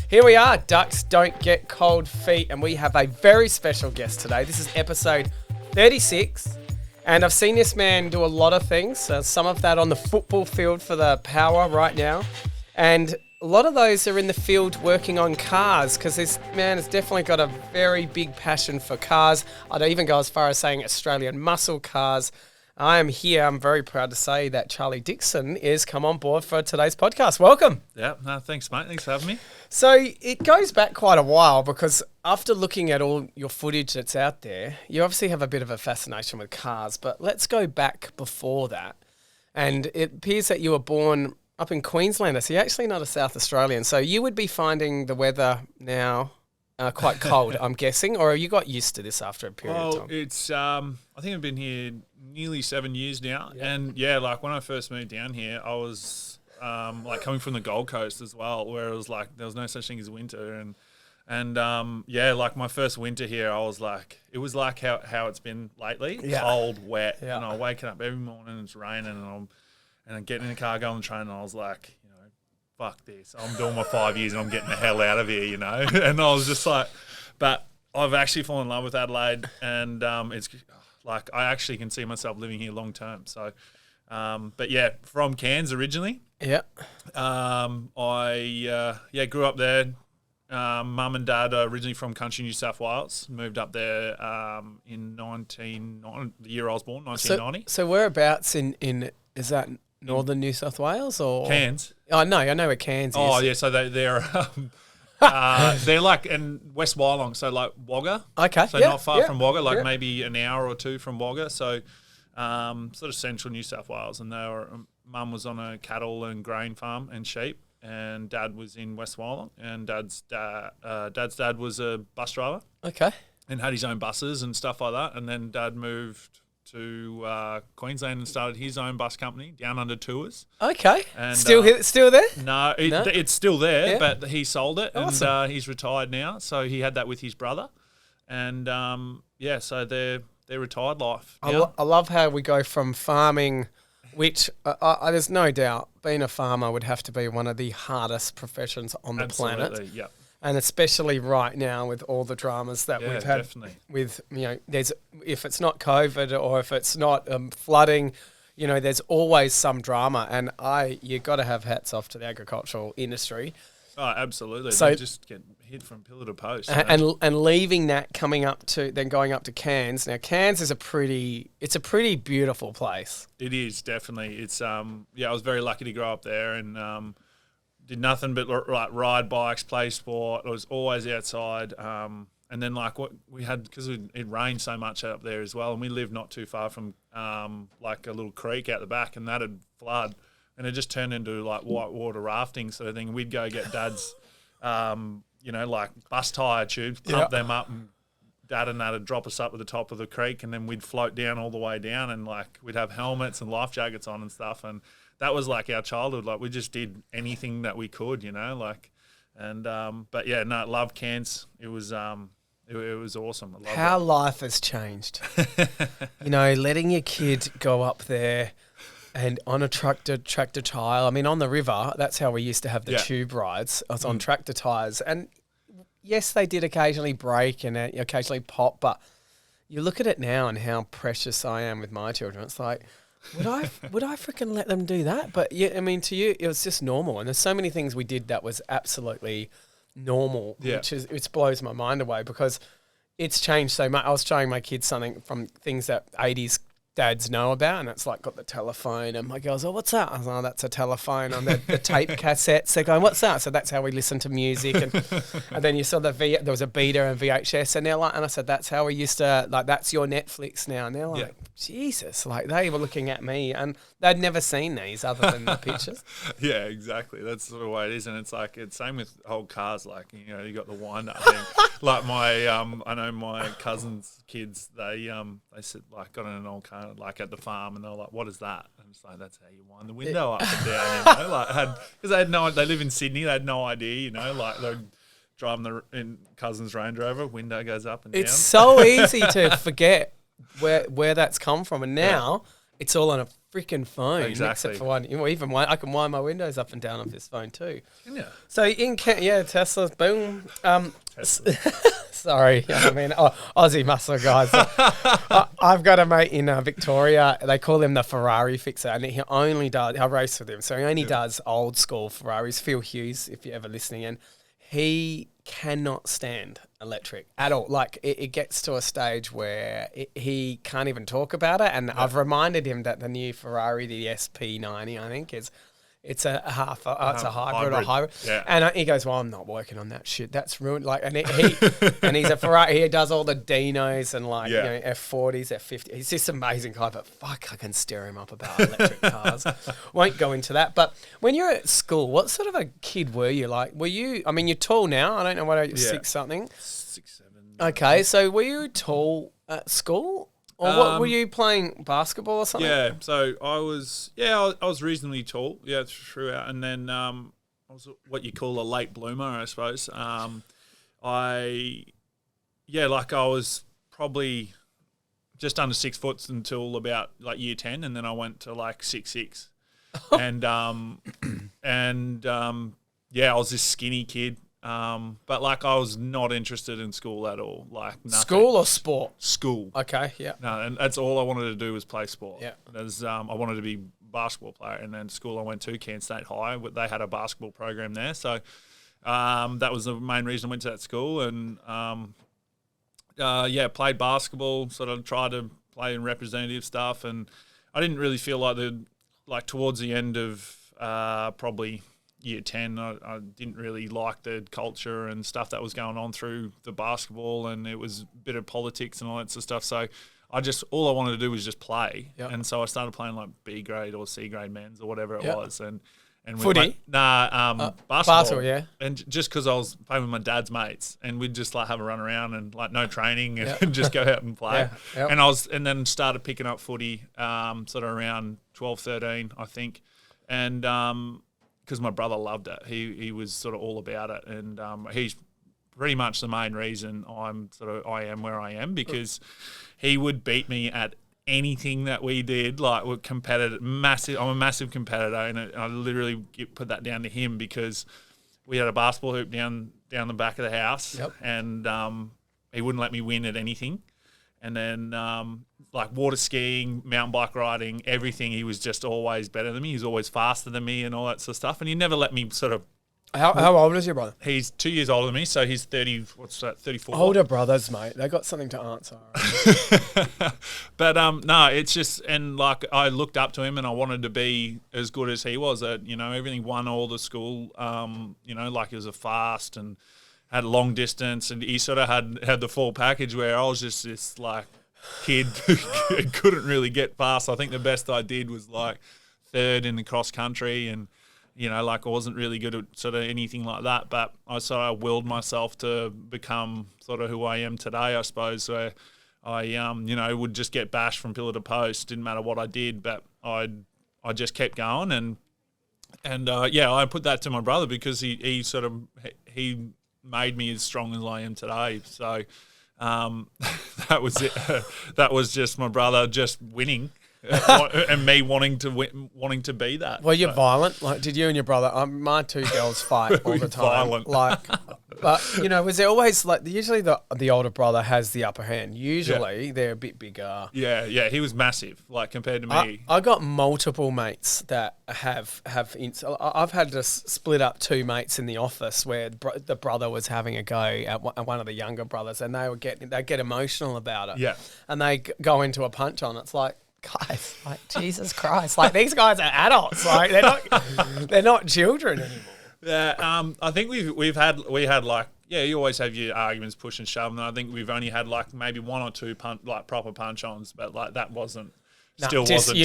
Here we are, Ducks Don't Get Cold Feet, and we have a very special guest today. This is episode 36, and I've seen this man do a lot of things. Some of that on the football field for the Power right now, and a lot of those are in the field working on cars, because this man has definitely got a very big passion for cars. I'd even go as far as saying Australian muscle cars. I am here. I'm very proud to say that Charlie Dixon is come on board for today's podcast. Welcome. Yeah, no, thanks, mate. Thanks for having me. So it goes back quite a while, because after looking at all your footage that's out there, you obviously have a bit of a fascination with cars. But let's go back before that. And it appears that you were born up in Queensland. So you're actually not a South Australian. So you would be finding the weather now quite cold, I'm guessing, or have you got used to this after a period of time? It's I think I've been here nearly 7 years now, and like when I first moved down here, I was like coming from the Gold Coast as well, where it was like there was no such thing as winter, and like my first winter here, I was like, it was like how it's been lately, cold, wet, and I'm waking up every morning, it's raining, and I'm getting in the car, going on the train, and I was like, fuck this. I'm doing my 5 years and I'm getting the hell out of here, And I was just like, but I've actually fallen in love with Adelaide, and it's like I actually can see myself living here long term. So, but yeah, from Cairns originally. Yeah. I grew up there. Mum and dad are originally from country New South Wales. Moved up there in the year I was born, 1990. So whereabouts in is that northern New South Wales or Cairns? Oh no, I know where Cairns is. Oh yeah, so they're they're like in West Wyalong, so like Wagga. Okay, so not far from Wagga, like maybe an hour or two from Wagga. So sort of central New South Wales, and mum was on a cattle and grain farm and sheep, and dad was in West Wyalong, and dad's dad was a bus driver. Okay, and had his own buses and stuff like that, and then dad moved to Queensland and started his own bus company, Down Under Tours. Okay. And, still there? No, it's still there, but he sold it, awesome. And he's retired now. So he had that with his brother, and so they're retired life now. I love how we go from farming, which there's no doubt being a farmer would have to be one of the hardest professions on the planet. Absolutely, yeah. And especially right now with all the dramas that we've had definitely. With, if it's not COVID or if it's not flooding, there's always some drama. And you got to have hats off to the agricultural industry. Oh, absolutely. So, they just get hit from pillar to post. And leaving that, going up to Cairns. Now, Cairns is a pretty beautiful place. It is, definitely. It's I was very lucky to grow up there, and did nothing but like ride bikes, play sport. I was always outside. And then like what we had, because it rained so much up there as well, and we lived not too far from like a little creek out the back, and that had flood, and it just turned into like whitewater rafting sort of thing. We'd go get dad's, like bus tyre tubes, pump them up, and dad and that'd drop us up at the top of the creek, and then we'd float down all the way down, and like we'd have helmets and life jackets on and stuff, and that was like our childhood. Like we just did anything that we could, but yeah, no, love Cairns. It was awesome. How life has changed. Letting your kid go up there and on a tractor tire. I mean, on the river, that's how we used to have the tube rides. I was on tractor tires, and yes, they did occasionally break and occasionally pop, but you look at it now and how precious I am with my children. It's like, would I freaking let them do that? But yeah, I mean, to you, it was just normal. And there's so many things we did that was absolutely normal, which blows my mind away, because it's changed so much. I was showing my kids something from things that 80s dads know about, and it's like got the telephone, and my girls, what's that? I was like, that's a telephone on the tape cassettes. They're going, what's that? So that's how we listen to music. And then you saw there was a beta and VHS, and they're like, and I said, that's how we used to, like, that's your Netflix now. And they're like, Jesus, like they were looking at me, and they'd never seen these other than the pictures. Yeah, exactly. That's sort of the way it is. And it's like, it's same with old cars. Like, you got the wind-up thing. Like my, I know my cousin's kids, they said, like, got in an old car, like at the farm, and they're like, what is that? And it's like, that's how you wind the window up and down, like because they live in Sydney, they had no idea, like they're driving in cousin's Range Rover, window goes up and down. It's so easy to forget where that's come from, and now it's all on a freaking phone. Exactly. Except for one. Even one, I can wind my windows up and down off this phone too. Yeah. So Tesla's boom. Sorry, I mean Aussie muscle guys. I've got a mate in Victoria. They call him the Ferrari fixer, and he only does. I race with him, so he only does old school Ferraris. Phil Hughes, if you're ever listening in, he cannot stand electric at all. Like it gets to a stage where he can't even talk about it. And I've reminded him that the new Ferrari, the SP90, I think it's a hybrid or hybrid. Yeah. And he goes, well, I'm not working on that shit. That's ruined. Like, and and he's a Ferrari. He does all the Dinos and F40s, F50. He's just an amazing guy, but fuck, I can stir him up about electric cars. Won't go into that. But when you're at school, what sort of a kid were you? Like, I mean, you're tall now. I don't know what, 6-something? 6, 7. Okay, so were you tall at school? Or what, were you playing basketball or something? Yeah, so I was reasonably tall, throughout, and then I was what you call a late bloomer, I suppose. I was probably just under 6 foot until about like year 10, and then I went to like 6'6", and I was this skinny kid. But like I was not interested in school at all. Like nothing. School or sport? School. Okay, yeah. No, and that's all I wanted to do was play sport. Yeah. I wanted to be a basketball player, and then school I went to, Cairns State High, they had a basketball program there. So that was the main reason I went to that school, and played basketball, sort of tried to play in representative stuff, and I didn't really feel like towards the end of probably year 10, I didn't really like the culture and stuff that was going on through the basketball, and it was a bit of politics and all that sort of stuff. So all I wanted to do was just play. Yep. And so I started playing like B grade or C grade men's or whatever it was. And footy? Basketball. Yeah. And just because I was playing with my dad's mates, and we'd just like have a run around and like no training and just go out and play. Yeah. Yep. And then started picking up footy sort of around 12, 13, I think. And because my brother loved it. He was sort of all about it, and he's pretty much the main reason I am where I am, because he would beat me at anything that we did. Like we're competitive, massive. I'm a massive competitor, and I literally put that down to him, because we had a basketball hoop down the back of the house, and he wouldn't let me win at anything. And then like water skiing, mountain bike riding, everything, he was just always better than me. He was always faster than me and all that sort of stuff. And he never let me sort of... How old is your brother? He's 2 years older than me, so he's 34. Older brothers, mate. They got something to answer. But no, it's just... And like I looked up to him, and I wanted to be as good as he was at, everything, won all the school, like he was a fast and had long distance, and he sort of had the full package, where I was just this like kid who couldn't really get fast. I think the best I did was like third in the cross country, and like I wasn't really good at sort of anything like that. But I sort of willed myself to become sort of who I am today, I suppose. Where I would just get bashed from pillar to post, didn't matter what I did, but I just kept going, and I put that to my brother, because he made me as strong as I am today. So that was it. That was just my brother just winning, and me wanting to be that. Were you violent? Like, did you and your brother? My two girls fight all the time. Violent. Like, but was there always like usually the older brother has the upper hand. Usually they're a bit bigger. Yeah. He was massive, like compared to me. I got multiple mates that have. I've had to split up two mates in the office where the brother was having a go at one of the younger brothers, and they get emotional about it. Yeah, and they go into a punch on. It's like, guys, like Jesus Christ, like these guys are adults, like they're not children anymore. Yeah, I think we had like, you always have your arguments, push and shove, and I think we've only had like maybe one or two proper punch-ons, but like that wasn't usual.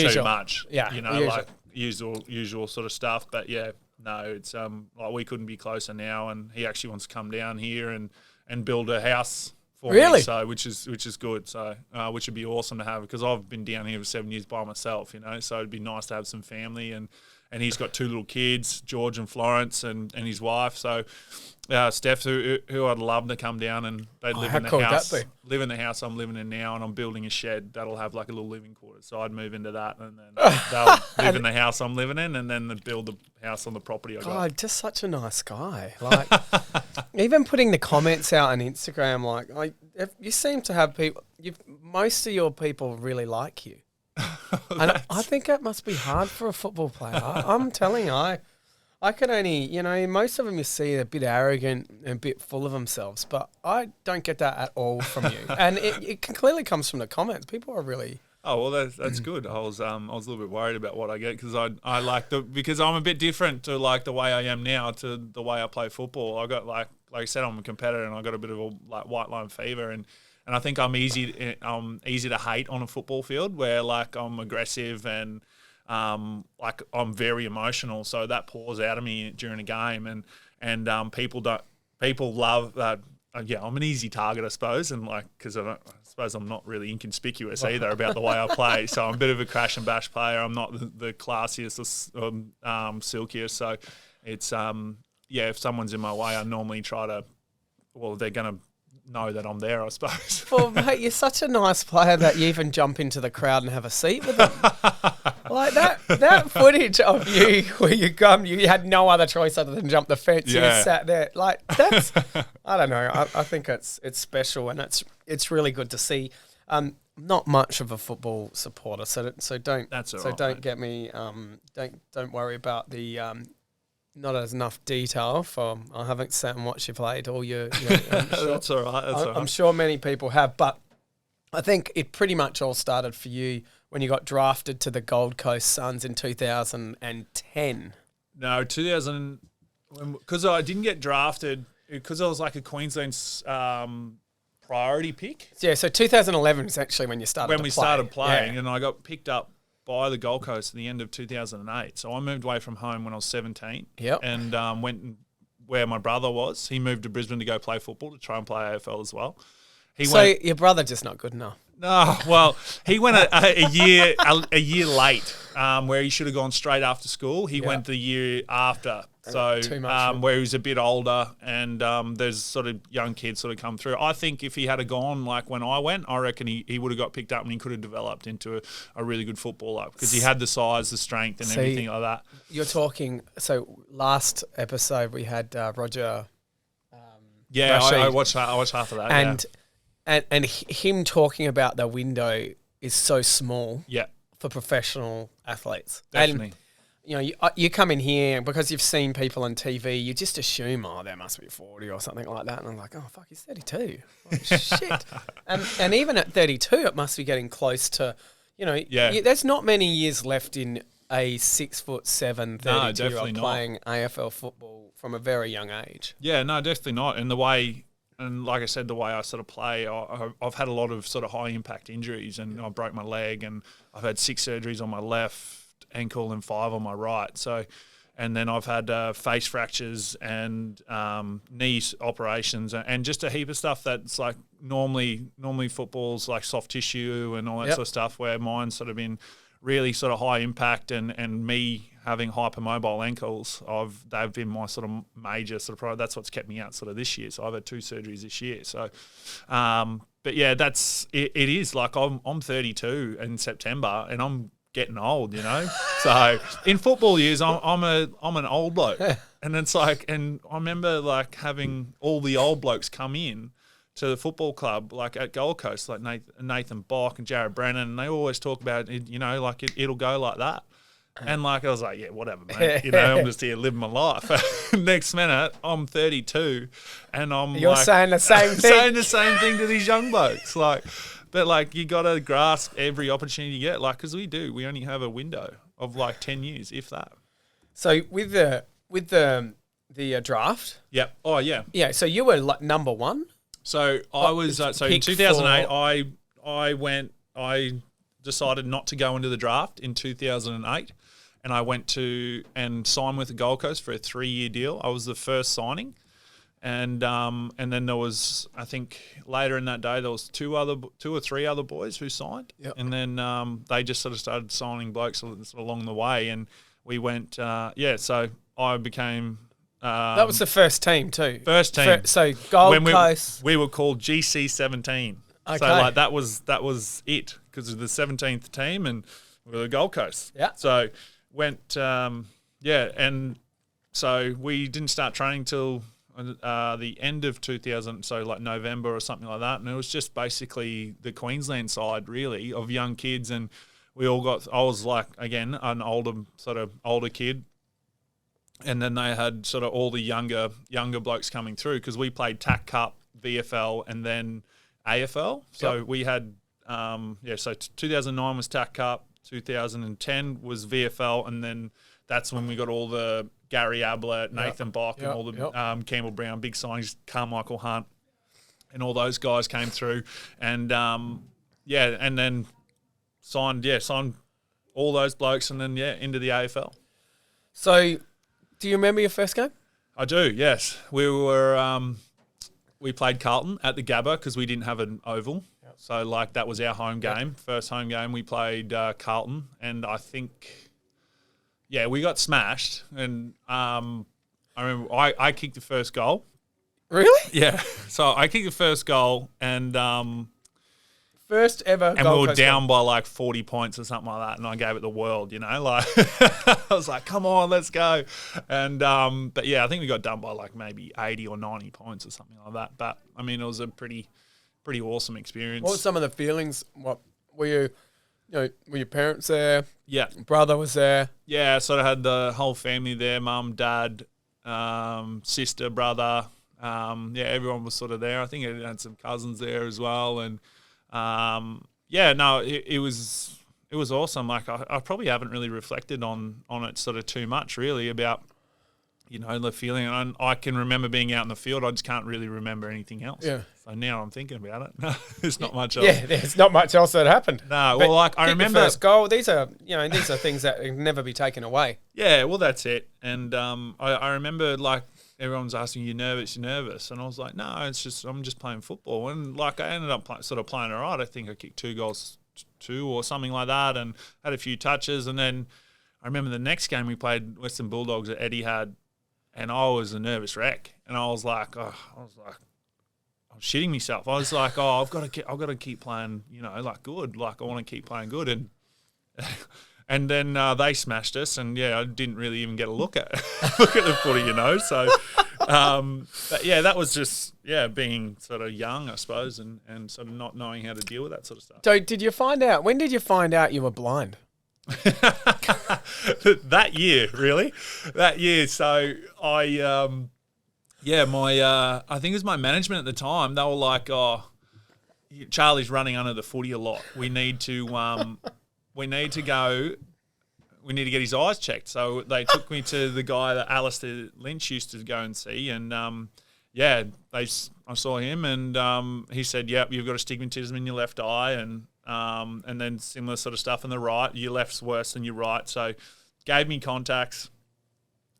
Too much. Yeah, like usual sort of stuff. But it's like we couldn't be closer now, and he actually wants to come down here and build a house for me, so which is good. So which would be awesome to have, because I've been down here for 7 years by myself, so it'd be nice to have some family and and he's got 2 little kids, George and Florence, and his wife. So Steph, who I'd love to come down, and they live in the house. Live in the house I'm living in now, and I'm building a shed that'll have like a little living quarters. So I'd move into that, and then they'll live in the house I'm living in, and then they'd build the house on the property I got. God, just such a nice guy. Like, even putting the comments out on Instagram, like you seem to have people. Most of your people really like you, and I think that must be hard for a football player. I'm telling you, I can only, most of them you see are a bit arrogant and a bit full of themselves, but I don't get that at all from you. And it clearly comes from the comments. People are really... Oh, well, that's good. I was a little bit worried about what I get because because I'm a bit different to like the way I am now to the way I play football. I got like I said, I'm a competitor and I got a bit of a like white line fever and I think I'm easy to hate on a football field where like I'm aggressive and like I'm very emotional, so that pours out of me during a game, and people love that. I'm an easy target, I suppose, and like because I suppose I'm not really inconspicuous either about the way I play. So I'm a bit of a crash and bash player. I'm not the classiest or silkiest. So it's if someone's in my way, I normally try to. Well, they're gonna know that I'm there, I suppose. Well, mate, you're such a nice player that you even jump into the crowd and have a seat with them. Like that footage of you where you had no other choice other than jump the fence. Yeah. You just sat there. Like that's, I don't know. I think it's special and it's really good to see. Not much of a football supporter, so don't. That's all right, don't mate. Get me. Don't worry about the. Not as enough detail for. I haven't sat and watched you played all your. That's all right. I'm sure many people have, but I think it pretty much all started for you when you got drafted to the Gold Coast Suns in 2010. No, 2000. Because I didn't get drafted because I was like a Queensland's priority pick. Yeah, so 2011 is actually when you started. When we started playing, and I got picked up by the Gold Coast at the end of 2008. So I moved away from home when I was 17. Yep. And went where my brother was. He moved to Brisbane to go play football, to try and play AFL as well. Your brother just not good enough. No, well, he went a year late, where he should have gone straight after school. He went the year after. So where he was a bit older and there's sort of young kids sort of come through. I think if he had gone like when I went, I reckon he would have got picked up and he could have developed into a really good footballer because he had the size, the strength and everything like that. You're talking, so last episode we had Roger. I watched half of that. And him talking about the window is so small for professional athletes. Definitely. And, you come in here because you've seen people on TV, you just assume, there must be 40 or something like that. And I'm like, oh, fuck, he's 32. Oh, shit. And even at 32, it must be getting close to, there's not many years left in a 6'7", 32-year-old playing AFL football from a very young age. Yeah, no, definitely not. And like I said, the way I sort of play, I've had a lot of sort of high impact injuries, and I broke my leg, and I've had 6 surgeries on my left ankle and 5 on my right. So, and then I've had face fractures and knee operations and just a heap of stuff that's like normally football's like soft tissue and all that sort of stuff, where mine's sort of been really sort of high impact and me having hypermobile ankles, they've been my sort of major sort of problem. That's what's kept me out sort of this year. So I've had 2 surgeries this year. So, but yeah, that's it is like I'm 32 in September and I'm getting old, So in football years, I'm an old bloke, and it's like, and I remember like having all the old blokes come in to the football club, like at Gold Coast, like Nathan Bock and Jared Brennan, and they always talk about it, like it'll go like that. And like I was like, yeah, whatever, mate. I'm just here living my life. Next minute, I'm 32, and you're saying the same thing. Saying the same thing to these young blokes, like. But like you got to grasp every opportunity you get, like because we only have a window of like 10 years, if that. So with the draft. Yep. Oh yeah. Yeah. So you were like number 1. So I was so in 2008 I decided not to go into the draft in 2008, and I went to and signed with the Gold Coast for a 3-year deal. I was the first signing. And then there was, I think later in that day, there was 2 or 3 other boys who signed. Yep. And then they just sort of started signing blokes along the way. And we went. So I became. That was the first team too. First team. So Gold Coast. We were called GC17. Okay. So like that was it because of the 17th team and we were the Gold Coast. Yeah. So went and so we didn't start training till the end of 2000, so like November or something like that, and it was just basically the Queensland side really of young kids, and we all got. I was like again an older kid. And then they had sort of all the younger blokes coming through because we played TAC Cup, VFL, and then AFL. So we had, so 2009 was TAC Cup, 2010 was VFL, and then that's when we got all the Gary Ablett, Nathan Bock, and all the Campbell Brown, big signings, Carmichael Hunt, and all those guys came through. And, and then signed all those blokes and then, into the AFL. So... Do you remember your first game? I do, yes. We played Carlton at the Gabba because we didn't have an oval. Yep. So, like, that was our home game. Yep. First home game, we played Carlton. And I think, we got smashed. And I remember I kicked the first goal. Really? Yeah. So, I kicked the first goal and... First ever and we were down by like 40 points or something like that, and I gave it the world, like I was like, come on, let's go. And but I think we got done by like maybe 80 or 90 points or something like that. But I mean, it was a pretty awesome experience. What were some of the feelings? What were you were your parents there? Yeah. Brother was there? Yeah, sort of had the whole family there, mum, dad, sister, brother. Everyone was sort of there. I think I had some cousins there as well, and it was awesome. Like I probably haven't really reflected on it sort of too much really about, the feeling. And I can remember being out in the field. I just can't really remember anything else. Yeah. So now I'm thinking about it. No, there's not much else. Yeah, there's not much else that happened. No, well, like I remember the first goal. These are things that can never be taken away. Yeah, well, that's it. And I remember like everyone's asking, you're nervous, and I was like, no, I'm just playing football. And like I ended up sort of playing all right. I think I kicked 2 goals, 2 or something like that, and had a few touches. And then I remember the next game we played Western Bulldogs at Etihad, and I was a nervous wreck. And I was like, I was shitting myself. I was like, I've got to keep playing, like good. Like I want to keep playing good. And and then they smashed us, and I didn't really even get a look at the footy, So, but that was just being sort of young, I suppose, and sort of not knowing how to deal with that sort of stuff. So, when did you find out you were blind? That year, really. That year. So I, I think it was my management at the time. They were like, "Oh, Charlie's running under the footy a lot. We need to go. We need to get his eyes checked." So they took me to the guy that Alistair Lynch used to go and see, and I saw him, and he said, "Yep, you've got astigmatism in your left eye, and then similar sort of stuff in the right. Your left's worse than your right." So gave me contacts,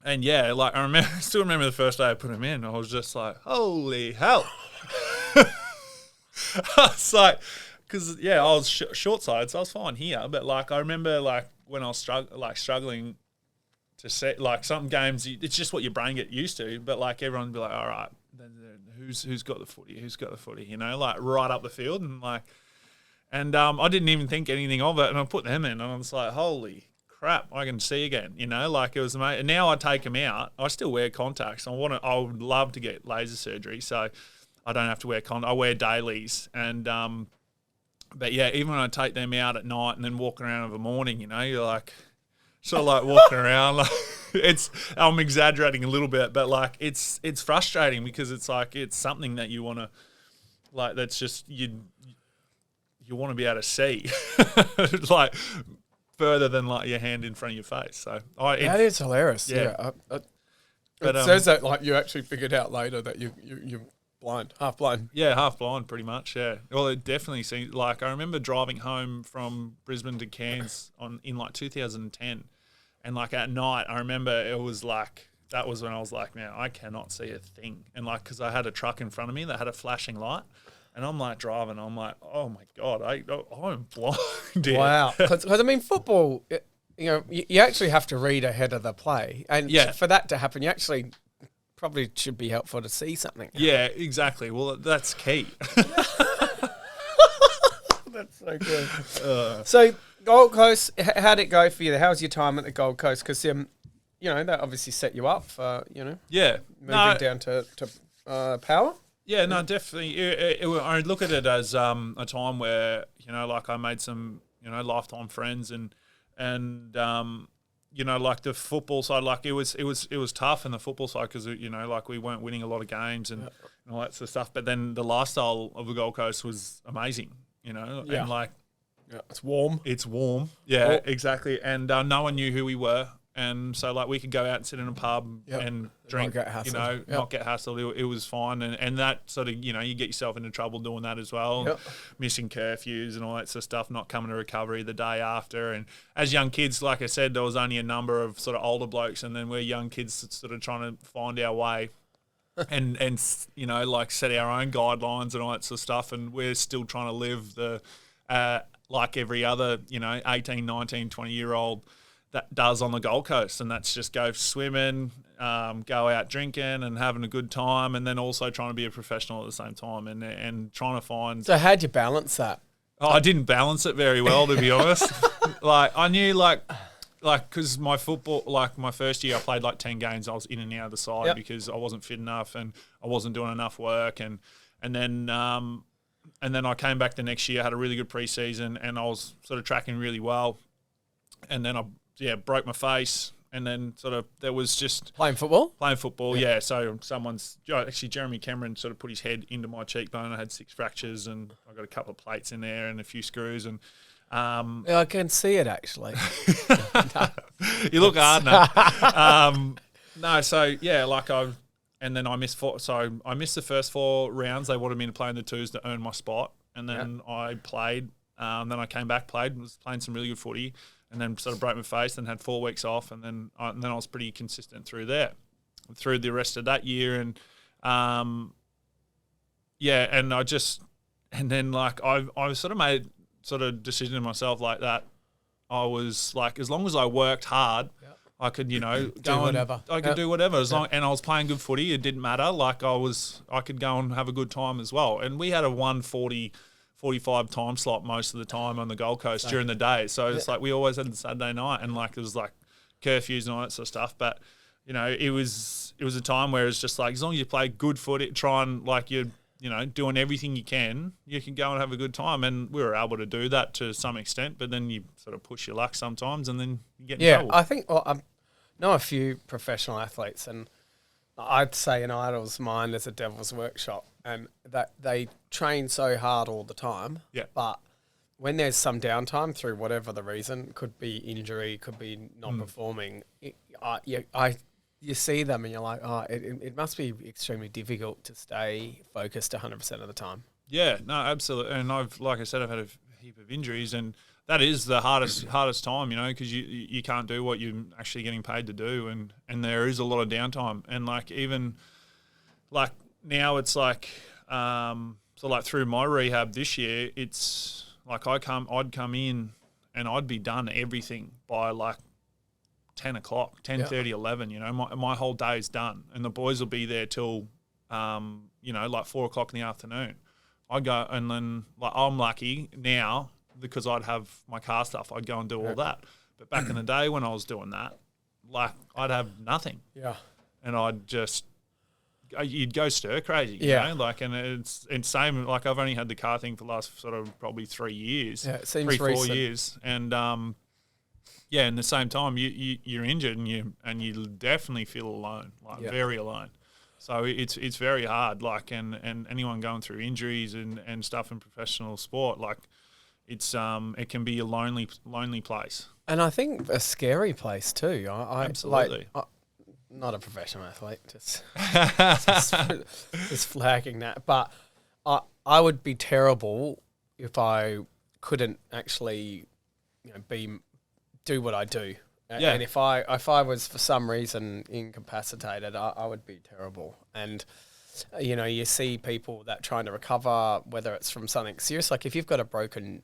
and I still remember the first day I put him in. I was just like, "Holy hell!" I was like. Because I was short-sighted, so I was fine here. But I remember when I was struggling to set some games, it's just what your brain get used to. But everyone would be like, all right, who's got the footy? Who's got the footy? Right up the field, and I didn't even think anything of it, and I put them in, and I was like, holy crap, I can see again. It was amazing. And now I take them out. I still wear contacts. I would love to get laser surgery, so I don't have to wear contacts. I wear dailies, and but even when I take them out at night and then walk around in the morning, you're like, sort of walking around. I'm exaggerating a little bit, but it's frustrating because it's something that you want to, that's just, you want to be able to see, further than your hand in front of your face. So that is hilarious. Yeah. It says that you actually figured out later that you're blind, half blind. Yeah, half blind pretty much, yeah. Well, it definitely seems I remember driving home from Brisbane to Cairns in 2010, and at night I remember it was that was when I was like, man, I cannot see a thing. And because I had a truck in front of me that had a flashing light, and I'm driving, I'm like, oh my God, I'm blind. Wow. Because I mean, football, you actually have to read ahead of the play, and for that to happen, you actually probably should be helpful to see something. Yeah, exactly. Well, that's key. That's so good. So Gold Coast, how'd it go for you? How's your time at the Gold Coast? Because that obviously set you up for moving down to Power. Yeah, no, definitely. I look at it as a time where I made some lifetime friends and like the football side, like it was tough in the football side because we weren't winning a lot of games and all that sort of stuff. But then the lifestyle of the Gold Coast was amazing, and like it's warm. It's warm, yeah, exactly. And no one knew who we were. And so, like, we could go out and sit in a pub and drink, not get hassled. It was fine. And that sort of, you get yourself into trouble doing that as well. Missing curfews and all that sort of stuff, not coming to recovery the day after. And as young kids, like I said, there was only a number of sort of older blokes. And then we're young kids sort of trying to find our way and like set our own guidelines and all that sort of stuff. And we're still trying to live the, like every other, 18, 19, 20-year-old that does on the Gold Coast, and that's just go swimming, go out drinking and having a good time, and then also trying to be a professional at the same time and trying to find... So how'd you balance that? Oh, I didn't balance it very well, to be honest. Like, I knew, because my football, like my first year I played like 10 games, I was in and out of the side because I wasn't fit enough and I wasn't doing enough work, and then I came back the next year, had a really good preseason, and I was sort of tracking really well, and then I broke my face, and then sort of there was just... Playing football? Playing football, so actually Jeremy Cameron sort of put his head into my cheekbone. I had 6 fractures, and I got a couple of plates in there and a few screws, and... I can see it, actually. You look hard now. And then I missed 4, so I missed the first 4 rounds. They wanted me to play in the 2s to earn my spot, and then I played. Then I came back, was playing some really good footy, and then sort of broke my face and had 4 weeks off, and then I was pretty consistent through the rest of that year, and I sort of made sort of decision in myself like that. I was like, as long as I worked hard, I could do whatever. I could do whatever as long, and I was playing good footy. It didn't matter. Like I could go and have a good time as well. And we had a 1:40. 45 time slot most of the time on the Gold Coast during the day. So it's like we always had the Saturday night, and like it was like curfews and all that sort of stuff. But, it was a time where it's just like, as long as you play good footy, try and like you're, doing everything you can go and have a good time. And we were able to do that to some extent, but then you sort of push your luck sometimes and then you get in trouble. I think, I know a few professional athletes, and I'd say an idol's mind is a devil's workshop, and that they train so hard all the time. Yeah. But when there's some downtime through whatever the reason, could be injury, could be not performing, you see them and you're like, it must be extremely difficult to stay focused 100% of the time. Yeah, no, absolutely. And like I said, I've had a heap of injuries, and that is the hardest time, because you can't do what you're actually getting paid to do, and there is a lot of downtime. And like even like now it's like so like through my rehab this year, it's like I'd come in and I'd be done everything by like 10 o'clock, 10:30, 11, my whole day is done, and the boys will be there till like 4 o'clock in the afternoon. I go, and then like I'm lucky now because I'd have my car stuff, I'd go and do all that. But back in the day when I was doing that, like I'd have nothing. Yeah. And you'd go stir crazy, you know? Like, and it's same, like I've only had the car thing for the last sort of probably 3 years. Yeah, it seems 4 years. And in the same time you're injured and you definitely feel alone, like very alone. So it's very hard, like, and anyone going through injuries and stuff in professional sport, like it's it can be a lonely place. And I think a scary place too. Absolutely. Like, not a professional athlete, just flagging that. But I would be terrible if I couldn't actually, do what I do. Yeah. And if I was for some reason incapacitated, I would be terrible. And you see people that trying to recover, whether it's from something serious, like if you've got a broken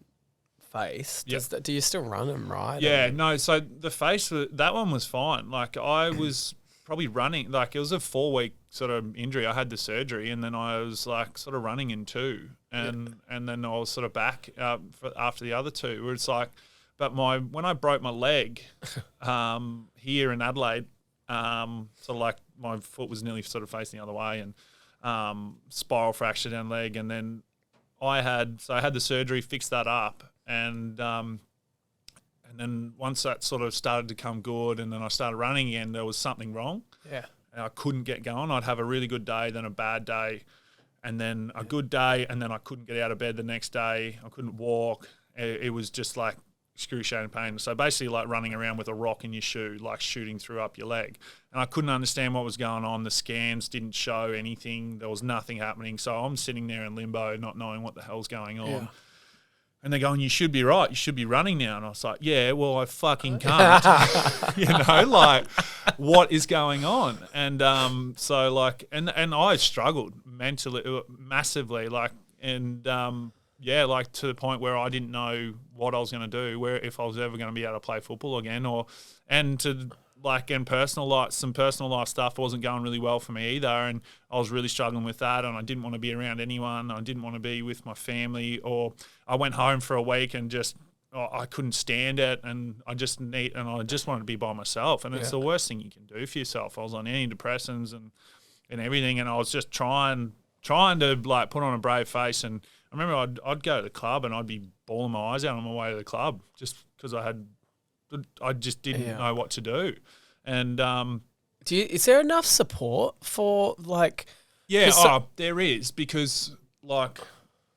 face. Yep. Do you still run them, right? Yeah, no. So the face, that one was fine. Like I was probably running, like it was a 4-week sort of injury. I had the surgery, and then I was like sort of running in 2, and then I was sort of back after the other 2. Where it's like, but when I broke my leg here in Adelaide, sort of like my foot was nearly sort of facing the other way, and spiral fracture down the leg, and then I had the surgery, fixed that up, and then once that sort of started to come good, and then I started running again, there was something wrong. Yeah. And I couldn't get going. I'd have a really good day, then a bad day, and then a good day, and then I couldn't get out of bed the next day. I couldn't walk. It was just like excruciating pain. So basically like running around with a rock in your shoe, like shooting through up your leg. And I couldn't understand what was going on. The scans didn't show anything. There was nothing happening. So I'm sitting there in limbo, not knowing what the hell's going on. Yeah. And they're going, you should be right. You should be running now. And I was like, yeah, well, I fucking can't. Like, what is going on? And so, like, and I struggled mentally, massively, like, and like to the point where I didn't know what I was going to do, where if I was ever going to be able to play football again, and personal life, some personal life stuff wasn't going really well for me either, and I was really struggling with that, and I didn't want to be around anyone. I didn't want to be with my family, or I went home for a week and just I couldn't stand it, and I just wanted to be by myself, and it's the worst thing you can do for yourself. I was on antidepressants and everything, and I was just trying to like put on a brave face. And I remember I'd go to the club and I'd be bawling my eyes out on my way to the club just because I just didn't know what to do. And is there enough support for like? Yeah, there is, because like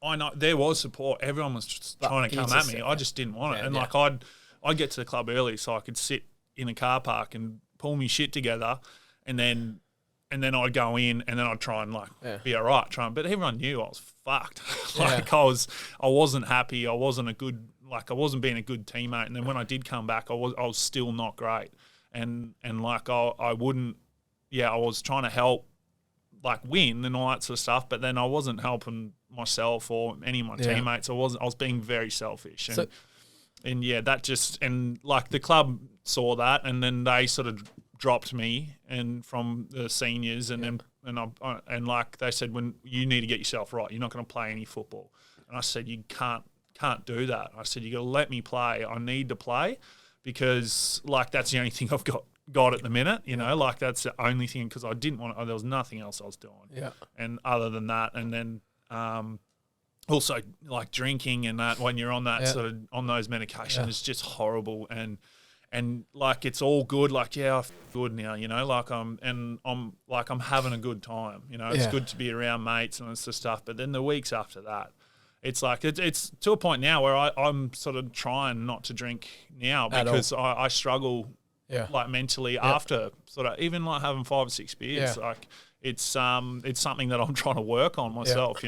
I know there was support. Everyone was just trying to come at me. I just didn't want it. And like I'd get to the club early so I could sit in a car park and pull me shit together, and then I'd go in, and then I'd try and be all right. But everyone knew I was fucked. I wasn't happy. I wasn't being a good teammate. And then when I did come back, I was still not great. And like I was trying to help like win and all that sort of stuff, but then I wasn't helping myself or any of my teammates. I was being very selfish. And and like the club saw that, and then they sort of dropped me and from the seniors, and then like they said, when you need to get yourself right, you're not going to play any football. And I said, you can't do that. I said, you got to let me play. I need to play, because like that's the only thing I've got at the minute, like that's the only thing, because I didn't want to, there was nothing else I was doing. Yeah. And other than that, and then also like drinking and that, when you're on that sort of on those medications, it's just horrible. And like it's all good, like I feel good now, like I'm having a good time, it's good to be around mates and this stuff. But then the weeks after that, it's like it's to a point now where I'm sort of trying not to drink now, because I struggle like mentally after sort of even like having 5 or 6 beers. Like it's something that I'm trying to work on myself,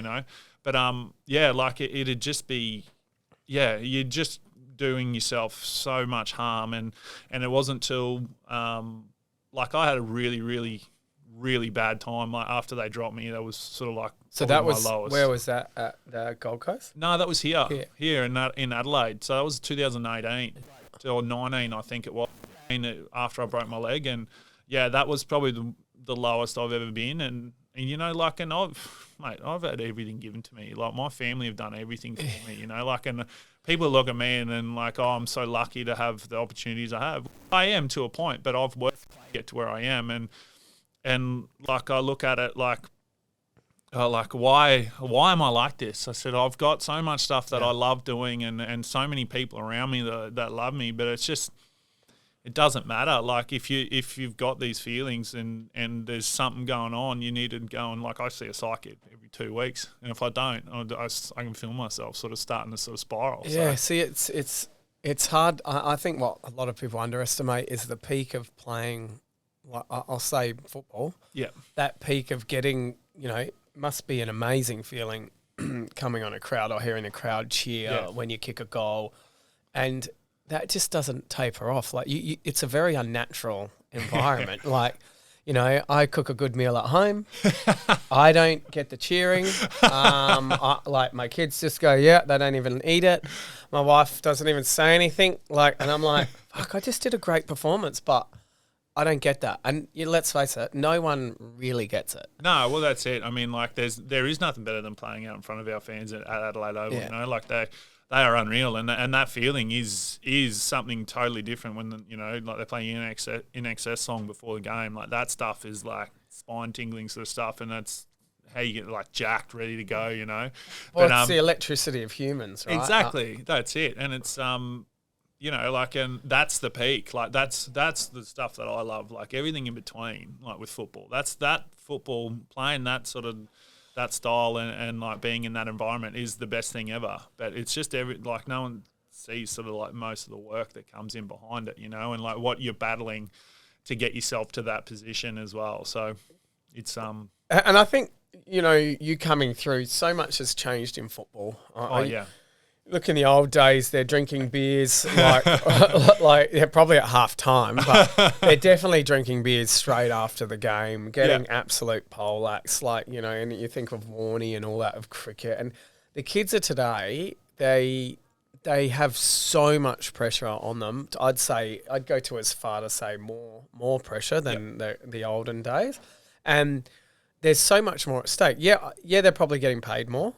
But like it'd just be you're just doing yourself so much harm, and it wasn't till like I had a really, really, really bad time. Like after they dropped me, that was sort of like that was my lowest. Where was that, at the Gold Coast? No, that was here in Adelaide. So that was 2018 or 19, I think it was, after I broke my leg, and that was probably the lowest I've ever been. And like, and I've had everything given to me. Like my family have done everything for me, like, and people look at me and then like, oh, I'm so lucky to have the opportunities I have. I am to a point, but I've worked to get to where I am. And like I look at it like why am I like this? I said, I've got so much stuff that I love doing, and so many people around me that love me, but it's just, it doesn't matter. Like if you've got these feelings and there's something going on, you need to go, and like I see a psychic every 2 weeks, and if I don't, I can feel myself sort of starting to sort of spiral. Yeah, see, it's hard. I think what a lot of people underestimate is the peak of playing, like I'll say football. Yeah, that peak of getting, must be an amazing feeling coming on a crowd or hearing a crowd cheer when you kick a goal, and that just doesn't taper off. Like it's a very unnatural environment. Like I cook a good meal at home. I don't get the cheering. Like my kids just go, yeah, they don't even eat it. My wife doesn't even say anything. And I'm like, fuck, I just did a great performance, but I don't get that. And let's face it, no one really gets it. No, well, that's it. I mean, like there is nothing better than playing out in front of our fans at Adelaide Oval. Yeah. Like they are unreal, and that feeling is something totally different when like they're playing in excess song before the game. Like that stuff is like spine tingling sort of stuff, and that's how you get like jacked, ready to go. Well, but it's the electricity of humans, right? Exactly, that's it, and it's and that's the peak. Like that's the stuff that I love. Like everything in between, like with football. That's that football playing that sort of. That style and like being in that environment is the best thing ever. But it's just no one sees sort of like most of the work that comes in behind it, and like what you're battling to get yourself to that position as well. So it's And I think you coming through, so much has changed in football. Yeah. Look, in the old days, they're drinking beers like they're probably at half time, but they're definitely drinking beers straight after the game, getting absolute poleaxed, and you think of Warney and all that of cricket. And the kids of today, they have so much pressure on them. I'd go to as far to say more pressure than the olden days. And there's so much more at stake. Yeah, they're probably getting paid more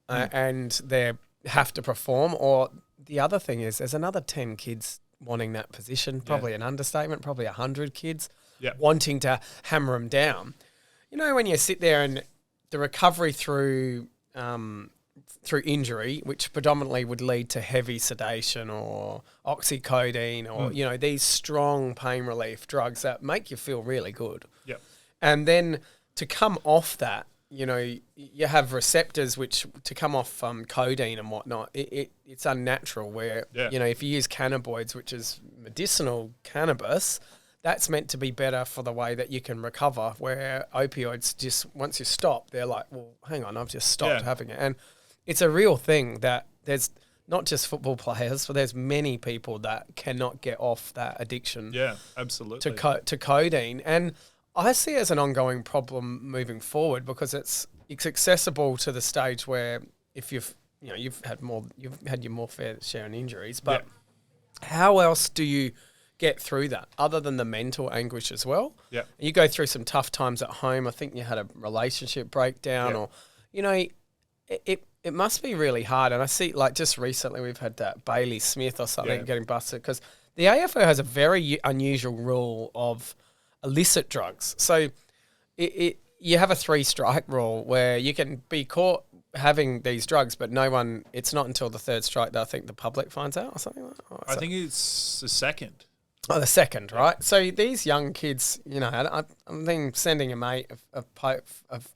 and they're have to perform, or the other thing is there's another 10 kids wanting that position, probably an understatement, probably 100 kids wanting to hammer them down. When you sit there and the recovery through injury, which predominantly would lead to heavy sedation or oxycodone or, these strong pain relief drugs that make you feel really good. Yep. And then to come off that, you have receptors which to come off codeine and whatnot. It's unnatural. Where if you use cannabinoids, which is medicinal cannabis, that's meant to be better for the way that you can recover. Where opioids, just once you stop, they're like, well, hang on, I've just stopped having it, and it's a real thing that there's not just football players, but there's many people that cannot get off that addiction. Yeah, absolutely. To codeine. And I see it as an ongoing problem moving forward because it's accessible to the stage where if you've had your more fair share in injuries, but how else do you get through that other than the mental anguish as well? Yeah, you go through some tough times at home. I think you had a relationship breakdown, or it must be really hard. And I see just recently we've had that Bailey Smith or something getting busted because the AFL has a very unusual rule of illicit drugs. So you have a 3-strike rule where you can be caught having these drugs, but it's not until the 3rd strike that I think the public finds out or something like that. I think it's the second. Oh, the second, right? So these young kids, I'm sending a mate a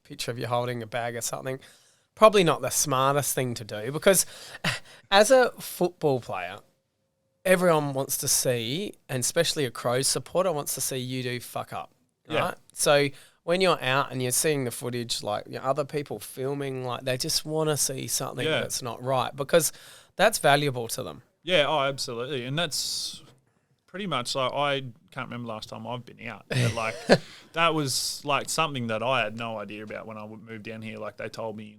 picture of you holding a bag or something. Probably not the smartest thing to do because as a football player, everyone wants to see, and especially a Crows supporter wants to see you do fuck up, right? Yeah. So when you're out and you're seeing the footage, other people filming, they just want to see something that's not right because that's valuable to them. Yeah, absolutely. And that's pretty much I can't remember last time I've been out. But that was something that I had no idea about when I moved down here. They told me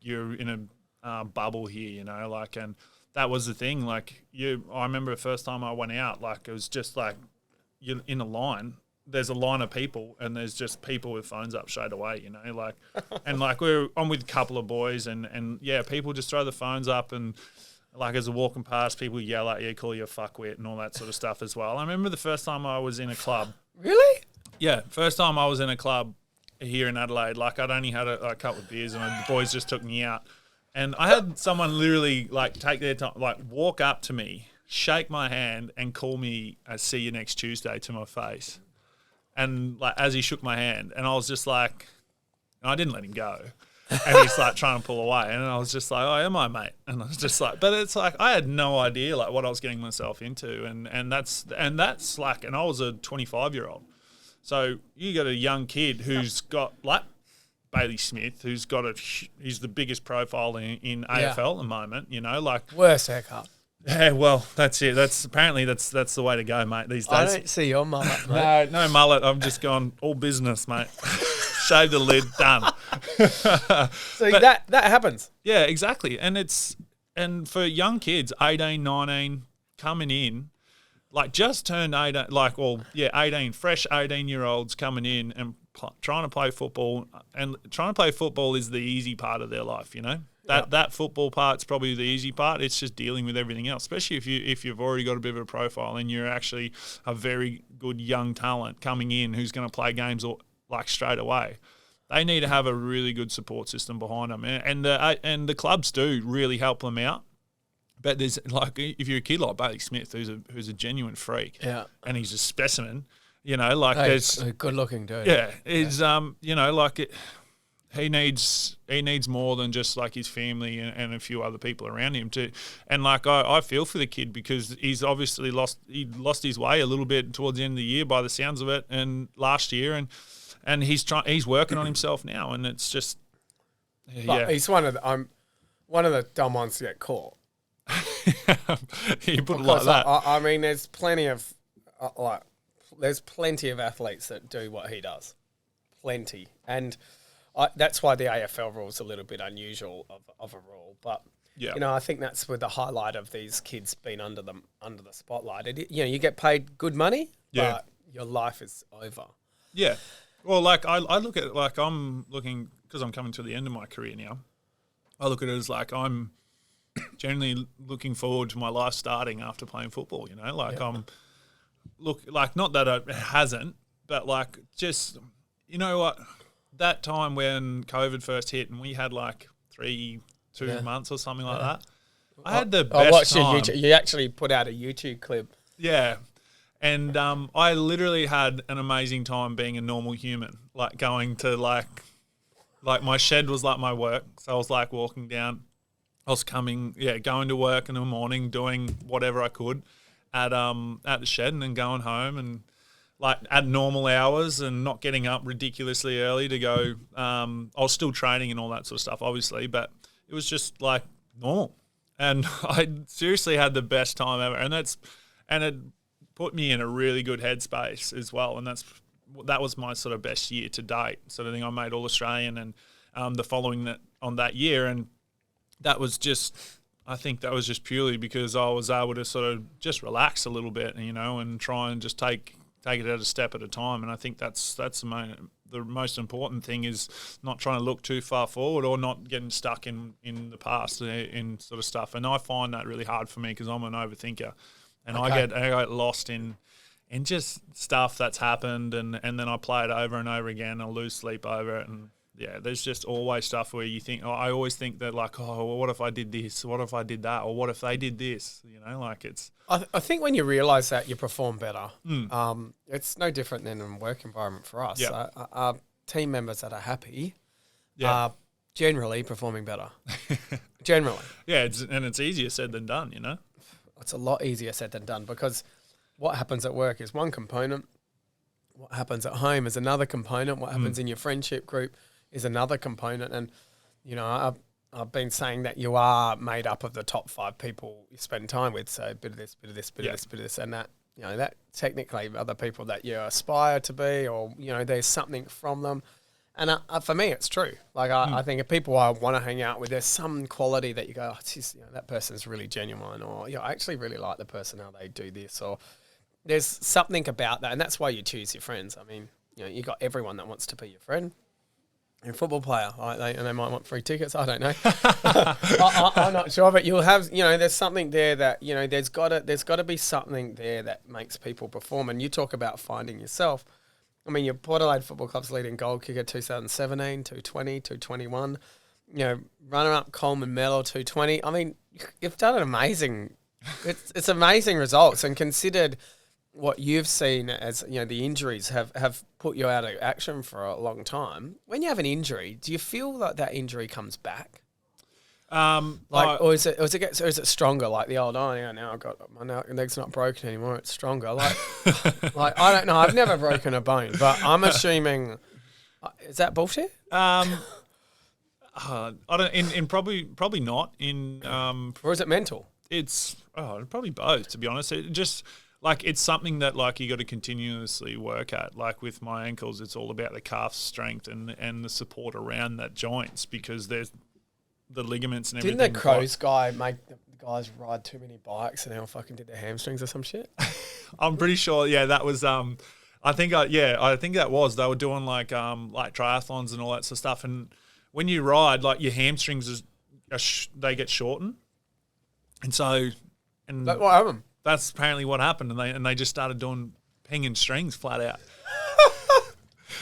you're in a bubble here, and that was the thing. I remember the first time I went out, it was just you're in a line. There's a line of people, and there's just people with phones up straight away, and I'm with a couple of boys, and people just throw the phones up, and as they're walking past, people yell at you, call you a fuckwit, and all that sort of stuff as well. I remember the first time I was in a club. Really? Yeah, first time I was in a club here in Adelaide. I'd only had a couple of beers, and the boys just took me out. And I had someone literally take their time, walk up to me, shake my hand, and call me "see you next Tuesday" to my face. And as he shook my hand, and I was just and I didn't let him go. And he's trying to pull away, and I was just "Oh, am I, mate?" And I was just but it's I had no idea what I was getting myself into, and that's and I was a 25-year-old. So you got a young kid who's got Bailey Smith, who's got he's the biggest profile in AFL at the moment, Worst haircut. Yeah, well, that's it. That's the way to go, mate, these days. I don't see your mullet, mate. No mullet. I've just gone all business, mate. Shave the lid, done. So that happens. Yeah, exactly. And for young kids, 18, 19, coming in, like just turned 18, 18, fresh 18-year-olds coming in and trying to play football. And trying to play football is the easy part of their life, you know? That football part's probably the easy part. It's just dealing with everything else, especially if you've already got a bit of a profile and you're actually a very good young talent coming in who's going to play games like straight away. They need to have a really good support system behind them, and the clubs do really help them out. But there's like if you're a kid like Bailey Smith, who's a genuine freak, and he's a specimen, you know, like there's a good looking dude. Yeah, he's you know, like it. He needs more than just like his family and a few other people around him too. And like I feel for the kid because he's obviously lost his way a little bit towards the end of the year by the sounds of it, and last year and he's working on himself now, and it's just But he's one of the dumb ones to get caught. You put it like that. I mean, there's plenty of athletes that do what he does, plenty, and. That's why the AFL rule is a little bit unusual of a rule, but you know I think that's with the highlight of these kids being under the spotlight. You get paid good money, but your life is over. Yeah, well, like I look at it like I'm looking because I'm coming to the end of my career now. I look at it as like I'm generally looking forward to my life starting after playing football. You know, like not that it hasn't, but like just you know what. That time when COVID first hit and we had like 2 months or something like that, I had the best time. You actually put out a YouTube clip. Yeah. And I literally had an amazing time being a normal human, like going to like my shed was like my work. So I was like walking down. I was going to work in the morning, doing whatever I could at the shed and then going home and like at normal hours and not getting up ridiculously early to go. I was still training and all that sort of stuff, obviously, but it was just like normal. And I seriously had the best time ever. And it put me in a really good headspace as well. And that was my sort of best year to date. Sort of thing. I made All Australian and the following that year. And that was just, I think that was just purely because I was able to sort of just relax a little bit, you know, and try and just take it at a step at a time, and I think that's the most important thing is not trying to look too far forward or not getting stuck in the past in sort of stuff. And I find that really hard for me because I'm an overthinker, and I get lost in just stuff that's happened, and then I play it over and over again. I lose sleep over it, and there's just always stuff where you think. I always think that like, well, what if I did this? What if I did that? Or what if they did this? You know, like it's. I think when you realise that, you perform better. It's no different than in a work environment for us. Our team members that are happy are generally performing better. Generally. Yeah, it's easier said than done, you know? It's a lot easier said than done because what happens at work is one component. What happens at home is another component. What happens in your friendship group is another component. And, you know, I've been saying that you are made up of the top 5 people you spend time with. So a bit of this, bit of this, bit of this, bit of this, and that, you know, that technically are the people that you aspire to be, or, you know, there's something from them. And for me, it's true. Like, I think if people I want to hang out with, there's some quality that you go, oh, geez, you know, that person's really genuine, or, you know, I actually really like the person, how they do this, or there's something about that. And that's why you choose your friends. I mean, you know, you got everyone that wants to be your friend. You're a football player, and they might want free tickets. I don't know. I'm not sure, but you'll have, you know, there's something there that, you know, there's got to be something there that makes people perform. And you talk about finding yourself. I mean, your Port Adelaide Football Club's leading goal kicker 2017, 220, 221. You know, runner-up Coleman medal 220. I mean, you've done an amazing. It's amazing results, and considered what you've seen as, you know, the injuries have put you out of action for a long time. When you have an injury, do you feel like that injury comes back? Or is it stronger? Like the old, now I've got my leg's not broken anymore. It's stronger. Like, like I don't know. I've never broken a bone, but I'm assuming is that bullshit? I don't. In probably not. Or is it mental? It's probably both, to be honest. It just like it's something that like you got to continuously work at. Like with my ankles, it's all about the calf strength and the support around that joints because there's the ligaments and everything. Didn't that Crows guy make the guys ride too many bikes and they all fucking did their hamstrings or some shit? I'm pretty sure. Yeah, that was. I think that was. They were doing like triathlons and all that sort of stuff. And when you ride, like your hamstrings they get shortened. And so, What happened? That's apparently what happened, and they just started doing pinging strings flat out.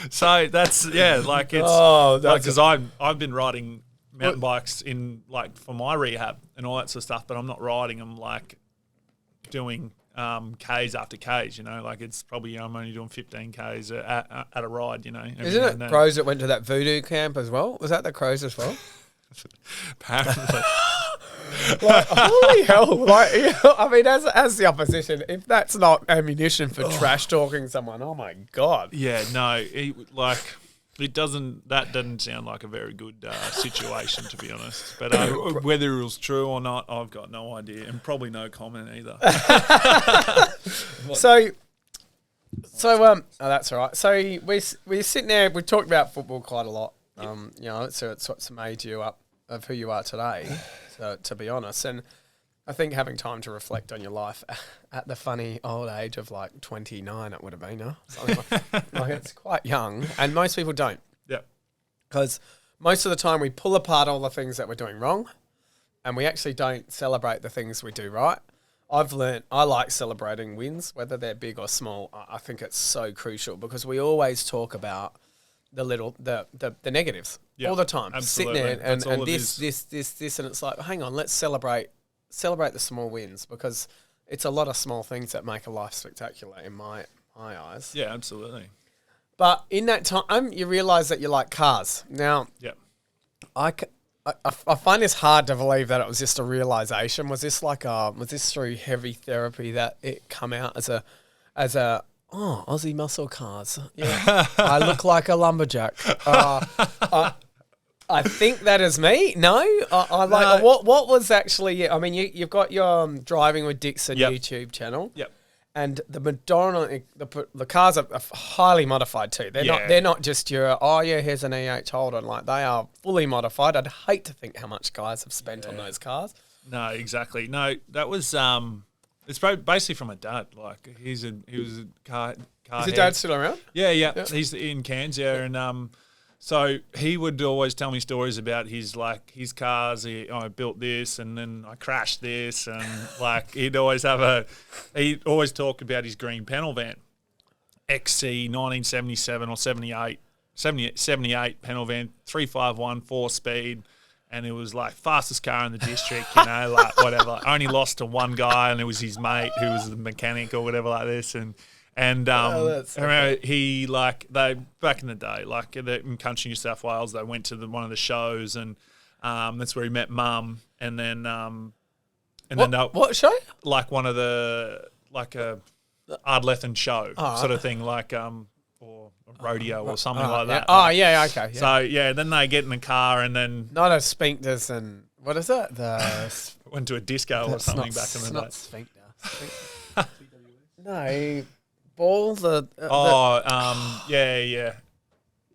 So that's like it's because I've been riding mountain bikes in like for my rehab and all that sort of stuff, but I'm not riding them like doing Ks after Ks. You know, like it's probably I'm only doing 15 Ks at a ride. You know, isn't it Crows that went to that voodoo camp as well? Was that the Crows as well? Apparently. Like, holy hell! Like, I mean, as the opposition, if that's not ammunition for trash talking someone, oh my god! Yeah, no, that doesn't sound like a very good situation, to be honest. But whether it was true or not, I've got no idea, and probably no comment either. So, that's all right. So we're sitting there. We talked about football quite a lot. You know, so it's what's made you up of who you are today. So, to be honest, and I think having time to reflect on your life at the funny old age of like 29, it would have been, no? Like it's quite young, and most people don't. Yeah. Because most of the time we pull apart all the things that we're doing wrong, and we actually don't celebrate the things we do right. I've learned I like celebrating wins, whether they're big or small. I think it's so crucial because we always talk about the negatives all the time. Absolutely. Sitting there and this, and it's like, hang on, let's celebrate the small wins because it's a lot of small things that make a life spectacular in my eyes. Yeah, absolutely. But in that time, you realise that you like cars. Now, I find this hard to believe that it was just a realisation. Was this through heavy therapy that it come out as a Aussie muscle cars. Yeah, I look like a lumberjack. I think that is me. No, I like no. What was actually? I mean, you've got your Drivin With Dxion YouTube channel. Yep. And the cars are highly modified too. They're not just your here's an EH Holden. Like they are fully modified. I'd hate to think how much guys have spent on those cars. No, exactly. No, that was it's basically from a dad. Like he was a car. Is your dad still around? Yeah. He's in Cairns, and so he would always tell me stories about his cars. I built this, and then I crashed this, and like he'd always talk about his green panel van, XC 1977 or 78 panel van, 351 4-speed. And it was like fastest car in the district, you know, like whatever. Only lost to one guy, and it was his mate who was the mechanic or whatever like this. And I remember he they back in the day, like in country New South Wales, they went to one of the shows, and that's where he met Mum. And then what show? Like one of the a Ardlethan show sort of thing, like or a rodeo or something like that. Oh, yeah, okay. Yeah. So, then they get in the car and then... Not a sphincters and... What is it? Went to a disco or something back in the day. Not sphincter. No, ball, yeah.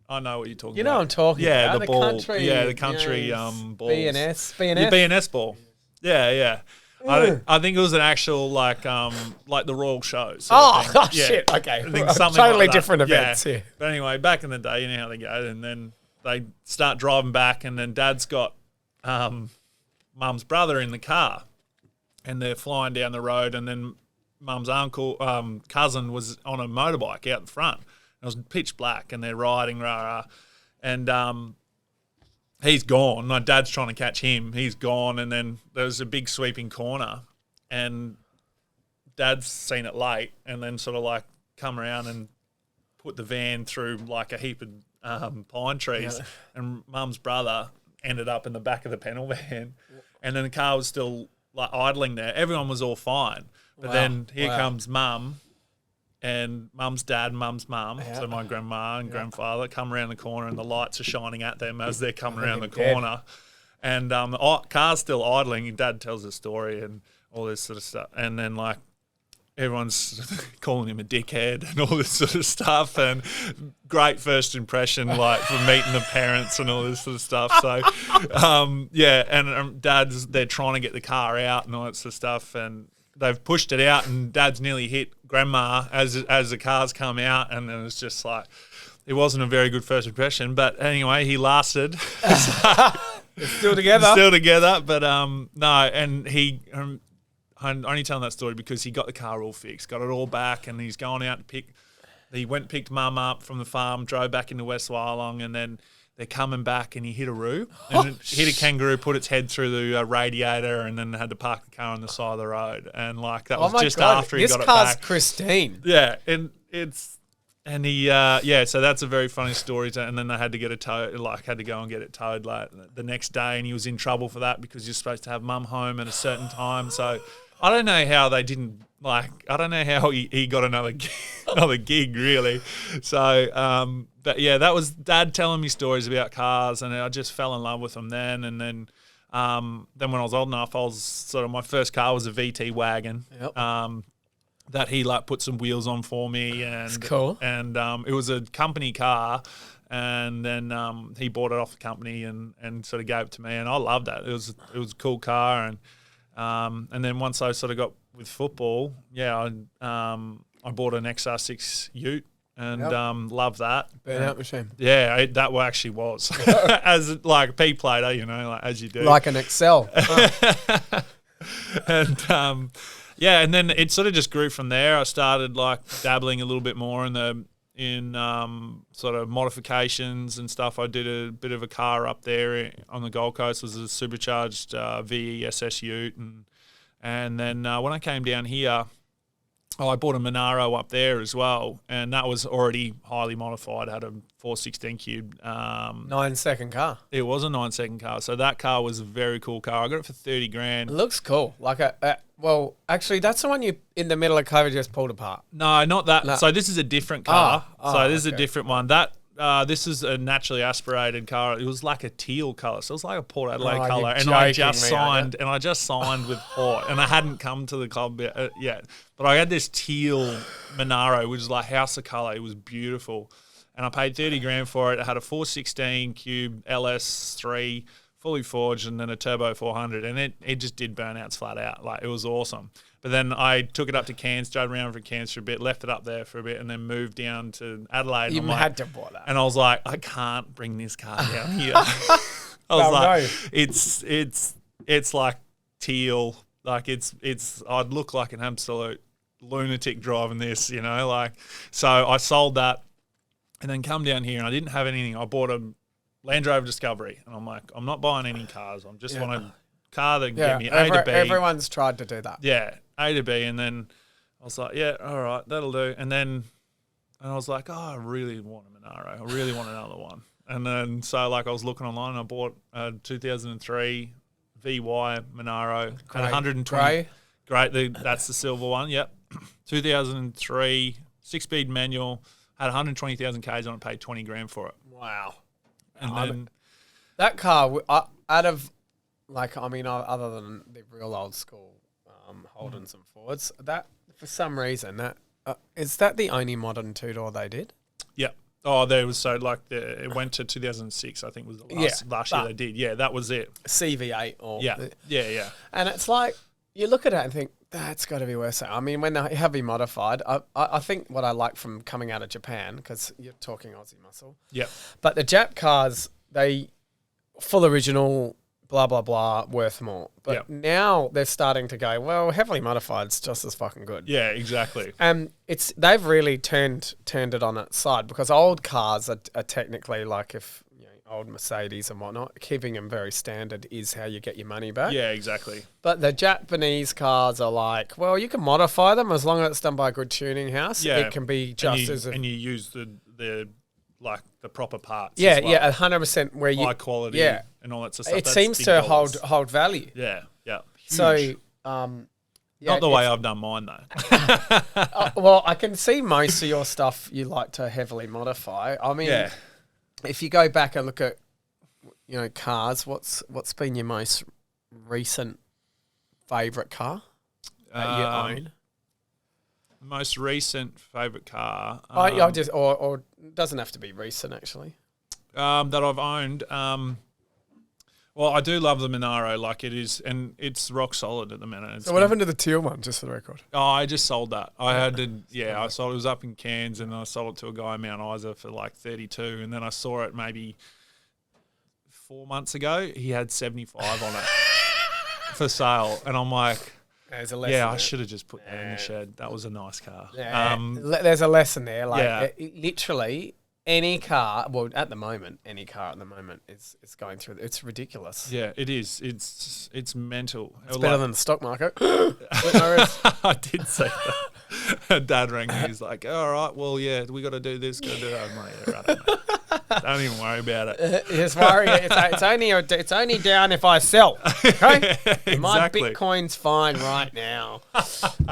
I know what you're talking about. You know what I'm talking about. Yeah, the ball. Country, the country balls. B&S. Your B&S ball. Yeah. I think it was an actual like the Royal Show. Shit! Okay, I think totally like different events. Yeah. But anyway, back in the day, you know how they go, and then they start driving back, and then Dad's got Mum's brother in the car, and they're flying down the road, and then Mum's cousin was on a motorbike out the front. It was pitch black, and they're riding, and he's gone. My dad's trying to catch him. He's gone, and then there's a big sweeping corner, and Dad's seen it late, and then sort of like come around and put the van through like a heap of pine trees, and Mum's brother ended up in the back of the panel van, and then the car was still like idling there. Everyone was all fine, but then here comes Mum. And Mum's dad, Mum's mum, so my grandma and grandfather come around the corner, and the lights are shining at them as they're coming around the corner. And the car's still idling, and Dad tells the story, and all this sort of stuff. And then like everyone's calling him a dickhead and all this sort of stuff, and great first impression, like from meeting the parents and all this sort of stuff. So, and they're trying to get the car out and all that sort of stuff, and they've pushed it out, and Dad's nearly hit Grandma as the cars come out, and then it's just like, it wasn't a very good first impression. But anyway, he lasted. Still together. Still together, but no, and he. I'm only telling that story because he got the car all fixed, got it all back, and he's going out to he went and picked Mum up from the farm, drove back into West Wyalong, and then they're coming back, and he hit a roo, and hit a kangaroo, put its head through the radiator, and then had to park the car on the side of the road. And like that was just after he got it back. This car's pristine. Yeah, and so that's a very funny story. And then they had to get it towed, had to go and get it towed like the next day, and he was in trouble for that because you're supposed to have Mum home at a certain time. So I don't know how they didn't I don't know how he got another gig really. So but yeah, that was Dad telling me stories about cars, and I just fell in love with them then. And then when I was old enough, my first car was a VT wagon. Yep. That he put some wheels on for me, and that's cool. And it was a company car, and then he bought it off the company and sort of gave it to me, and I loved that. It was a cool car, and then once I sort of got with football, I bought an XR6 Ute and loved that. Burnout machine. Yeah, that actually was as P plater, as you do, like an Excel. And and then it sort of just grew from there. I started dabbling a little bit more in sort of modifications and stuff. I did a bit of a car up there on the Gold Coast. It was a supercharged VESS Ute, and then when I came down here, I bought a Monaro up there as well, and that was already highly modified. It had a 416 cube. 9-second car. It was a 9-second car, so that car was a very cool car. I got it for $30,000. It looks cool. Well, actually, that's the one you in the middle of COVID just pulled apart. No, not that. No. So this is a different car. This is a different one. This is a naturally aspirated car. It was like a teal colour, so it was like a Port Adelaide colour. And I just signed with Port, and I hadn't come to the club yet. But I had this teal Monaro, which is like house of colour. It was beautiful, and I paid $30,000 for it. It had a 416 cube LS3, fully forged, and then a turbo 400, and it just did burnouts flat out. It was awesome. But then I took it up to Cairns, drove around for Cairns for a bit, left it up there for a bit, and then moved down to Adelaide. You had to buy that. And I was like, I can't bring this car down here. I was it's like teal. I'd look like an absolute lunatic driving this, So I sold that and then come down here, and I didn't have anything. I bought a Land Rover Discovery, and I'm like, I'm not buying any cars. I just want a car that can get me A to B. Everyone's tried to do that. Yeah, A to B, and then I was like, yeah, all right, that'll do. And I was like, I really want a Monaro. I really want another one. And then so I was looking online, and I bought a 2003 VY Monaro. Had 120. Great, that's the silver one. Yep, 2003 6-speed manual. Had 120,000 k's on it. Paid $20,000 for it. Wow. And then that car, out of other than the real old school Holdens and Fords, that for some reason is that the only modern two-door they did? Yeah. Oh, there was it went to 2006. I think was the last year they did. Yeah, that was it. CV8 or yeah. And it's you look at it and think that's got to be worse. I mean, when they're heavy modified, I think what I like from coming out of Japan, because you're talking Aussie muscle. Yeah. But the Jap cars, they full original, blah, blah, blah, worth more. But now they're starting to go, well, heavily modified's just as fucking good. Yeah, exactly. And they've really turned it on its side, because old cars are technically if old Mercedes and whatnot, keeping them very standard is how you get your money back. Yeah, exactly. But the Japanese cars are well, you can modify them as long as it's done by a good tuning house. Yeah. It can be and you use the proper parts. Yeah, 100%. Where high quality, and all that sort of stuff. It seems to hold value. Yeah. Huge. So, not the way I've done mine though. Well, I can see most of your stuff you like to heavily modify. I mean, if you go back and look at cars, what's been your most recent favourite car? that you own? Most recent favourite car. I just or doesn't have to be recent actually. That I've owned. Well, I do love the Monaro, like it is, and it's rock solid at the minute. So what happened to the teal one, just for the record? Oh, I just sold that. I sold it. It was up in Cairns, and I sold it to a guy in Mount Isa for like 32, and then I saw it maybe 4 months ago. He had 75 on it for sale, and I'm like, there's a lesson I should have just put that in the shed. That was a nice car. Yeah. There's a lesson there. Like literally any car, well, at the moment, any car at the moment is going through. It's ridiculous. Yeah, it is. It's mental. It's better than the stock market. I did say that. Dad rang me. He's like, all right, well, yeah, we got to do this, got to do that. I'm like, yeah, right, mate. Don't even worry about it. Just worry. It's only down if I sell. Okay? Exactly. My Bitcoin's fine right now.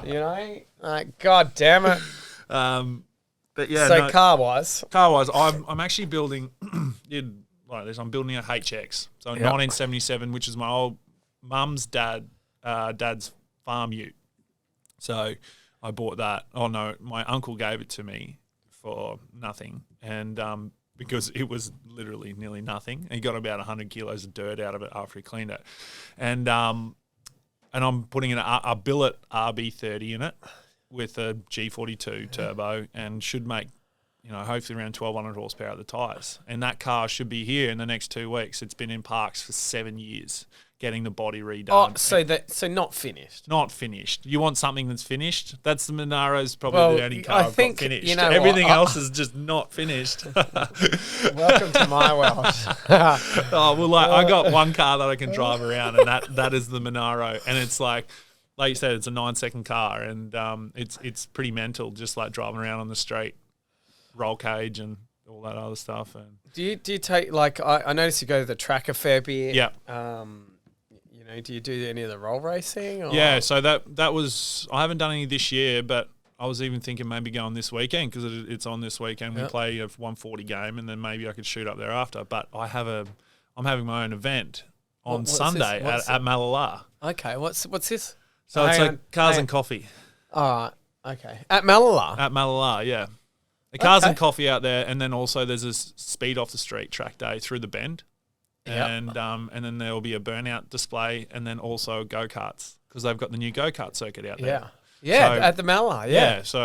You know? Like, God damn it. But yeah. So car-wise, I'm actually building like this. I'm building a HX. So 1977, which is my old mum's dad's farm ute. So I bought that. Oh no, my uncle gave it to me for nothing, and because it was literally nearly nothing. He got about 100 kilos of dirt out of it after he cleaned it, and I'm putting in a billet RB30 in it with a G42 turbo, and should make, hopefully around 1,200 horsepower at the tyres. And that car should be here in the next 2 weeks. It's been in parks for 7 years, getting the body redone. Oh, so not finished. Not finished. You want something that's finished? That's the Monaro's probably the only car I've got finished. Everything else is just not finished. Welcome to my world. I got one car that I can drive around, and that is the Monaro. And it's like you said, it's a 9-second car, and it's pretty mental, just like driving around on the street, roll cage and all that other stuff. And do you take, like, I noticed you go to the track a fair bit? Yeah. Do you do any of the roll racing? Or? Yeah, so that was, I haven't done any this year, but I was even thinking maybe going this weekend, because it's on this weekend. We play a 140 game, and then maybe I could shoot up there after. But I'm having my own event on Sunday at Malala. Okay, what's this? So it's like cars and coffee. All right, okay. At Malala? At Malala, yeah. The cars and coffee out there, and then also there's a speed off the street track day through the bend. And then there will be a burnout display, and then also go-karts, because they've got the new go-kart circuit out there. Yeah, so, at the Malala, yeah. So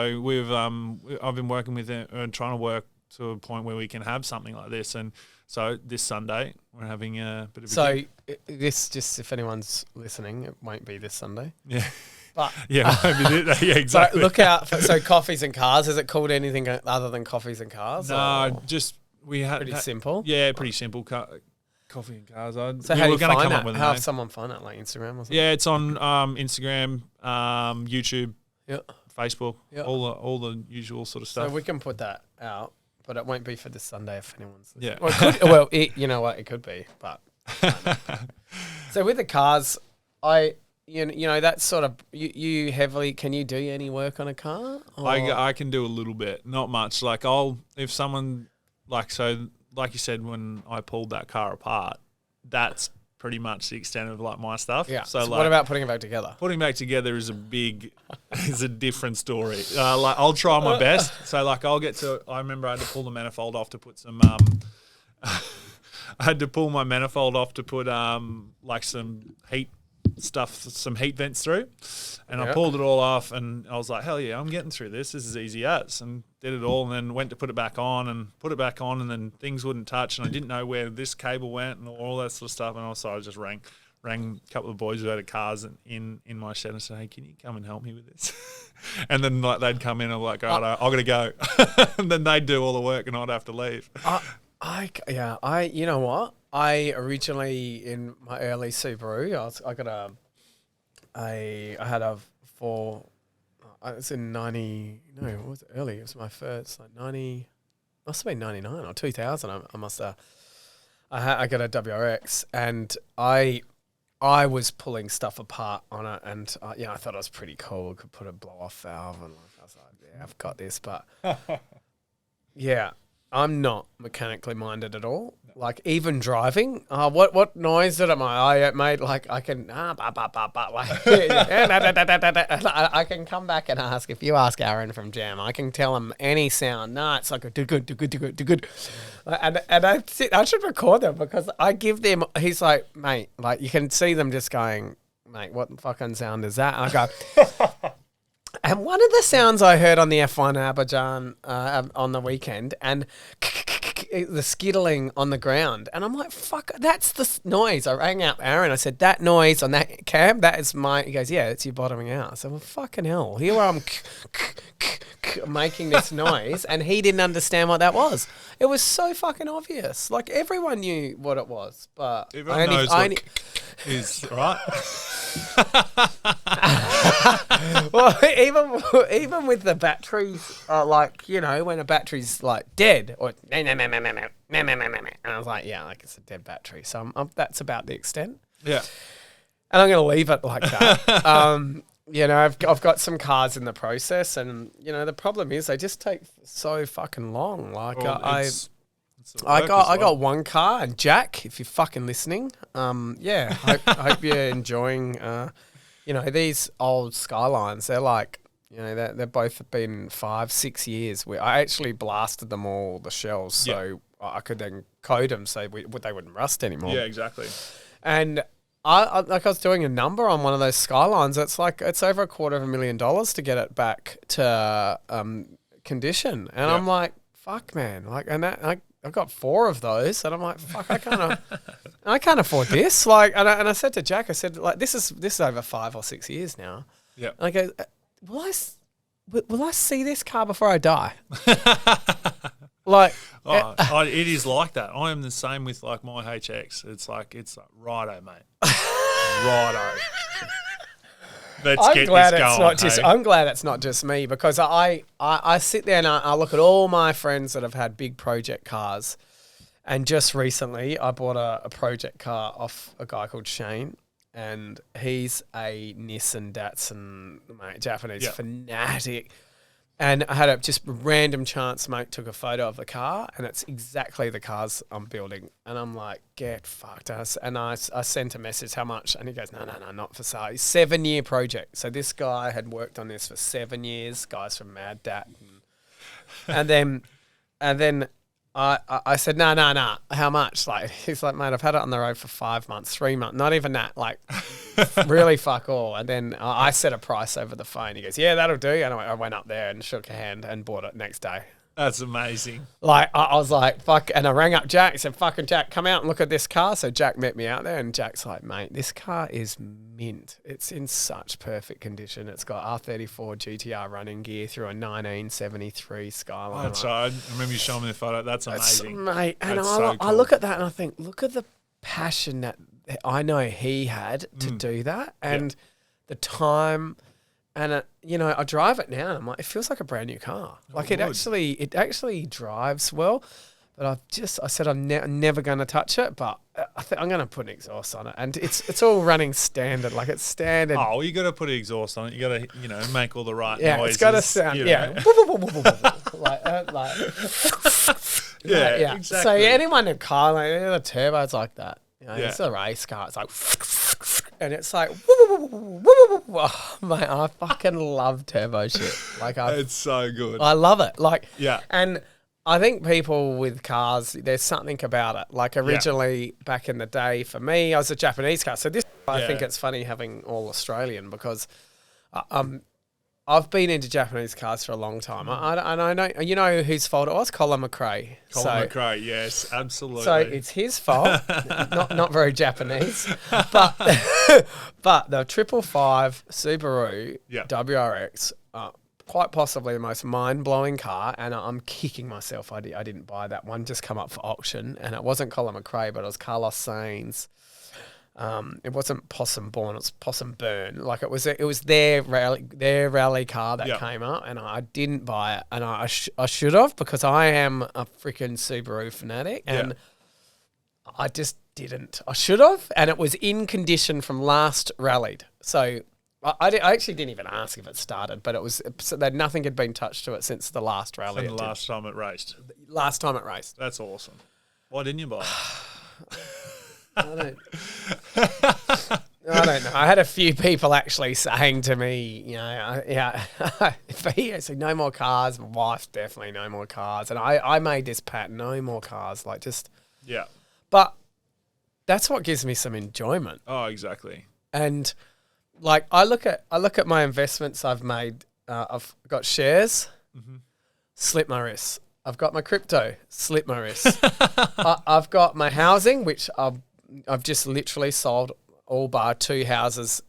I've been working with it and trying to work to a point where we can have something like this. And so this Sunday we're having a bit of a So this, just if anyone's listening, it won't be this Sunday. Yeah. But yeah, exactly. So look out for coffees and cars. Is it called anything other than coffees and cars? No, just we had pretty simple. Yeah, pretty simple. Coffee and cars. So how do you find that? How does someone find it? Like Instagram or something? Yeah, it's on Instagram, YouTube, Facebook, all the usual sort of stuff. So we can put that out, but it won't be for this Sunday if anyone's listening. Yeah. Well, you know what? It could be, but. So with the cars, that's sort of you heavily. Can you do any work on a car? I can do a little bit, not much. Like if someone like you said, when I pulled that car apart, that's pretty much the extent of like my stuff. Yeah. So what about putting it back together? Putting back together is a different story. Like I'll try my best. So like I remember I had to pull the manifold off to put some. I had to pull my manifold off to put like some heat vents through, and I pulled it all off, and I was like, hell yeah, I'm getting through this. This is easy as, and did it all, and then went to put it back on, and then things wouldn't touch, and I didn't know where this cable went and all that sort of stuff, and also I just rang a couple of boys who had cars in my shed and said, hey, can you come and help me with this? And then like they'd come in and I'm like, all right, I've got to go. And then they'd do all the work and I'd have to leave. You know what? I originally, in my early Subaru, I had a it's in 90, no, what was it early? It was my first, like 90, must have been 99 or 2000. I must have, I got a WRX, and I was pulling stuff apart on it, and I thought it was pretty cool. I could put a blow-off valve, and I was like, yeah, I've got this, but yeah. I'm not mechanically minded at all. Like even driving, what noise did I made? Like I can I can come back and ask if you ask Aaron from Jam, I can tell him any sound. Nah, it's like a do good. And I should record them because I give them. He's like, mate, like you can see them just going, mate, what fucking sound is that? And I go. And one of the sounds I heard on the F1 Abidjan on the weekend, and the skittling on the ground, and I'm like, "Fuck, that's the noise." I rang out Aaron. I said, "That noise on that cam, that is my." He goes, "Yeah, it's you bottoming out." I said, "Well, fucking hell, here I'm making this noise," and he didn't understand what that was. It was so fucking obvious. Like everyone knew what it was, but everyone knows what is right. Well, even with the batteries, like when a battery's like dead or and I was like, yeah, like it's a dead battery. So that's about the extent. Yeah, and I'm gonna leave it like that. I've got some cars in the process, and the problem is they just take so fucking long. Like I got one car, and Jack, if you're fucking listening, I hope you're enjoying. These old Skylines, they're like, they've both been 5-6 years. I actually blasted them all, the shells, so I could then code them so they wouldn't rust anymore. Yeah, exactly. And I was doing a number on one of those Skylines. It's over $250,000 to get it back to condition, and I'm like, fuck, man, like, and that I've got 4 of those, and I'm like, fuck, I can't afford this. Like, and I said to Jack, I said, like, this is over 5 or 6 years now. Yeah. And I go, will I see this car before I die? Like, it is like that. I am the same with like my HX. It's like righto, mate. Righto. I'm glad it's not just me, because I sit there and I look at all my friends that have had big project cars, and just recently I bought a project car off a guy called Shane, and he's a Nissan Datsun, mate, Japanese fanatic. And I had a just random chance, mate, took a photo of the car, and it's exactly the cars I'm building. And I'm like, get fucked. And I sent a message, how much? And he goes, no, not for sale. 7-year project. So this guy had worked on this for 7 years, guys from Mad Dat. And then I said, no, how much? Like, he's like, mate, I've had it on the road for 5 months, 3 months, not even that, like, really fuck all. And then I set a price over the phone. He goes, yeah, that'll do. And I went up there and shook a hand and bought it next day. That's amazing. Like, I was like, fuck. And I rang up Jack, said, fucking Jack, come out and look at this car. So Jack met me out there, and Jack's like, mate, this car is mint. It's in such perfect condition. It's got R34 GTR running gear through a 1973 Skyline. That's right. I remember you showing me the photo. That's amazing. Mate, and cool. I look at that and I think, look at the passion that I know he had to do that, and the time. And I drive it now, and I'm like, it feels like a brand new car. Like it actually drives well. But I said I'm never going to touch it, but I'm going to put an exhaust on it, and it's all running standard. Like it's standard. Oh, you got to put an exhaust on it. You got to make all the right noises. Yeah, it's got to sound yeah, exactly. So anyone in a car, like the turbo's like that. It's a race car. It's like. And it's like, oh, mate, I fucking love turbo shit. Like, it's so good. I love it. Like, yeah. And I think people with cars, there's something about it. Like originally, back in the day, for me, I was a Japanese car. So I think it's funny having all Australian, because I've been into Japanese cars for a long time. I know whose fault it was? Colin McRae. Colin McRae, yes, absolutely. So it's his fault, not very Japanese. But the 555 Subaru WRX, quite possibly the most mind-blowing car, and I'm kicking myself I didn't buy that one, just come up for auction, and it wasn't Colin McRae, but it was Carlos Sainz. It wasn't Possum Born, it was Possum Burn. Like it was their rally car that came up, and I didn't buy it, and I should have, because I am a freaking Subaru fanatic, and I just didn't. I should have, and it was in condition from last rallied. So I actually didn't even ask if it started, but it was so that nothing had been touched to it since the last rally. From the last time it raced. Last time it raced. That's awesome. Why didn't you buy it? I don't know. I had a few people actually saying to me, you know, I said no more cars. My wife definitely no more cars, and I made this pat no more cars, like just Yeah. But that's what gives me some enjoyment. Oh, exactly. And like I look at my investments I've made. I've got shares, slip my wrists. I've got my crypto, slip my wrists. I've got my housing, which I've just literally sold all bar 2 houses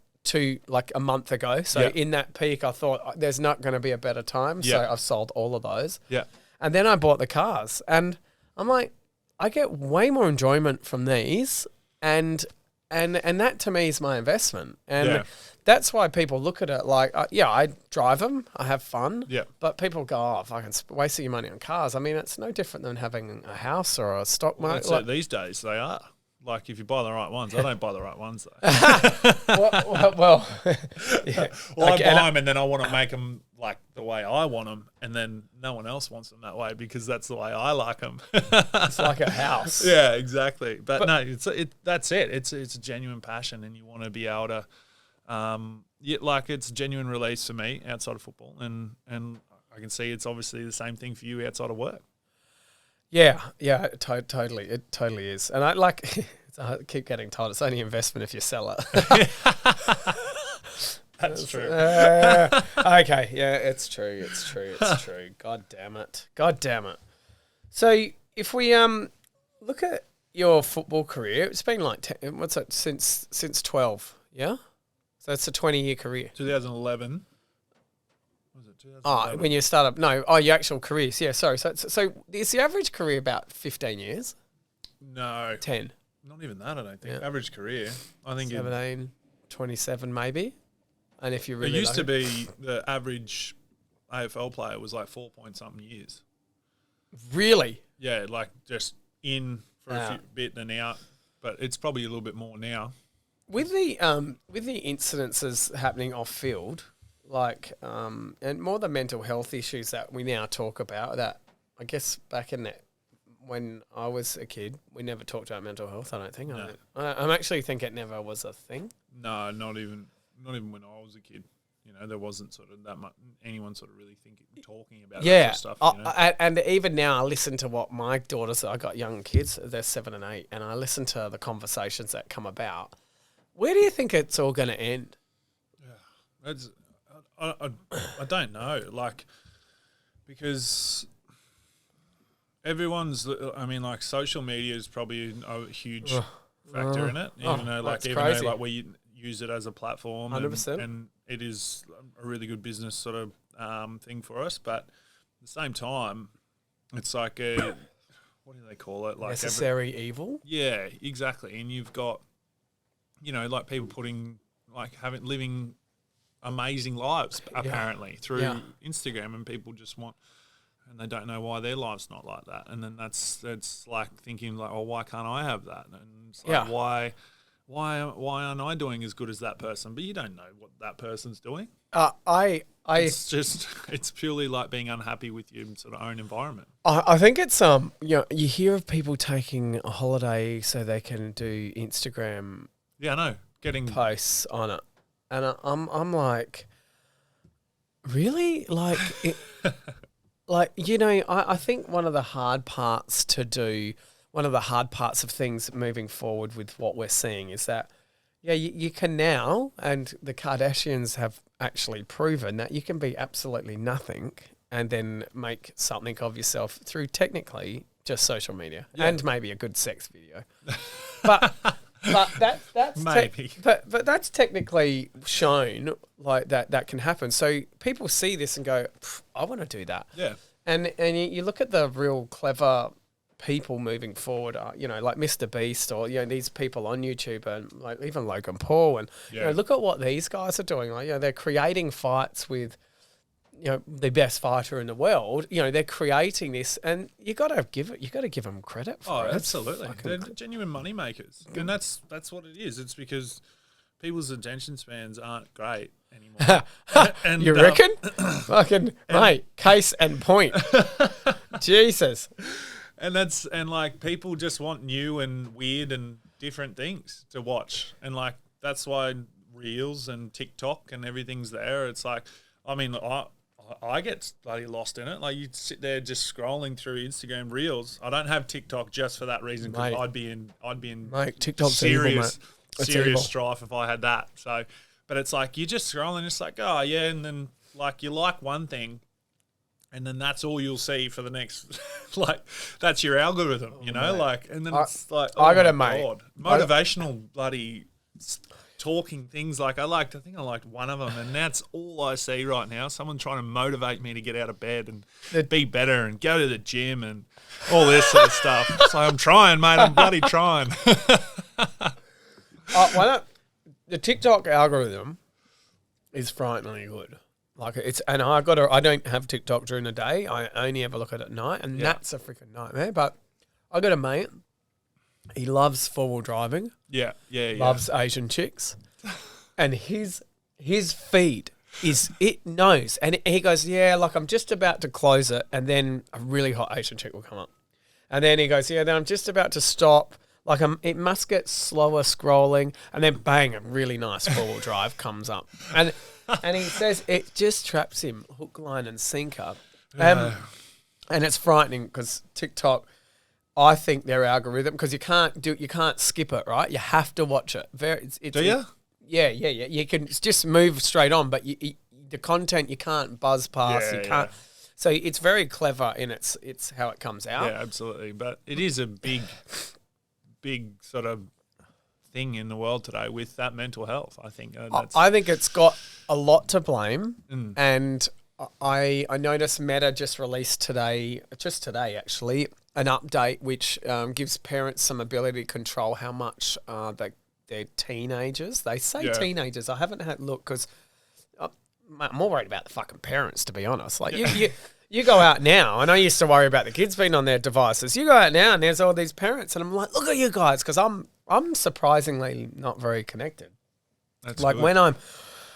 like a month ago. So in that peak, I thought there's not going to be a better time. So I've sold all of those. Yeah. And then I bought the cars, and I'm like, I get way more enjoyment from these, and that to me is my investment. And that's why people look at it like, I drive them, I have fun. Yeah. But people go, oh, fucking wasting your money on cars. I mean, it's no different than having a house or a stock market. Like, these days they are. Like if you buy the right ones, I don't buy the right ones though. well, yeah. Well, I buy them and then I want to make them like the way I want them, and then no one else wants them that way because that's the way I like them. It's like a house. Yeah, exactly. But no, that's it. It's a genuine passion, and you want to be able to, like it's a genuine release for me outside of football, and I can see it's obviously the same thing for you outside of work. Yeah, totally. It totally is. And I I keep getting told it's only investment if you sell it. That's true. Okay, yeah, it's true. God damn it. So if we look at your football career, it's been like what's that since 12, yeah? So it's a 20-year career. 2011. Was it 2011? When you start up? No, your actual careers. Yeah, sorry. So is the average career about 15 years? No. 10. Not even that, I don't think. Yeah. Average career, I think 17, 27 maybe. And if you really it used to be the average AFL player was like 4-point-something years. Really? Yeah, like just in for a bit and out, but it's probably a little bit more now. With the incidences happening off field, like and more the mental health issues that we now talk about, that I guess back in that when I was a kid, we never talked about mental health. I don't think. No. I actually think it never was a thing. No, not even when I was a kid. You know, there wasn't sort of that much anyone sort of really talking about that sort of stuff. You know? And even now, I listen to what my daughters. I got young kids; they're 7 and 8, and I listen to the conversations that come about. Where do you think it's all going to end? Yeah, I don't know, like because everyone's. I mean, like social media is probably a huge factor in it. Even though we use it as a platform, 100%, and it is a really good business sort of thing for us. But at the same time, it's like a what do they call it? Like necessary evil. Yeah, exactly. And you've got, like people living amazing lives apparently through Instagram, and people just want, and they don't know why their life's not like that. And then that's like thinking like, oh, why can't I have that? And it's like, why aren't I doing as good as that person? But you don't know what that person's doing. It's purely like being unhappy with your sort of own environment. I think it's you hear of people taking a holiday so they can do Instagram. Yeah, I know. Getting posts on it, and I'm like, really? Like, I think one of the hard parts of things moving forward with what we're seeing is that, you can now, and the Kardashians have actually proven that you can be absolutely nothing and then make something of yourself through technically just social media and maybe a good sex video, but. But that's maybe. But that's technically shown like that can happen. So people see this and go, I want to do that. Yeah. And you look at the real clever people moving forward, like Mr. Beast or these people on YouTube and like even Logan Paul and look at what these guys are doing. Like they're creating fights with the best fighter in the world. They're creating this, and you got to give them credit for it. Oh, absolutely. They're genuine money makers, and that's what it is. It's because people's attention spans aren't great, anymore. And, you reckon? Fucking mate, case and point. Jesus. And like people just want new and weird and different things to watch, and like that's why Reels and TikTok and everything's there. It's like, I mean, I get bloody lost in it. Like you sit there just scrolling through Instagram Reels. I don't have TikTok just for that reason, because I'd be in mate, TikTok's serious evil, mate. strife if I had that. So, but it's like you just scrolling, it's like, oh yeah, and then like you like one thing, and then that's all you'll see for the next, like that's your algorithm, you know, like, and then it's like, oh I got a my mate. God. Motivational bloody talking things. Like I think I liked one of them, and that's all I see right now. Someone trying to motivate me to get out of bed and be better and go to the gym and all this sort of stuff. So I'm trying, mate. I'm bloody trying. The TikTok algorithm is frighteningly good. Like I don't have TikTok during the day. I only ever look at it at night, and that's a freaking nightmare. But I got a mate. He loves 4-wheel driving. Yeah. Loves Asian chicks, and his feed it knows, and he goes, yeah, like I'm just about to close it, and then a really hot Asian chick will come up, and then he goes, yeah, then I'm just about to stop. Like it must get slower scrolling, and then bang, a really nice 4-wheel drive comes up, and he says it just traps him hook, line, and sinker, and it's frightening because TikTok, I think their algorithm, because you can't skip it, right? You have to watch it. Do you? Yeah. You can just move straight on, but the content you can't buzz past. You can't. So it's very clever in its how it comes out. Yeah, absolutely. But it is a big sort of thing in the world today with that mental health. I think I think it's got a lot to blame, and I noticed Meta just released today actually, an update which gives parents some ability to control how much their teenagers. They say teenagers. I haven't had a look because I'm more worried about the fucking parents, to be honest. Like you go out now, and I used to worry about the kids being on their devices. You go out now, and there's all these parents, and I'm like, look at you guys, because I'm surprisingly not very connected. That's like good.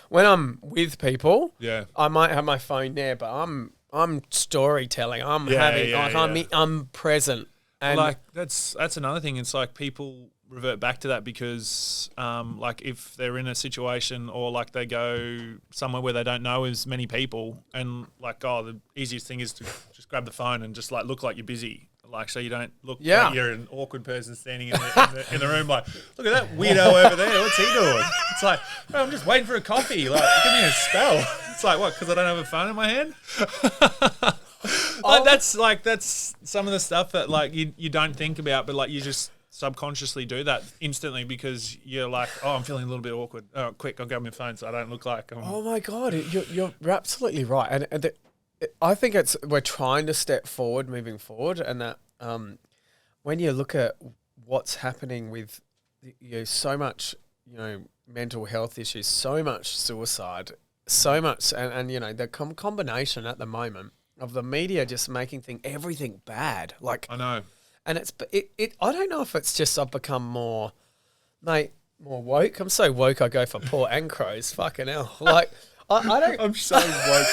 when I'm with people, Yeah. I might have my phone there, but I'm storytelling. I'm present. And like that's another thing. It's like people revert back to that because like if they're in a situation or like they go somewhere where they don't know as many people, and like, the easiest thing is to just grab the phone and just like look like you're busy. Like, so you don't look like you're an awkward person standing in the room like, look at that weirdo over there. What's he doing? It's like, oh, I'm just waiting for a coffee. Like, give me a spell. It's like, what, because I don't have a phone in my hand? That's some of the stuff that like you don't think about, but like you just subconsciously do that instantly because you're like, oh, I'm feeling a little bit awkward. Oh, quick, I'll grab my phone so I don't look like I'm... Oh my God, you're absolutely right. And I think we're trying to step forward, moving forward, and that when you look at what's happening with so much, mental health issues, so much suicide, so much, and the combination at the moment of the media just making everything bad. Like, I know. And I don't know if it's just I've become more woke. I'm so woke I go for Port and Crows. Fucking hell. Like, I don't... I'm so woke.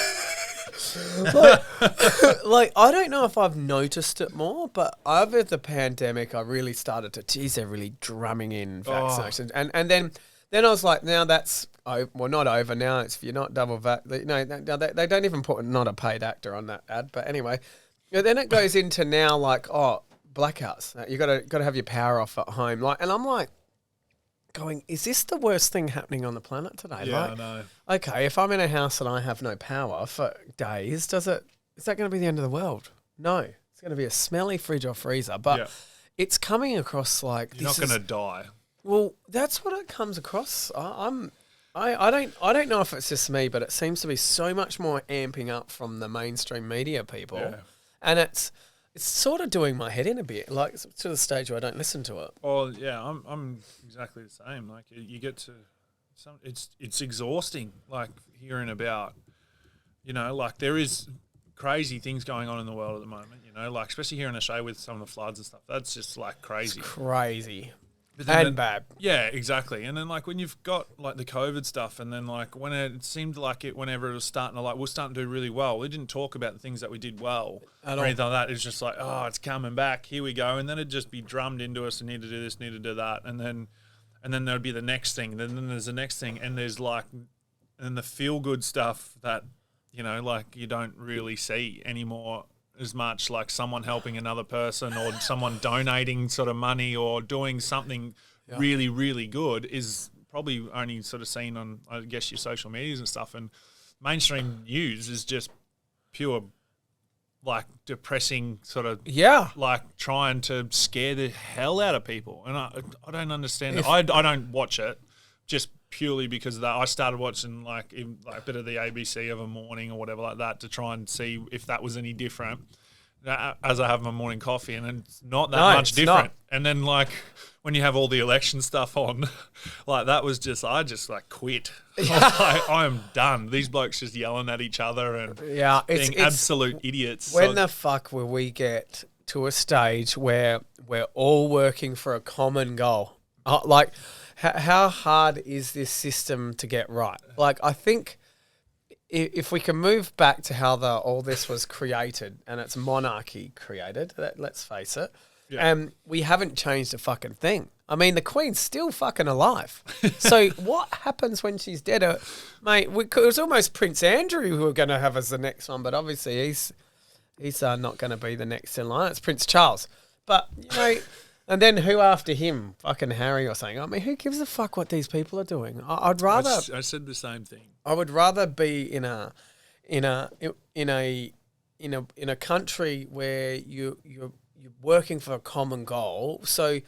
like, I don't know if I've noticed it more, but over the pandemic, I really started to, they're really drumming in vaccinations. And then I was like, now that's, not over now. It's, if you're not double vac, they don't even put not a paid actor on that ad. But anyway, then it goes into now like, blackouts. You got to have your power off at home. Like, and I'm like, going, is this the worst thing happening on the planet today? Yeah, like, I know. Okay, if I'm in a house and I have no power for days, is that going to be the end of the world? No. It's going to be a smelly fridge or freezer. But it's coming across like... You're not going to die. Well, that's what it comes across. I don't know if it's just me, but it seems to be so much more amping up from the mainstream media people. Yeah. And it's sort of doing my head in a bit, like to the stage where I don't listen to it. Oh yeah, I'm exactly the same. Like you get to it's exhausting. Like hearing about, like there is crazy things going on in the world at the moment. Like especially here in Australia with some of the floods and stuff. That's just like crazy. It's crazy. And bad. Yeah, exactly. And then like when you've got like the COVID stuff, and then like when it seemed like whenever it was starting to we're starting to do really well. We didn't talk about the things that we did well or anything like that. It's just like, oh, it's coming back. Here we go. And then it'd just be drummed into us. And need to do this, need to do that. And then there'd be the next thing. Then there's the next thing. And there's like, and the feel good stuff that, like you don't really see anymore as much, like someone helping another person or someone donating sort of money or doing something really, really good is probably only sort of seen on, I guess, your social medias and stuff. And mainstream news is just pure, like, depressing sort of, like, trying to scare the hell out of people. And I don't understand it. I don't watch it just purely because of that. I started watching like a bit of the ABC of a morning or whatever like that to try and see if that was any different as I have my morning coffee, and it's not that much different. And then like when you have all the election stuff on, like that was just, I just like quit. I am done. These blokes just yelling at each other and being absolute idiots. When the fuck will we get to a stage where we're all working for a common goal? Like, how hard is this system to get right? Like, I think if we can move back to how all this was created, and it's monarchy created, let's face it, we haven't changed a fucking thing. I mean, the Queen's still fucking alive. So what happens when she's dead? Mate, it was almost Prince Andrew who were going to have as the next one, but obviously he's not going to be the next in line. It's Prince Charles. But, and then who after him? Fucking Harry or something. I mean, who gives a fuck what these people are doing? I'd rather. I said the same thing. I would rather be in a country where you're working for a common goal. So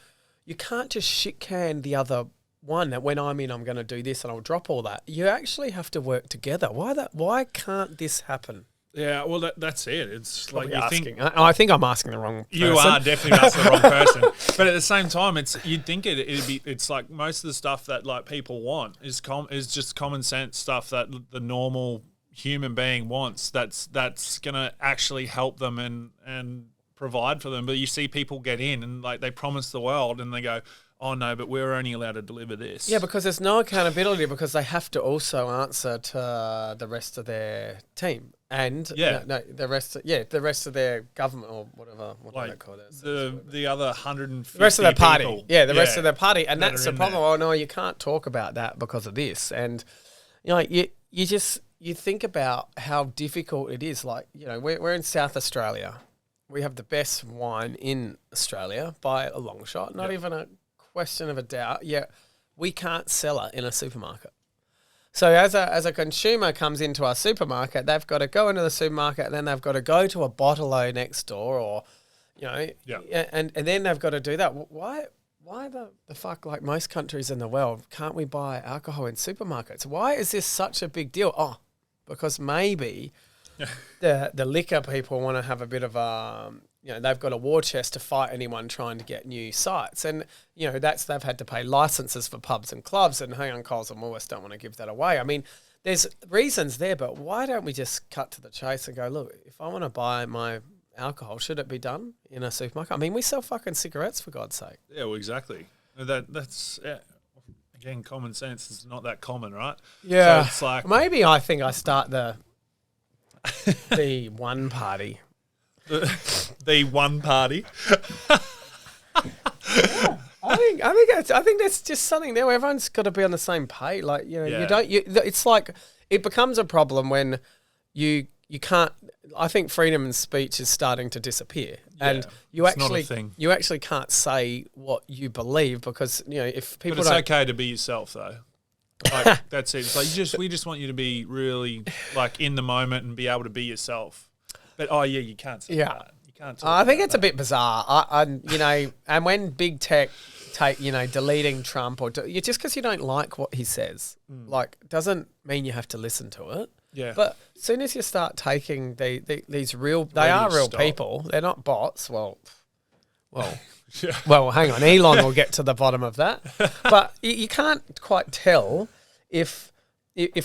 you can't just shit can the other one that when I'm going to do this and I'll drop all that. You actually have to work together. Why can't this happen? Yeah, well, that's it. It's like you think. I think I'm asking the wrong person. You are definitely asking the wrong person. But at the same time, you'd think it'd be. It's like most of the stuff that like people want is just common sense stuff that the normal human being wants. That's gonna actually help them and provide for them. But you see people get in and like they promise the world and they go, oh no, but we're only allowed to deliver this. Yeah, because there's no accountability because they have to also answer to the rest of their team. And the rest of their government or whatever like they call it. The other 150 the rest of their party. People, the rest of their party. And that's the problem. Oh no, you can't talk about that because of this. And you think about how difficult it is. Like, we're in South Australia. We have the best wine in Australia by a long shot. Not even a question of a doubt. Yet we can't sell it in a supermarket. So as a consumer comes into our supermarket, they've got to go into the supermarket and then they've got to go to a bottle-o next door or, and then they've got to do that. Why the fuck, like most countries in the world, can't we buy alcohol in supermarkets? Why is this such a big deal? Oh, because maybe the liquor people want to have a bit of a... they've got a war chest to fight anyone trying to get new sites. And, they've had to pay licenses for pubs and clubs and hang on, Coles and Woolworths don't want to give that away. I mean, there's reasons there, but why don't we just cut to the chase and go, look, if I want to buy my alcohol, should it be done in a supermarket? I mean, we sell fucking cigarettes, for God's sake. Yeah, well, exactly. That's again, common sense is not that common, right? Yeah. So it's like... Maybe I think I start the one party. The one party. I think that's just something there where everyone's got to be on the same page. Like, it's like it becomes a problem when you can't. I think freedom of speech is starting to disappear, and you actually can't say what you believe because if people. But it's okay to be yourself though. Like that's it. It's like we just want you to be really like in the moment and be able to be yourself. But you can't say that. You can't. I think it's a bit bizarre. And when big tech take deleting Trump or just because you don't like what he says, like doesn't mean you have to listen to it. Yeah. But as soon as you start taking these real, they are real people. They're not bots. Well, hang on. Elon will get to the bottom of that. But you can't quite tell if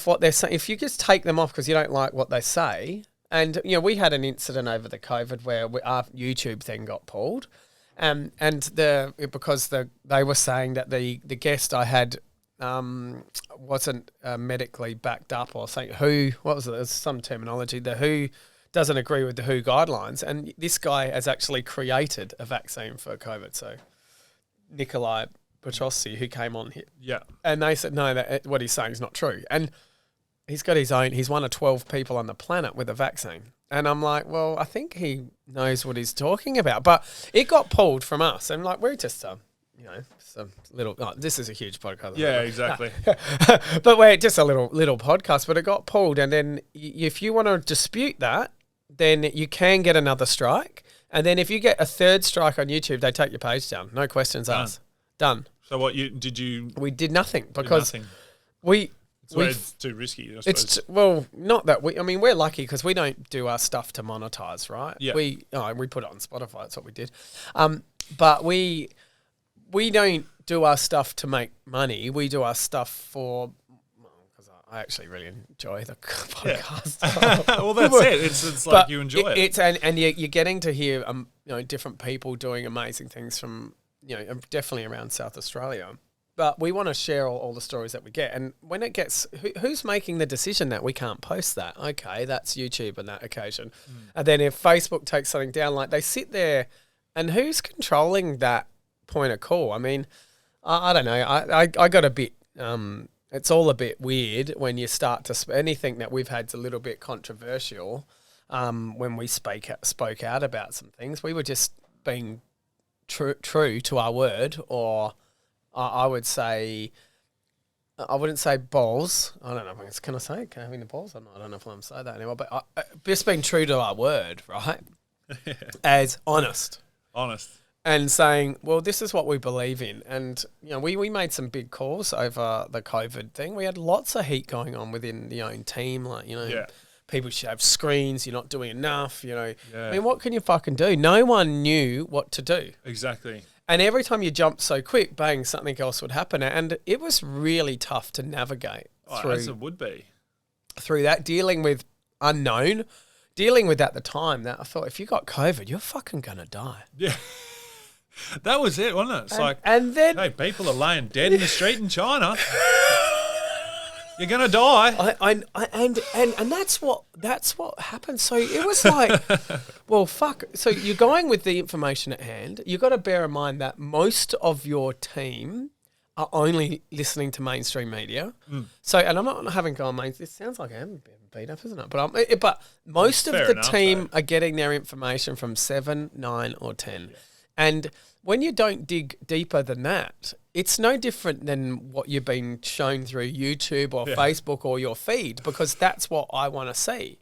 what they're saying. If you just take them off because you don't like what they say. And, we had an incident over the COVID where our YouTube thing got pulled And because they were saying that the guest I had wasn't medically backed up or something. What was it? There's some terminology. The WHO doesn't agree with the WHO guidelines, and this guy has actually created a vaccine for COVID. So Nikolai Petrossi, who came on here, and they said no, that what he's saying is not true, and he's got his own. He's one of 12 people on the planet with a vaccine. And I'm like, well, I think he knows what he's talking about. But it got pulled from us. And like, we're just, some little, this is a huge podcast. Yeah, exactly. But we're just a little podcast. But it got pulled. And then if you want to dispute that, then you can get another strike. And then if you get a third strike on YouTube, they take your page down. No questions asked. Done. So what did you? We did nothing because it's too risky, I suppose. Not that we're lucky because we don't do our stuff to monetize, right? Yeah. We put it on Spotify. That's what we did. But we don't do our stuff to make money. We do our stuff because I actually really enjoy the podcast. Yeah. Well, that's it. It's like you enjoy it. And you're getting to hear different people doing amazing things from definitely around South Australia. But we want to share all the stories that we get. And when it gets, who's making the decision that we can't post that? Okay, that's YouTube on that occasion. And then if Facebook takes something down, like they sit there and who's controlling that point of call? I mean, I don't know. I got a bit, it's all a bit weird when you start to, anything that we've had's a little bit controversial. When we spoke out about some things, we were just being true to our word, or I would say, I wouldn't say balls. I don't know. Can I say it? Can I have the balls? I don't know if I'm saying that anymore. But just being true to our word, right? As honest. And saying, well, this is what we believe in. And, we made some big calls over the COVID thing. We had lots of heat going on within the own team. Like, people should have screens. You're not doing enough, I mean, what can you fucking do? No one knew what to do. Exactly. And every time you jumped so quick, bang, something else would happen. And it was really tough to navigate through. As it would be. Through that, dealing with unknown, dealing with at the time that I thought, if you got COVID, you're fucking going to die. Yeah. That was it, wasn't it? It's and then, hey, people are laying dead in the street in China. You're gonna die. And that's what happened. So it was like, well, fuck. So you're going with the information at hand. You got to bear in mind that most of your team are only listening to mainstream media. So, and I'm not having gone mainstream. It sounds like I'm being beat up, isn't it? But most of the team are getting their information from 7, 9, or 10. Yeah. And when you don't dig deeper than that, it's no different than what you've been shown through YouTube or Facebook or your feed, because that's what I want to see.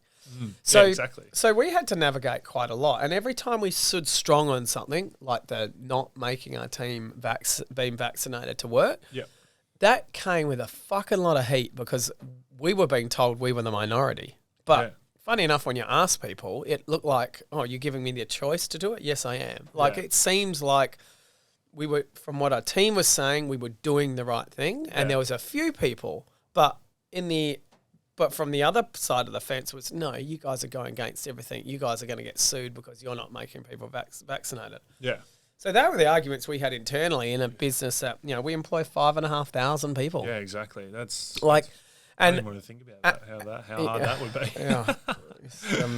So, exactly. So we had to navigate quite a lot. And every time we stood strong on something, like the not making our team being vaccinated to work, that came with a fucking lot of heat because we were being told we were the minority. But funny enough, when you ask people, it looked like, oh, you're giving me the choice to do it? Yes, I am. It seems like we were, from what our team was saying, we were doing the right thing. And there was a few people, but from the other side of the fence was, no, you guys are going against everything. You guys are going to get sued because you're not making people vaccinated. Yeah. So that were the arguments we had internally in a business that, we employ 5,500 people. Yeah, exactly. That's like, I didn't want to think about how hard that would be. Yeah.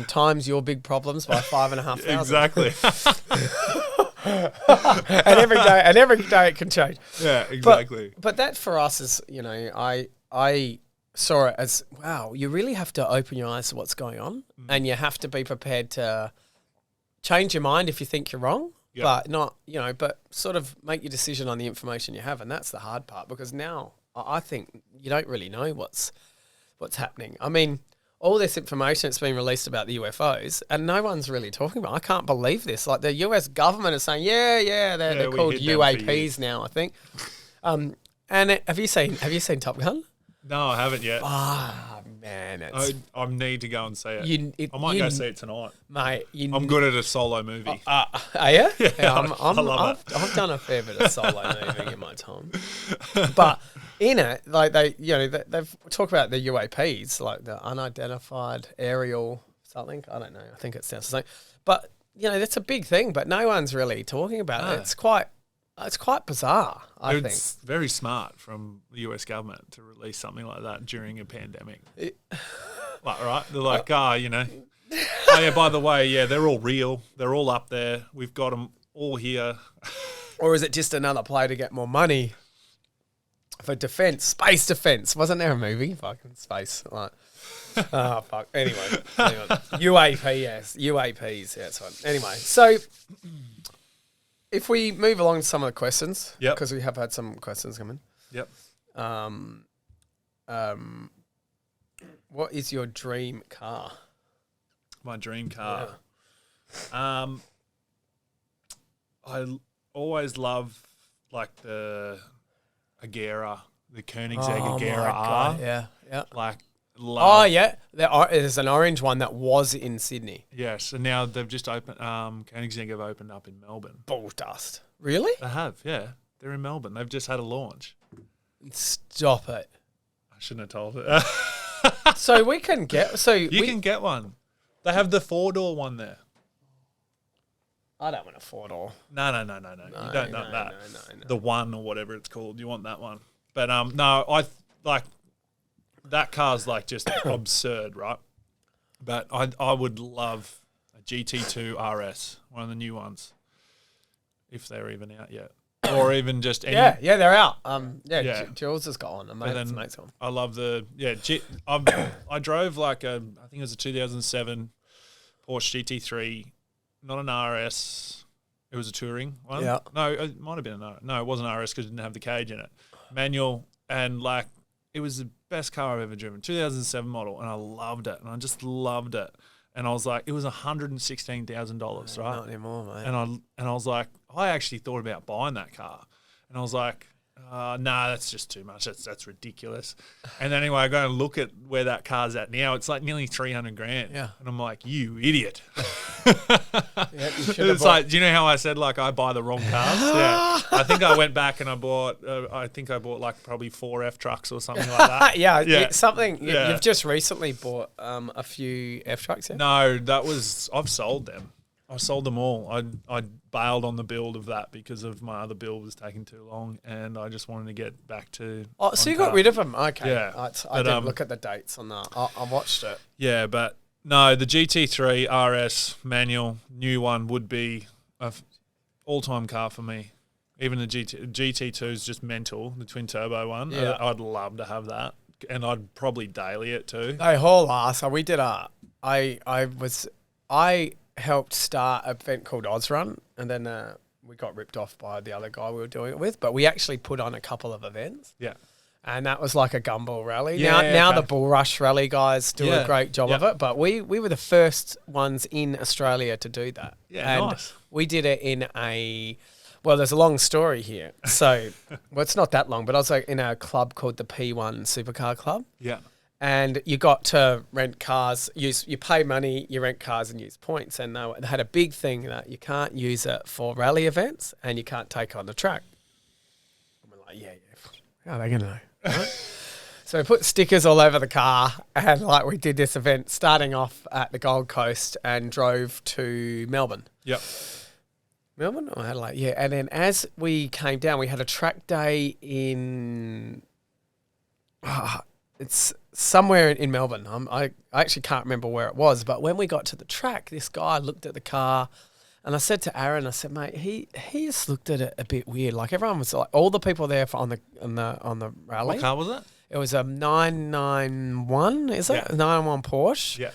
Times your big problems by 5,500. Exactly. and every day it can change. Yeah, exactly. But that for us is, I saw it as, wow, you really have to open your eyes to what's going on, and you have to be prepared to change your mind if you think you're wrong, but not, but sort of make your decision on the information you have, and that's the hard part, because now I think you don't really know what's happening. I mean, all this information that's been released about the UFOs, and no one's really talking about it. I can't believe this. Like, the US government is saying, they're called UAPs now, I think. And have you seen Top Gun? No, I haven't yet. Ah, man. I need to go and see it. I might go see it tonight. Mate, I'm good at a solo movie. Are you? Yeah, I love it. I've done a fair bit of solo moving in my time. But in it, like they've talked about the UAPs, like the unidentified aerial something. I don't know. I think it sounds the same. But that's a big thing, but no one's really talking about it. It's quite bizarre, I think. It's very smart from the US government to release something like that during a pandemic. Right? They're like, oh, yeah, by the way, yeah, they're all real. They're all up there. We've got them all here. Or is it just another play to get more money for defence? Space defence. Wasn't there a movie? Fucking space. Like, oh, fuck. Anyway. UAP, yes. UAPs. Yeah, that's fine. Anyway, so if we move along to some of the questions, because we have had some questions come in. Yep. What is your dream car? My dream car. Yeah. I always love like the Agera, the Koenigsegg Agera R. Yeah. Like, oh yeah, there's an orange one that was in Sydney. Yes, and now they've just opened. Koenigsegg have opened up in Melbourne. Bull dust. Really? They have. Yeah, they're in Melbourne. They've just had a launch. Stop it. I shouldn't have told it. So we can get. So you can get one. They have the 4-door one there. I don't want a 4-door. No. You don't want that. No. The one or whatever it's called. You want that one. But no, I like that car's like just absurd, right? But I would love a GT2 RS, one of the new ones, if they're even out yet, or even just any. Yeah, they're out. Jules has got one. Mate's one. I love the I drove like I think it was a 2007 Porsche GT3. Not an RS. It was a touring one. Yeah. No, it might have been an RS. No, it wasn't RS because it didn't have the cage in it. Manual, and like it was the best car I've ever driven. 2007 model, and I loved it. And I just loved it. And I was like, it was $116,000, right? Not anymore, mate. And I was like, I actually thought about buying that car. And I was like, that's just too much. That's ridiculous. And then anyway, I go and look at where that car's at now. It's like nearly $300,000. Yeah. And I'm like, you idiot. It's like, do you know how I said like I buy the wrong cars? Yeah. I think I went back and I bought like probably 4 F trucks or something like that. You've just recently bought a few F trucks. Yeah? No, I've sold them. I sold them all. I bailed on the build of that because of my other build was taking too long, and I just wanted to get back to. Oh, so you got rid of them? Okay. Yeah. I didn't look at the dates on that. I watched it. Yeah, but no, the GT3 RS manual new one would be an all-time car for me. Even the GT2 is just mental. The twin turbo one. Yeah. I'd love to have that, and I'd probably daily it too. They haul ass. So we did I helped start an event called Ozrun, and then we got ripped off by the other guy we were doing it with. But we actually put on a couple of events. Yeah. And that was like a gumball rally. Yeah, now the Bull Rush rally guys do a great job of Yeah. it. But we were the first ones in Australia to do that. Yeah, and nice. We did it in there's a long story here. So, it's not that long, but I was like in a club called the P1 Supercar Club. Yeah. And you got to rent cars, you pay money, you rent cars and use points. And they had a big thing that you can't use it for rally events and you can't take on the track. And we're like, yeah. How are they going to know? Right? So we put stickers all over the car and like we did this event starting off at the Gold Coast and drove to Melbourne. Yep. Melbourne or Adelaide? Yeah. And then as we came down, we had a track day in... it's somewhere in Melbourne. I actually can't remember where it was, but when we got to the track, this guy looked at the car, and I said to Aaron, I said, mate, he just looked at it a bit weird. Like everyone was like, all the people there on the rally. What car was it? It was a 991, is it? Yeah. 991 Porsche. Yeah.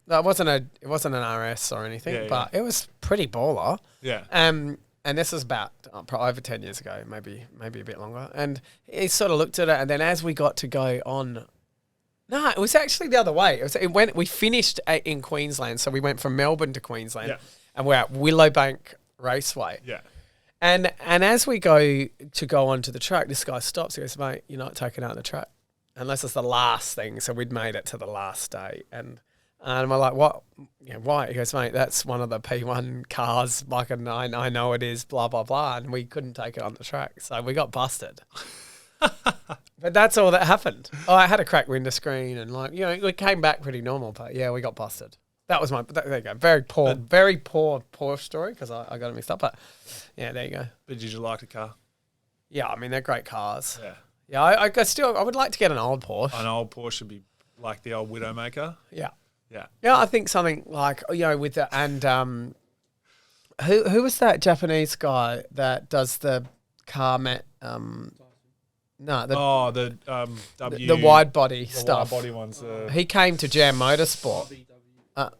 It wasn't an RS or anything, but it was pretty baller. Yeah. And this is about probably over 10 years ago, maybe a bit longer. And he sort of looked at it, and then as we got to go on, no, it was actually the other way. We finished in Queensland, so we went from Melbourne to Queensland, and we're at Willowbank Raceway. Yeah. And as we go onto the track, this guy stops. He goes, mate, you're not taking out the track unless it's the last thing. So we'd made it to the last day, and we're like, what? Yeah, why? He goes, mate, that's one of the P1 cars. Like, I know it is, blah, blah, blah. And we couldn't take it on the track. So we got busted. But that's all that happened. I had a cracked window screen and we came back pretty normal. But, yeah, we got busted. That was there you go. Very poor story because I got it mixed up. But yeah, there you go. But did you like the car? Yeah, I mean, they're great cars. Yeah. Yeah, I would like to get an old Porsche. An old Porsche would be like the old Widowmaker. Yeah. Yeah. Yeah, I think something like, with the, and who was that Japanese guy that does the car the wide body stuff. Wide body ones. He came to Jam Motorsport.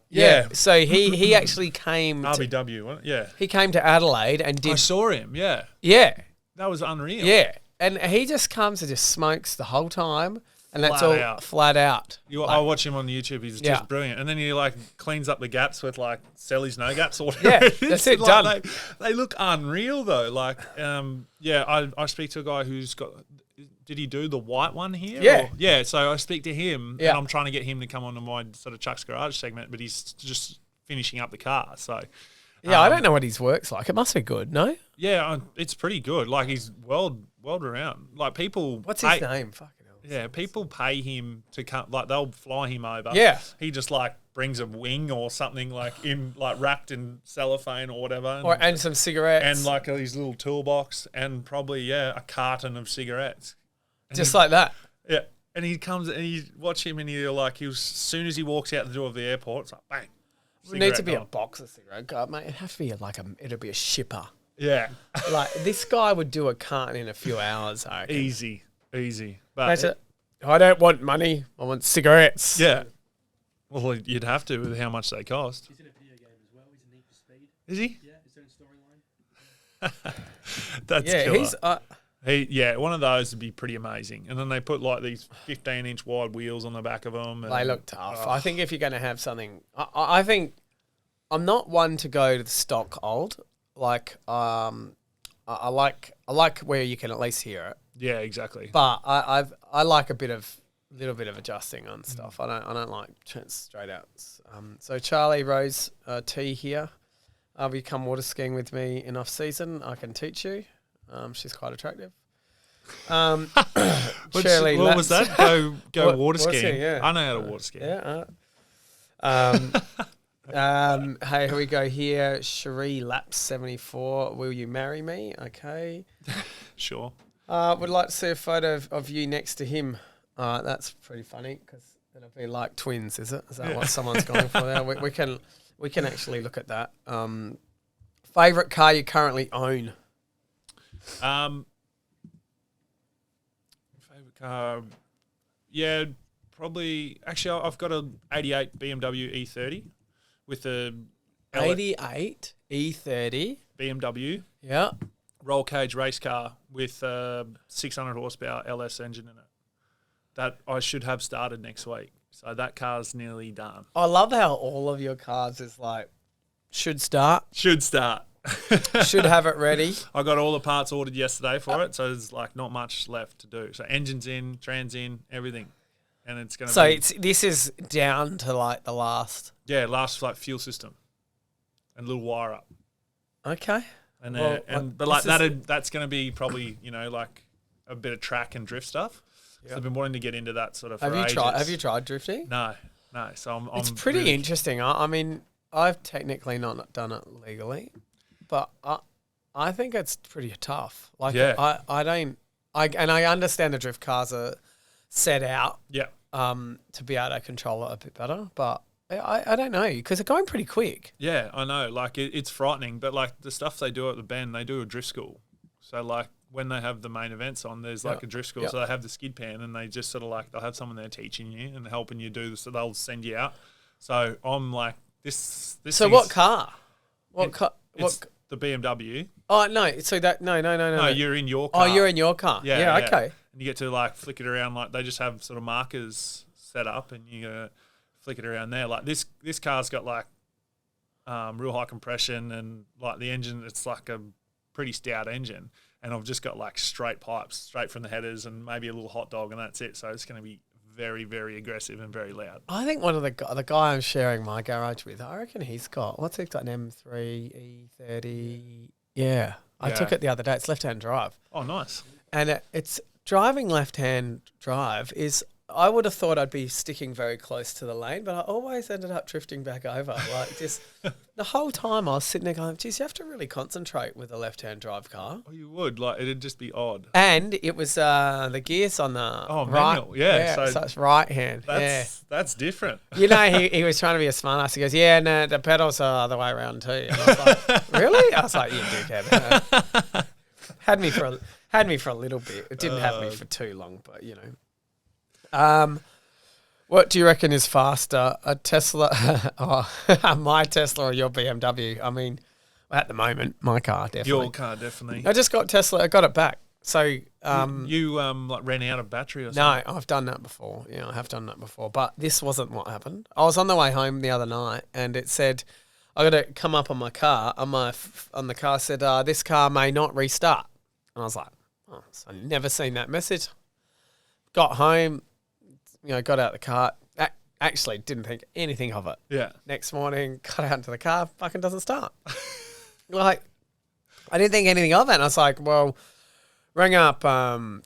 Yeah. So he actually came RBW, yeah. He came to Adelaide and did. I saw him, yeah. Yeah. That was unreal. Yeah. And he just comes and just smokes the whole time. And that's all flat out. I watch him on YouTube. He's just brilliant. And then he cleans up the gaps with Selly's no gaps or whatever. Yeah, that's it, done. They look unreal though. I speak to a guy who's got. Did he do the white one here? Yeah. Yeah. So I speak to him, and I'm trying to get him to come on to my sort of Chuck's Garage segment, but he's just finishing up the car. So. Yeah, I don't know what his work's like. It must be good, no? Yeah, it's pretty good. He's world around. People. What's his name? Fucking hell. Yeah, people pay him to come. They'll fly him over. Yeah. He just brings a wing or something wrapped in cellophane or whatever, and some cigarettes, and his little toolbox, and probably a carton of cigarettes. And just like that. Yeah, and he comes and you watch him, and as soon as he walks out the door of the airport, it's like bang. It needs to be a box of cigarette. God, mate, it has to be it'll be a shipper. Yeah. This guy would do a carton in a few hours, I reckon. Easy. But I don't want money. I want cigarettes. Yeah. Well, you'd have to with how much they cost. He's in a video game as well. He's in Need for Speed. Is he? Yeah, his own storyline. That's killer. He's one of those would be pretty amazing. And then they put these 15-inch wide wheels on the back of them. And, they look tough. I think if you're going to have something, I think I'm not one to go to the stock old. I like where you can at least hear it. Yeah, exactly. But I like little bit of adjusting on stuff. I don't like straight out. So Charlie Rose T here. Will you come water skiing with me in off season? I can teach you. She's quite attractive. Shirley, what was that? Go water skiing. Yeah. I know how to water ski. Yeah. Hey, here we go here. Cherie Laps 74. Will you marry me? Okay. Sure. Would like to see a photo of you next to him. That's pretty funny because it'll be like twins, is it? Is that what someone's going for there? We can actually look at that. Favorite car you currently own? Favorite car, probably. Actually, I've got a '88 BMW E30 with a '88 E30 BMW. Yeah, roll cage race car with a 600 horsepower LS engine in it. That I should have started next week. So that car's nearly done. I love how all of your cars is should start. Should start. Should have it ready. I got all the parts ordered yesterday for it, so there's not much left to do. So engine's in, trans in, everything, and it's going to. So this is down to the last. Yeah, last fuel system, and little wire up. Okay. And that's going to be probably a bit of track and drift stuff. Yep. So I've been wanting to get into that sort of. Have you tried drifting? No. So it's pretty really interesting. I mean, I've technically not done it legally. But I think it's pretty tough. I understand the drift cars are set out. Yeah. To be able to control it a bit better, but I don't know because they're going pretty quick. Yeah, I know. It's frightening, but the stuff they do at the Bend, they do a drift school. So when they have the main events on, there's a drift school. Yep. So they have the skid pan, and they just sort of they'll have someone there teaching you and helping you do this. So they'll send you out. So I'm this. So what car? What car? The BMW. Oh no! So that no. No, you're in your car. Oh, you're in your car. Yeah. Okay. And you get to flick it around. They just have sort of markers set up, and you flick it around there. This car's got real high compression, and the engine. It's a pretty stout engine, and I've just got straight pipes straight from the headers, and maybe a little hot dog, and that's it. So it's going to be very, very aggressive and very loud. I think one of the guy I'm sharing my garage with, I reckon he's got, an M3 E30. Yeah. I took it the other day. It's left-hand drive. Oh, nice. And it's driving left-hand drive is I would have thought I'd be sticking very close to the lane, but I always ended up drifting back over. Like just the whole time I was sitting there going, geez, you have to really concentrate with a left-hand drive car. Oh, you would. Like, it'd just be odd. And it was the gears on the right. Manual. Yeah. So it's right hand. That's different. You know, he was trying to be a smart ass. He goes, yeah, no, the pedals are the other way around too. And I was like, really? I was like, you dickhead. Had me for a little bit. It didn't have me for too long, but you know. What do you reckon is faster, a Tesla, my Tesla or your BMW? I mean, at the moment, my car definitely. Your car definitely. I just got Tesla. I got it back. So you like ran out of battery or something? No, I've done that before. Yeah, I have done that before. But this wasn't what happened. I was on the way home the other night, and it said I got to come up on my car. On the car said this car may not restart. And I was like, oh, so I've never seen that message. Got home, got out the car. Actually, didn't think anything of it. Yeah. Next morning, got out into the car, fucking doesn't start. Like, I didn't think anything of it. And I was like, well, rang up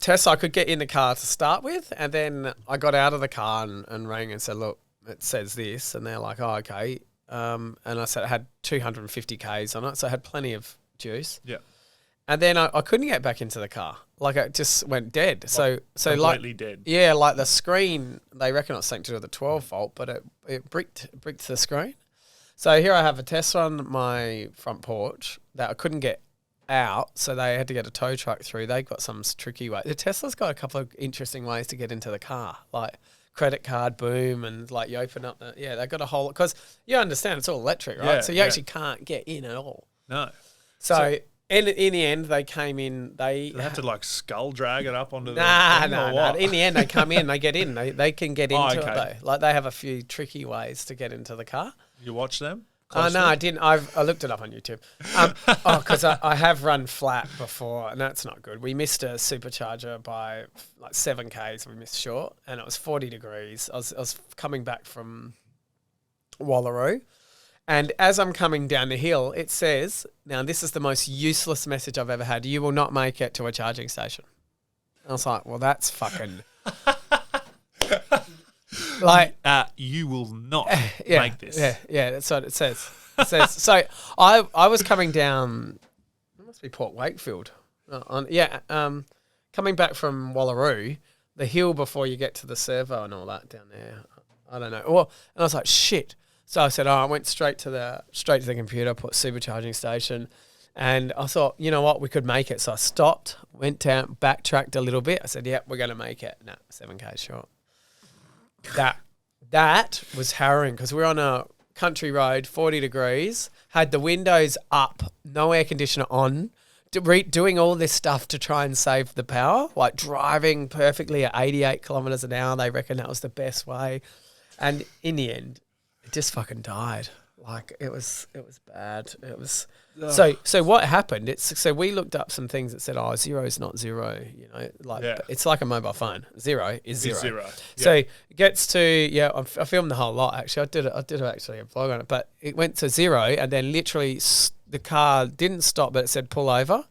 Tesla. I could get in the car to start with. And then I got out of the car and rang and said, look, it says this. And they're like, oh, okay. And I said it had 250 Ks on it. So I had plenty of juice. Yeah. And then I couldn't get back into the car. Like, it just went dead. So completely dead. Yeah, like the screen, they reckon it's something to do with the 12 volt, but it bricked the screen. So here I have a Tesla on my front porch that I couldn't get out, so they had to get a tow truck through. They got some tricky way. The Tesla's got a couple of interesting ways to get into the car, like credit card boom, and like you open up they got a whole, because you understand it's all electric, right? Yeah, so you actually can't get in at all. No. So in the end, they came in. They had to like skull drag it up onto no. In the end, they come in, they get in. They can get into it though. Like they have a few tricky ways to get into the car. You watch them? No, I didn't. I looked it up on YouTube. Because I have run flat before, and that's not good. We missed a supercharger by like 7 Ks. We missed short, and it was 40 degrees. I was coming back from Wallaroo. And as I'm coming down the hill, it says, now this is the most useless message I've ever had, you will not make it to a charging station. I was like, well, that's fucking... like... you will not make this. Yeah, that's what it says. So I was coming down, it must be Port Wakefield. Coming back from Wallaroo, the hill before you get to the servo and all that down there. I don't know. Well, and I was like, shit. So I said, I went straight to the computer, put supercharging station, and I thought, you know what, we could make it. So I stopped, went down, backtracked a little bit. I said, yeah, we're going to make it. No, 7K short. That was harrowing because we're on a country road, 40 degrees, had the windows up, no air conditioner on, doing all this stuff to try and save the power, like driving perfectly at 88 kilometres an hour. They reckon that was the best way. And in the end, it just fucking died. Like it was bad. It was so what happened? So we looked up some things that said, oh, 0 is not 0. It's like a mobile phone. 0 is 0. It's 0. So it gets to I filmed the whole lot actually. I did actually a vlog on it, but it went to 0 and then literally the car didn't stop, but it said pull over.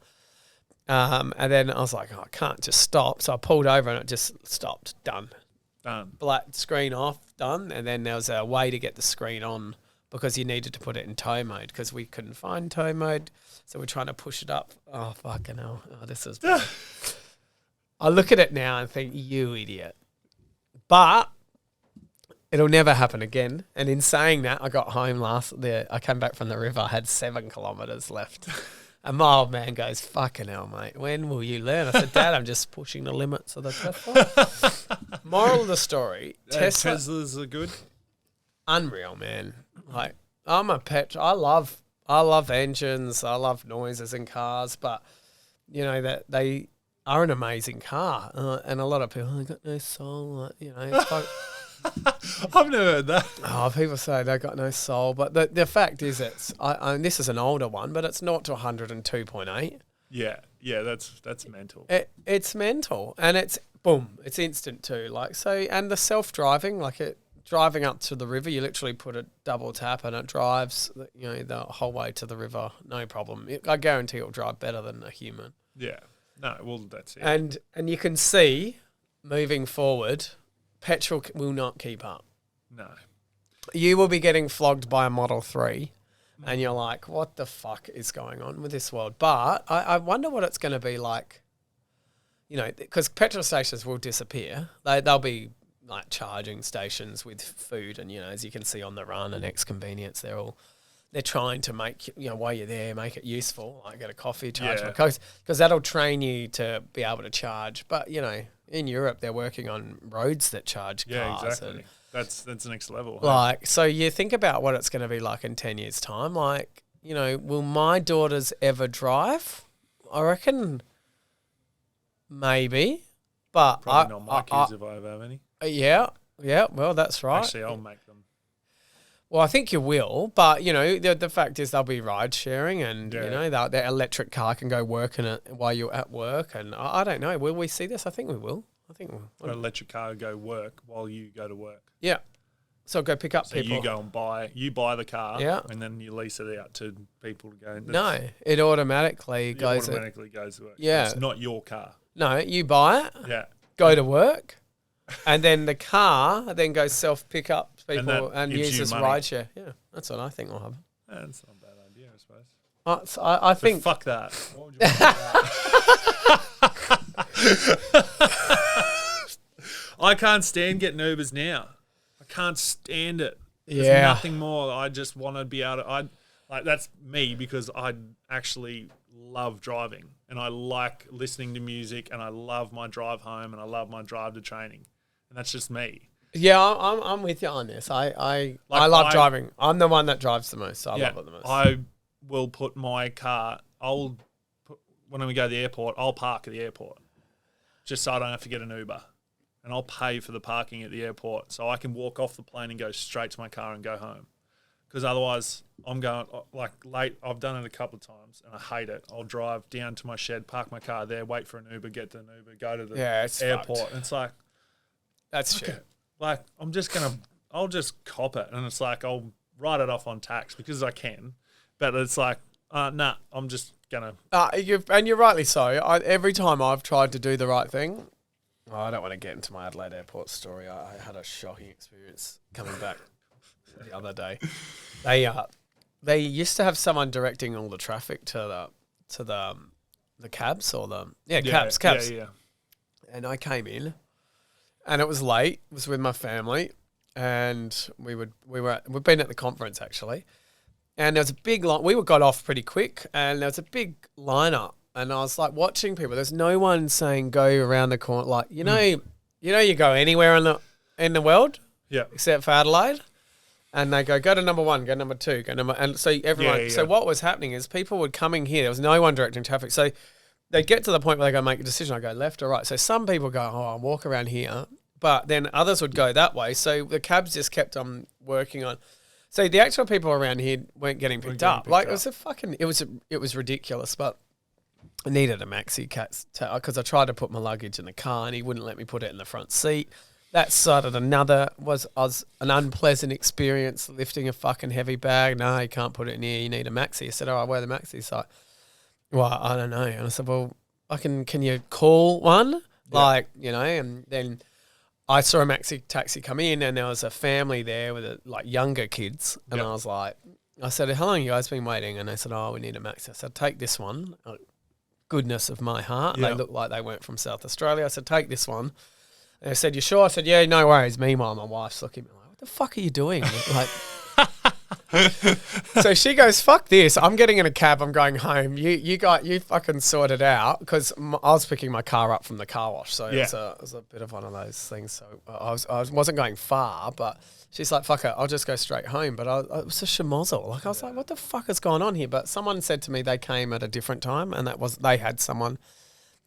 And then I was like, oh, I can't just stop. So I pulled over and it just stopped. Done. Black screen off, done. And then there was a way to get the screen on because you needed to put it in tow mode because we couldn't find tow mode. So we're trying to push it up. Oh, fucking hell. Oh, this is bad. I look at it now and think, you idiot. But it'll never happen again. And in saying that, I got home I came back from the river. I had 7 kilometres left. And my old man goes, fucking hell, mate, when will you learn? I said, Dad, I'm just pushing the limits of the Tesla. Moral of the story, Teslas are good. Unreal, man. Like, I'm a I love engines, I love noises in cars, but, that they are an amazing car. And a lot of people, got no soul, it's like... I've never heard that. Oh, people say they got no soul, but the fact is, this is an older one, but it's 0 to 102.8. Yeah, that's mental. It's mental, and it's boom, it's instant too. Like so, and the self-driving, driving up to the river, you literally put a double tap and it drives, the whole way to the river, no problem. I guarantee it'll drive better than a human. Yeah, no, well that's it. And you can see moving forward. petrol will not keep up. No. You will be getting flogged by a Model 3 and you're like, what the fuck is going on with this world? But I wonder what it's going to be like, you know, because petrol stations will disappear. They'll be like charging stations with food and, you know, as you can see on the Run and X-Convenience, they're trying to make, you know, while you're there, make it useful. Like get a coffee, charge my Coke, because that'll train you to be able to charge. But, you know, in Europe, they're working on roads that charge cars. Yeah, exactly. That's the next level. Like, so you think about what it's going to be like in 10 years' time. Like, you know, will my daughters ever drive? I reckon maybe. But Probably not my kids if I ever have any. Yeah, well, that's right. Actually, I'll make them. Well, I think you will, but, you know, the fact is they'll be ride sharing and, you know, their electric car can go work in it while you're at work. And I don't know. Will we see this? I think we will. An electric car go work while you go to work. Yeah. So go pick up So people. you go and buy the car, Yeah. and then you lease it out to people to go. No, it automatically goes to work. Yeah. It's not your car. No, you buy it, Yeah. go to work, and then the car then goes self-pick up people and gives you uses money. rideshare. Yeah, that's what I think will happen. That's not a bad idea, I suppose. I But think... fuck that. What would you want that? I can't stand getting Ubers now. I can't stand it. There's nothing more. I just want to be able to... that's me because I actually love driving and I like listening to music and I love my drive home and I love my drive to training. And that's just me. Yeah, I'm with you on this. I love driving. I'm the one that drives the most, so I love it the most. I will put my car... when we go to the airport, I'll park at the airport just so I don't have to get an Uber. And I'll pay for the parking at the airport so I can walk off the plane and go straight to my car and go home. Because otherwise, I'm going, like, late. I've done it a couple of times, and I hate it. I'll drive down to my shed, park my car there, wait for an Uber, get to an Uber, go to the airport. Fucked. And it's like... That's shit. Like, I'll just cop it. And it's like, I'll write it off on tax because I can. But it's like, nah, I'm just going to... And you're rightly so. Every time I've tried to do the right thing... I don't want to get into my Adelaide Airport story. I had a shocking experience coming back the other day. They used to have someone directing all the traffic to the cabs or cabs. Yeah. And I came in, and it was late. It was with my family, and we'd been at the conference actually, and there was a big line. We got off pretty quick, and there was a big lineup. And I was like watching people. There's no one saying go around the corner. Like you know, you go anywhere in the world, except for Adelaide, and they go to number 1, go number 2, go number. And so everyone. So what was happening is people were coming here. There was no one directing traffic. So they get to the point where they go make a decision. I go left or right. So some people go, I'll walk around here, but then others would go that way. So the cabs just kept on working on. So the actual people around here weren't getting picked up. Like it was ridiculous, but. I needed a maxi because I tried to put my luggage in the car and he wouldn't let me put it in the front seat. That started was an unpleasant experience lifting a fucking heavy bag. No, you can't put it in here. You need a maxi. I said, where are the maxis? So, well, I don't know. And I said, well, can you call one? Yeah. Like, you know, and then I saw a maxi taxi come in and there was a family there with younger kids. And I was like, I said, how long have you guys been waiting? And they said, we need a maxi. I said, take this one. Goodness of my heart. And they looked like they weren't from South Australia. I said, take this one. And they said, you sure? I said, yeah, no worries. Meanwhile, my wife's looking at me like, what the fuck are you doing? So she goes, fuck this. I'm getting in a cab. I'm going home. You fucking sort it out. Because I was picking my car up from the car wash. So it was a bit of one of those things. So I wasn't going far, but she's like, fuck it. I'll just go straight home. But it was a schmozzle. Like, I was like, what the fuck is going on here? But someone said to me they came at a different time and they had someone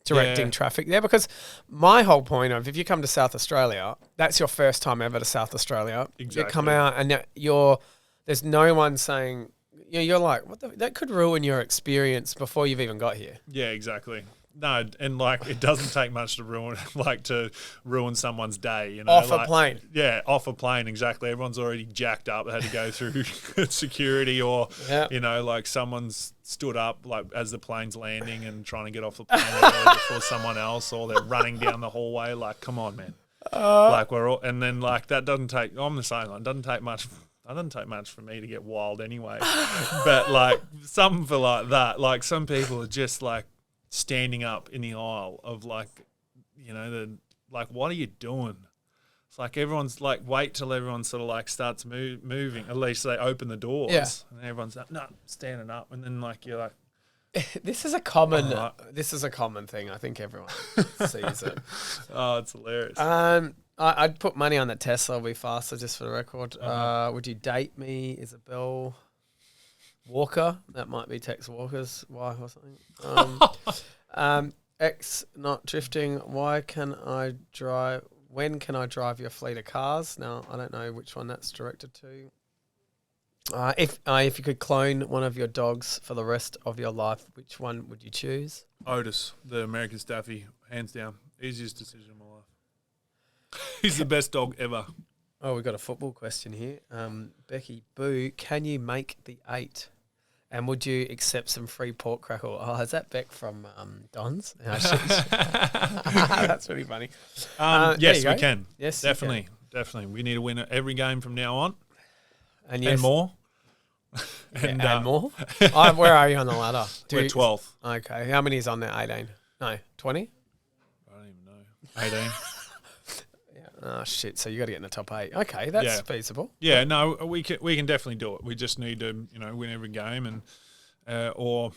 directing traffic there. Because my whole point of, if you come to South Australia, that's your first time ever to South Australia. Exactly. You come out and there's no one saying, you're like, that could ruin your experience before you've even got here. Yeah, exactly. No, and it doesn't take much to ruin someone's day, you know. Off a plane. Yeah, off a plane, exactly. Everyone's already jacked up, had to go through security or, you know, someone's stood up as the plane's landing and trying to get off the plane before someone else, or they're running down the hallway. Like, come on, man. like we're all, and then like that doesn't take. I'm the same. It doesn't take much. That doesn't take much for me to get wild anyway. But like something for like that, like some people are just like standing up in the aisle of like, you know, the like, what are you doing? It's like everyone's like, wait till everyone sort of like starts moving. At least they open the doors. Yeah. And everyone's like, no, standing up. And then like you're like, This is a common. Alright. This is a common thing. I think everyone sees it. oh, it's hilarious. I'd put money on that Tesla will be faster, just for the record. Would you date me, Isabel Walker? That might be Tex Walker's wife or something. X not drifting. When can I drive your fleet of cars? Now I don't know which one that's directed to. If you could clone one of your dogs for the rest of your life, which one would you choose? Otis, the American Staffy, hands down. Easiest decision of my life. He's the best dog ever. Oh, we've got a football question here. Becky Boo, can you make the 8? And would you accept some free pork crackle? Oh, is that Beck from Don's? Oh, that's really funny. Yes, we can. Yes, definitely. Definitely. We need to win every game from now on. And more. And more. Where are you on the ladder? We're 12th. Okay. How many is on there? 18? No, 20? I don't even know. 18. Oh, shit. So you got to get in the top 8. Okay, that's feasible. Yeah, no, we can definitely do it. We just need to, win every game and, probably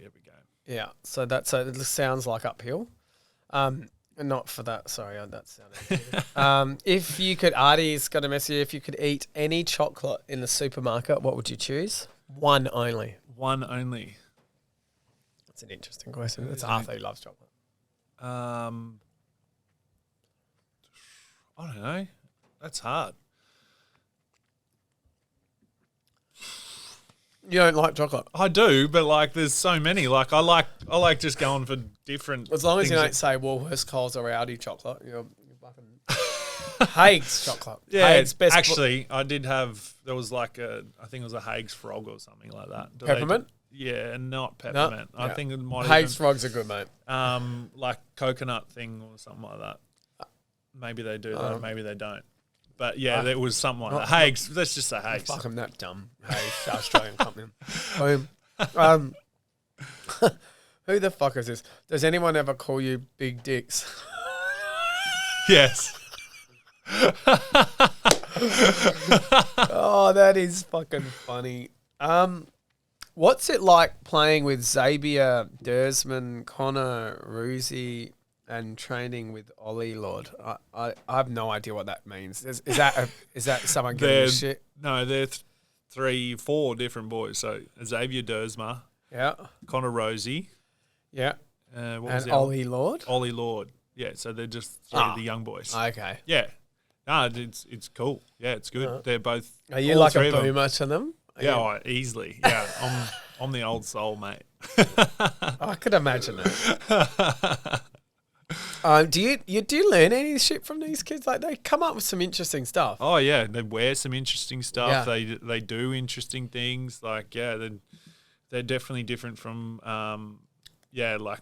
every game. Yeah. So it sounds like uphill. Not for that. Sorry, that sounded. If you could, Artie's got a message. If you could eat any chocolate in the supermarket, what would you choose? One only. One only. That's an interesting question. It's Arthur who loves chocolate. I don't know. That's hard. You don't like chocolate? I do, but like, there's so many. Like, I like just going for different. As long as you don't say Woolworths, Coles, or Aldi chocolate, you're fucking Haig's chocolate. Yeah, Haig's best. Actually, I did have. There was like I think it was a Haig's frog or something like that. Peppermint? Yeah, not peppermint. No? I think it might. Haig's frogs are good, mate. Like coconut thing or something like that. Maybe they do that, maybe they don't. But yeah, there was something like that. Haig's, let's just say Haig's. Fuck, I'm that dumb. Haig's, Australian company. Boom. Who the fuck is this? Does anyone ever call you Big Dicks? Yes. Oh, that is fucking funny. What's it like playing with Xavier, Dersman, Connor, Ruzi, and training with Ollie Lord? I have no idea what that means. Is that someone giving a shit? No, they're 3-4 different boys. So Xavier Dersma, Yeah. Connor Rosie, Yeah. what was And the Ollie Lord? Ollie Lord. Yeah, so they're just three of the young boys. Okay. Yeah. No, it's cool. Yeah, it's good. They're both. Are you all like three a of them. boomer to them? Yeah, easily. Yeah, I'm the old soul, mate. I could imagine that. Do you learn any shit from these kids? Like, they come up with some interesting stuff. Oh yeah, they wear some interesting stuff. Yeah. They do interesting things. Like they're definitely different from like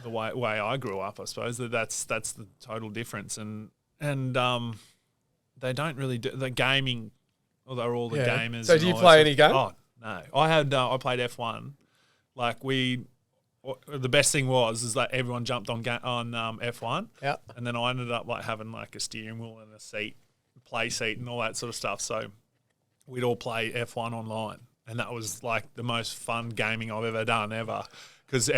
the way I grew up. I suppose that's the total difference. And they don't really do the gaming. Well, they're all the gamers. So do you play any game? Oh no, I played F1. Like the best thing is that everyone jumped on F1. Yeah. And then I ended up like having like a steering wheel and a play seat and all that sort of stuff. So we'd all play F1 online. And that was like the most fun gaming I've ever done because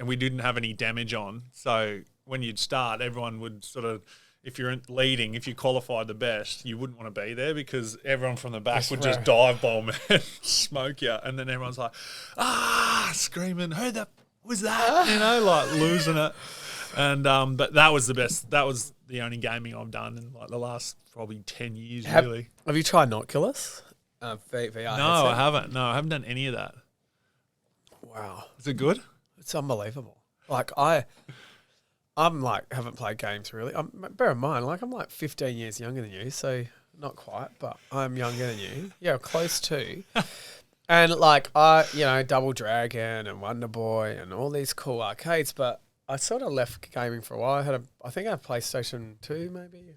we didn't have any damage on. So when you'd start, everyone would sort of, if you're leading, if you qualified the best, you wouldn't want to be there because everyone from the back would just dive bomb and smoke you. And then everyone's like, screaming, who the was that? Like losing it. And but that was the best. That was the only gaming I've done in like the last probably 10 years, really. Have you tried Noculus? VR No, I haven't. No, I haven't done any of that. Wow. Is it good? It's unbelievable. Like I'm like haven't played games really. Bear in mind, like I'm like 15 years younger than you, so not quite, but I'm younger than you. Yeah, close to. And like Double Dragon and Wonder Boy and all these cool arcades, but I sort of left gaming for a while. I think I had PlayStation 2 maybe.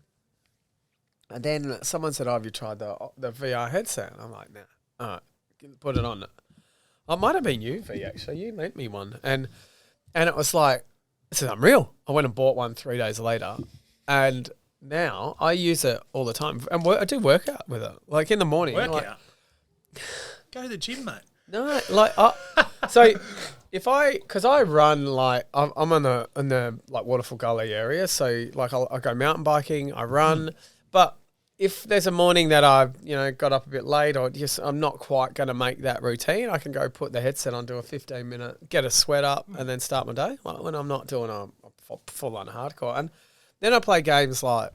And then someone said, "Oh, have you tried the VR headset?" And I'm like, "Nah, all right, put it on." It might have been you, V, actually. You lent me one. And it was like, this is unreal. I went and bought one 3 days later. And now I use it all the time. And I do workout with it. Like in the morning. Workout? Like, Go to the gym, mate. no, like, so because I run, like, I'm in the like Waterfall Gully area. So like I go mountain biking, I run. But if there's a morning that I've, got up a bit late or just I'm not quite going to make that routine, I can go put the headset on, do a 15-minute, get a sweat up and then start my day. Like when I'm not doing a full-on hardcore. And then I play games like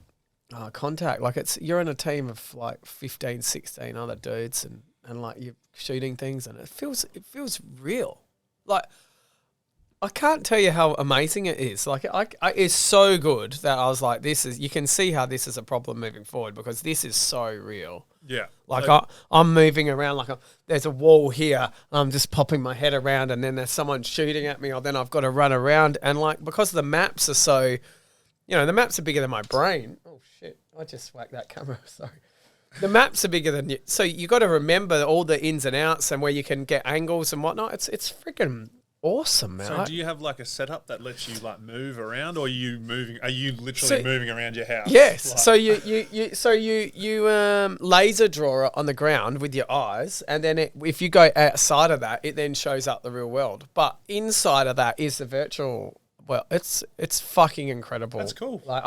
Contact. Like you're in a team of like 15, 16 other dudes and like you're shooting things and it feels real. Like I can't tell you how amazing it is. Like it's so good that I was like, you can see how this is a problem moving forward because this is so real. Yeah. Like I'm moving around like there's a wall here. I'm just popping my head around and then there's someone shooting at me or then I've got to run around. And like, because the maps are so, the maps are bigger than my brain. Oh shit. I just whacked that camera. Sorry. The maps are bigger than you. So you got to remember all the ins and outs and where you can get angles and whatnot. It's freaking awesome, man. So do you have like a setup that lets you like move around, or are you literally moving around your house? Yes. Like, So you laser draw it on the ground with your eyes, and then if you go outside of that, it then shows up the real world. But inside of that is the virtual. Well, it's fucking incredible. That's cool. Like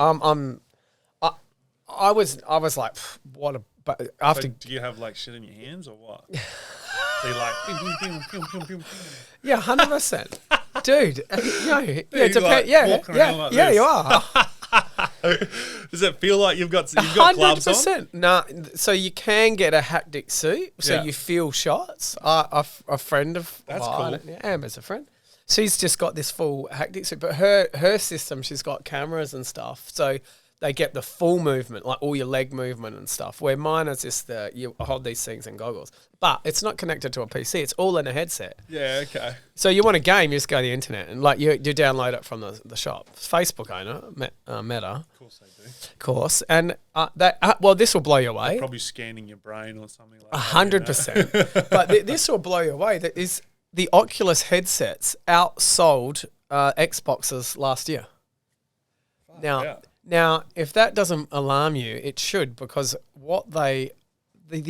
I was like, what a. But after, so do you have like shit in your hands or what? So you're like, pew, pew, pew, pew, pew. Yeah, 100%, dude. Yeah, you are. Does it feel like you've got gloves on? 100%. No, so you can get a haptic suit, so you feel shots. A friend of cool. Amber's a friend. She's just got this full haptic suit, but her system, she's got cameras and stuff, so they get the full movement, like all your leg movement and stuff. Where mine is just you hold these things in goggles, but it's not connected to a PC. It's all in a headset. Yeah, okay. So you want a game, you just go to the internet and like you download it from the shop. Facebook owner, Meta. Of course they do. Of course, and this will blow you away. They're probably scanning your brain or something like that. 100%. But this will blow you away. That is the Oculus headsets outsold Xboxes last year. Now, if that doesn't alarm you, it should, because the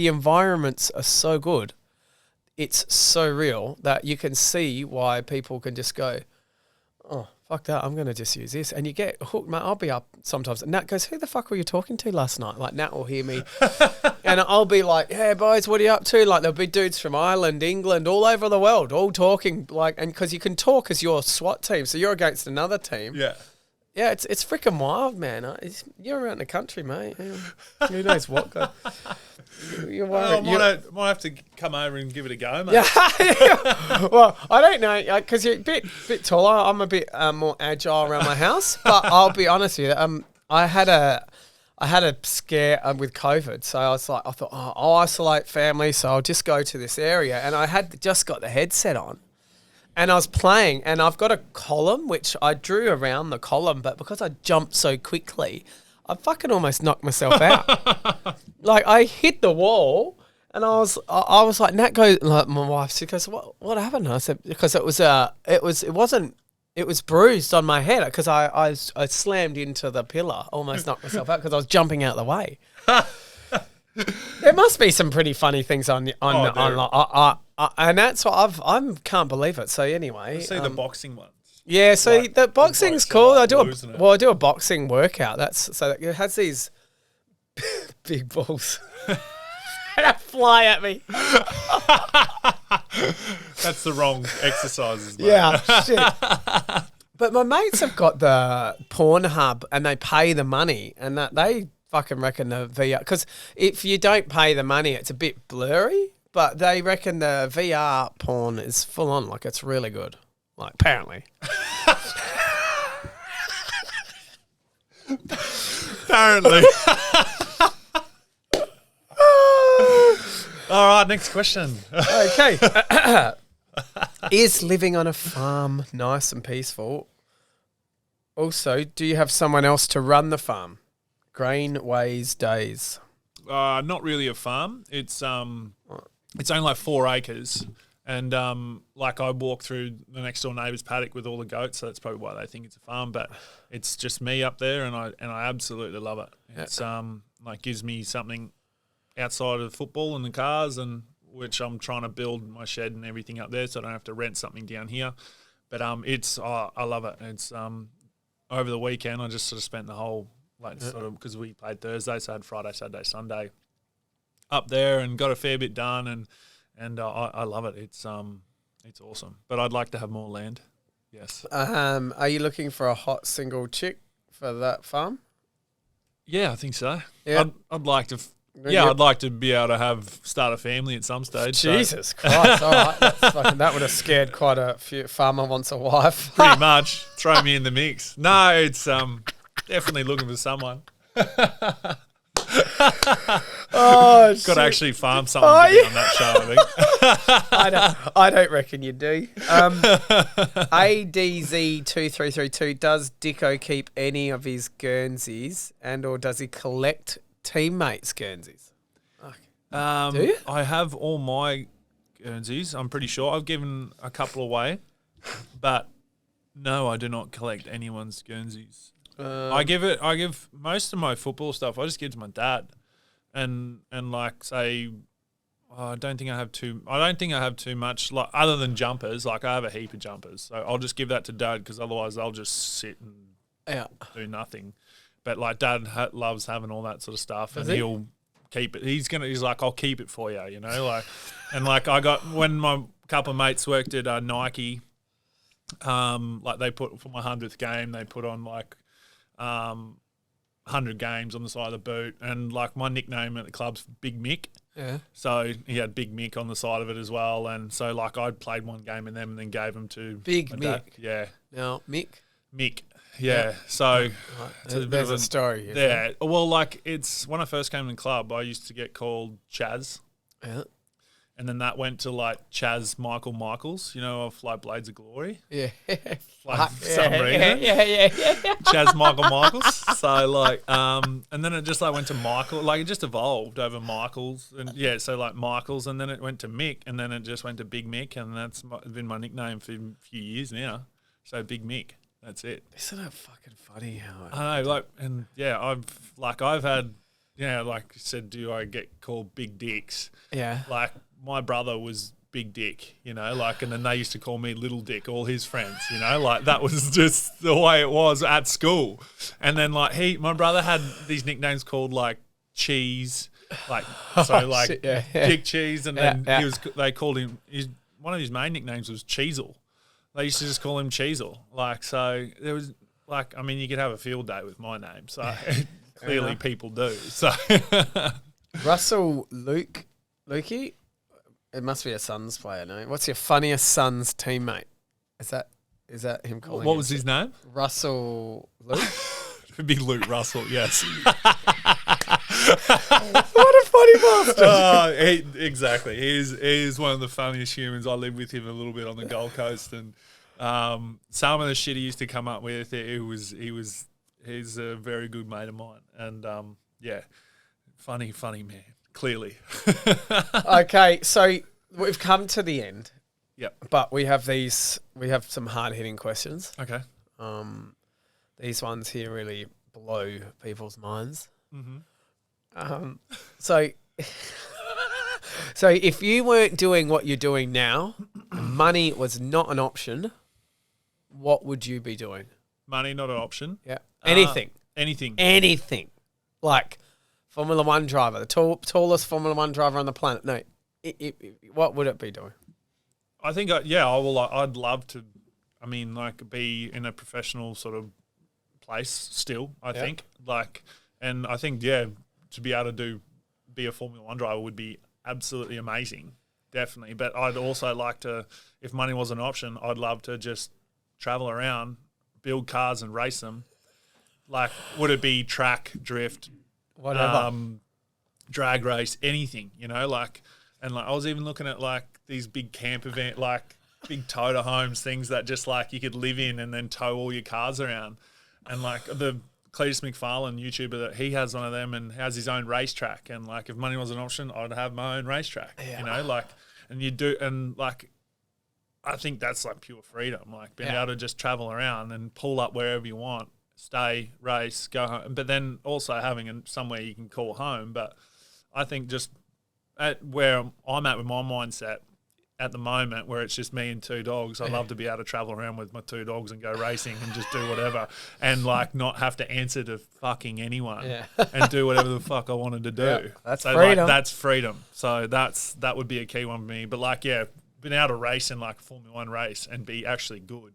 environments are so good. It's so real that you can see why people can just go, oh, fuck that, I'm going to just use this. And you get hooked, mate. I'll be up sometimes. And Nat goes, who the fuck were you talking to last night? Like, Nat will hear me. And I'll be like, yeah, boys, what are you up to? Like, there'll be dudes from Ireland, England, all over the world, all talking. Like, and because you can talk as your SWAT team. So you're against another team. Yeah. Yeah, it's freaking wild, man. You're around the country, mate. Who knows what? Might have to come over and give it a go, mate. Yeah. Well, I don't know, because you're a bit taller. I'm a bit more agile around my house. But I'll be honest with you. I had a scare with COVID, so I thought, I'll isolate family, so I'll just go to this area, and I had just got the headset on. And I was playing, and I've got a column, which I drew around the column, but because I jumped so quickly, I fucking almost knocked myself out. Like, I hit the wall, and I was like, Nat goes, like, my wife, she goes, what happened? I said, because it was bruised on my head, because I slammed into the pillar, almost knocked myself out, because I was jumping out the way. There must be some pretty funny things on and that's what I can't believe it. So anyway, see the boxing ones. Yeah, so like, the boxing's cool. I do a boxing workout. So it has these big balls that fly at me. That's the wrong exercises, mate. Yeah, shit. But my mates have got the Pornhub and they pay the money, and that they fucking reckon the VR, because if you don't pay the money, it's a bit blurry. But they reckon the VR porn is full on, like it's really good. Like, apparently. Apparently. All right, next question. Okay. Is living on a farm nice and peaceful? Also, do you have someone else to run the farm? Greenways Days. Not really a farm. It's only like 4 acres. And like I walk through the next door neighbour's paddock with all the goats, so that's probably why they think it's a farm. But it's just me up there, and I absolutely love it. It's like gives me something outside of football and the cars, and which I'm trying to build my shed and everything up there, so I don't have to rent something down here. But I love it. It's over the weekend I just sort of spent the whole sort of, because we played Thursday, so I had Friday, Saturday, Sunday up there and got a fair bit done, and I love it. It's awesome. But I'd like to have more land. Yes. Are you looking for a hot single chick for that farm? Yeah, I think so. Yeah. I'd like to. I'd like to be able to start a family at some stage. Jesus Christ! All right, that would have scared quite a few. Farmer wants a wife. Pretty much. Throw me in the mix. No, it's definitely looking for someone. Oh, got to actually farm something to be on that show, I think. I don't reckon you do. ADZ2332, does Dicko keep any of his Guernseys or does he collect teammates' Guernseys? Do you? I have all my Guernseys, I'm pretty sure. I've given a couple away, but no, I do not collect anyone's Guernseys. I give most of my football stuff, I just give to my dad. And like say, I don't think I have too much, like other than jumpers. Like I have a heap of jumpers, so I'll just give that to Dad, because otherwise they'll just sit and do nothing. But like Dad loves having all that sort of stuff, and he'll keep it. He's like, I'll keep it for you, you know. Like, and like I got, when my couple of mates worked at Nike, like they put for my 100th game, they put on like 100 games on the side of the boot, and like my nickname at the club's Big Mick. Yeah. So he had Big Mick on the side of it as well, and so like I played one game in them and then gave them to Big Mick. Dad. Yeah. Now Mick. Yeah. So there's a story. Yeah. Well, like it's when I first came to the club, I used to get called Chaz. Yeah. And then that went to like Chaz Michaels, you know, of like Blades of Glory. Yeah. Like for some reason. Yeah. Chaz Michaels. So like, and then it just like went to Michael, like it just evolved over Michaels. And yeah, so like Michaels, and then it went to Mick, and then it just went to Big Mick, and that's been my nickname for a few years now. So Big Mick. That's it. Isn't it fucking funny how I know, like, and yeah, I've had, like you said, do I get called Big Dicks? Yeah. Like my brother was Big Dick, you know, like, and then they used to call me Little Dick, all his friends, you know, like that was just the way it was at school. And then like my brother had these nicknames called like Cheese, like, so like Dick Cheese, and then they called him, one of his main nicknames was Cheezel. They used to just call him Cheezel. Like, so there was like, I mean, you could have a field day with my name. So clearly people do. So Russell Lukey, it must be a Suns player, no? What's your funniest Suns teammate? Is that him calling? What was his name? Russell Luke? It'd be Luke Russell, yes. What a funny bastard! Exactly. He's one of the funniest humans. I live with him a little bit on the Gold Coast, and some of the shit he used to come up with, he's a very good mate of mine, and funny man. Clearly. Okay, so we've come to the end. Yep. But we have some hard hitting questions. Okay. These ones here really blow people's minds. Mm-hmm. So if you weren't doing what you're doing now, money was not an option, what would you be doing? Money not an option? Yeah. Anything. Anything. Like Formula One driver, the tallest Formula One driver on the planet. No. What would it be doing? I think, I'd love to, be in a professional sort of place still, I think. And I think, to be able to be a Formula One driver would be absolutely amazing, definitely. But I'd also like to, if money was an option, I'd love to just travel around, build cars and race them. Like, would it be track, drift, whatever, drag race, anything, and I was even looking at like these big camp event, like big toter homes, things that just like you could live in and then tow all your cars around. And like the Cletus McFarlane YouTuber, that he has one of them and has his own racetrack. And like, if money was an option, I'd have my own racetrack. Yeah. You know, like, and you do, and like, I think that's like pure freedom, like being able to just travel around and pull up wherever you want, stay, race, go home. But then also having somewhere you can call home. But I think just at where I'm at with my mindset at the moment, where it's just me and two dogs, I love to be able to travel around with my two dogs and go racing and just do whatever, and like not have to answer to fucking anyone and do whatever the fuck I wanted to do. Yeah, that's so freedom. Like, that's freedom. So that would be a key one for me. But like, yeah, being able to race in like a Formula One race and be actually good,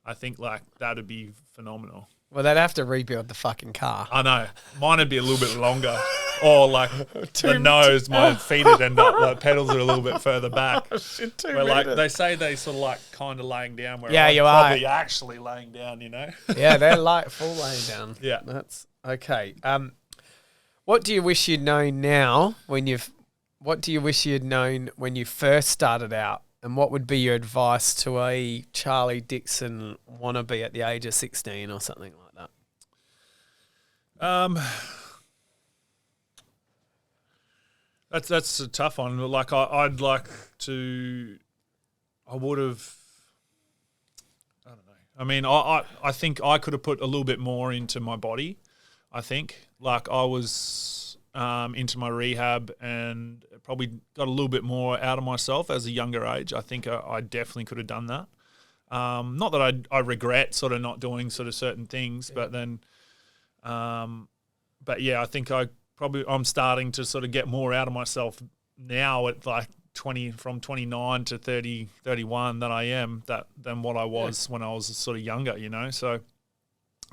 I think like that'd be phenomenal. Well, they'd have to rebuild the fucking car. I know. Mine would be a little bit longer. Or like the nose, my feet would end up, like pedals are a little bit further back. Where like they say they sort of like kind of laying down where I'm probably actually laying down, you know? Yeah, they're like full laying down. Yeah. That's okay. What do you wish you'd known now what do you wish you'd known when you first started out? And what would be your advice to a Charlie Dixon wannabe at the age of 16 or something like that? That's a tough one. Like I would have. I don't know. I mean, I think I could have put a little bit more into my body. I think like I was into my rehab and probably got a little bit more out of myself as a younger age. I think I definitely could have done that. Not that I regret sort of not doing sort of certain things, but then, but yeah, I think I'm starting to sort of get more out of myself now at like 29 to 30, 31 than I am than what I was when I was sort of younger, you know? So,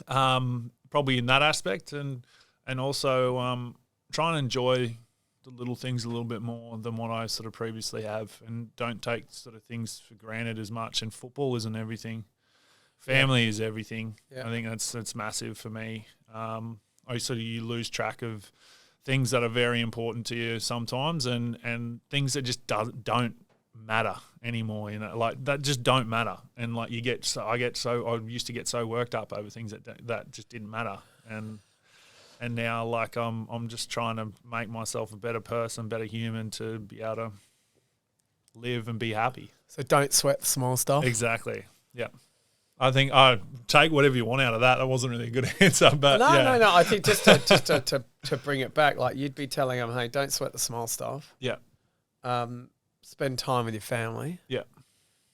probably in that aspect and also, try and enjoy the little things a little bit more than what I sort of previously have, and don't take sort of things for granted as much. And football isn't everything. Family is everything. Yeah. I think that's massive for me. You lose track of things that are very important to you sometimes, and things that just don't matter anymore. You know, like that just don't matter. And like I used to get so worked up over things that just didn't matter. And now, like, I'm just trying to make myself a better person, better human, to be able to live and be happy. So don't sweat the small stuff. Exactly. Yeah. I think I take whatever you want out of that. That wasn't really a good answer, but no. I think just to bring it back, like you'd be telling them, hey, don't sweat the small stuff. Yeah. Spend time with your family. Yeah.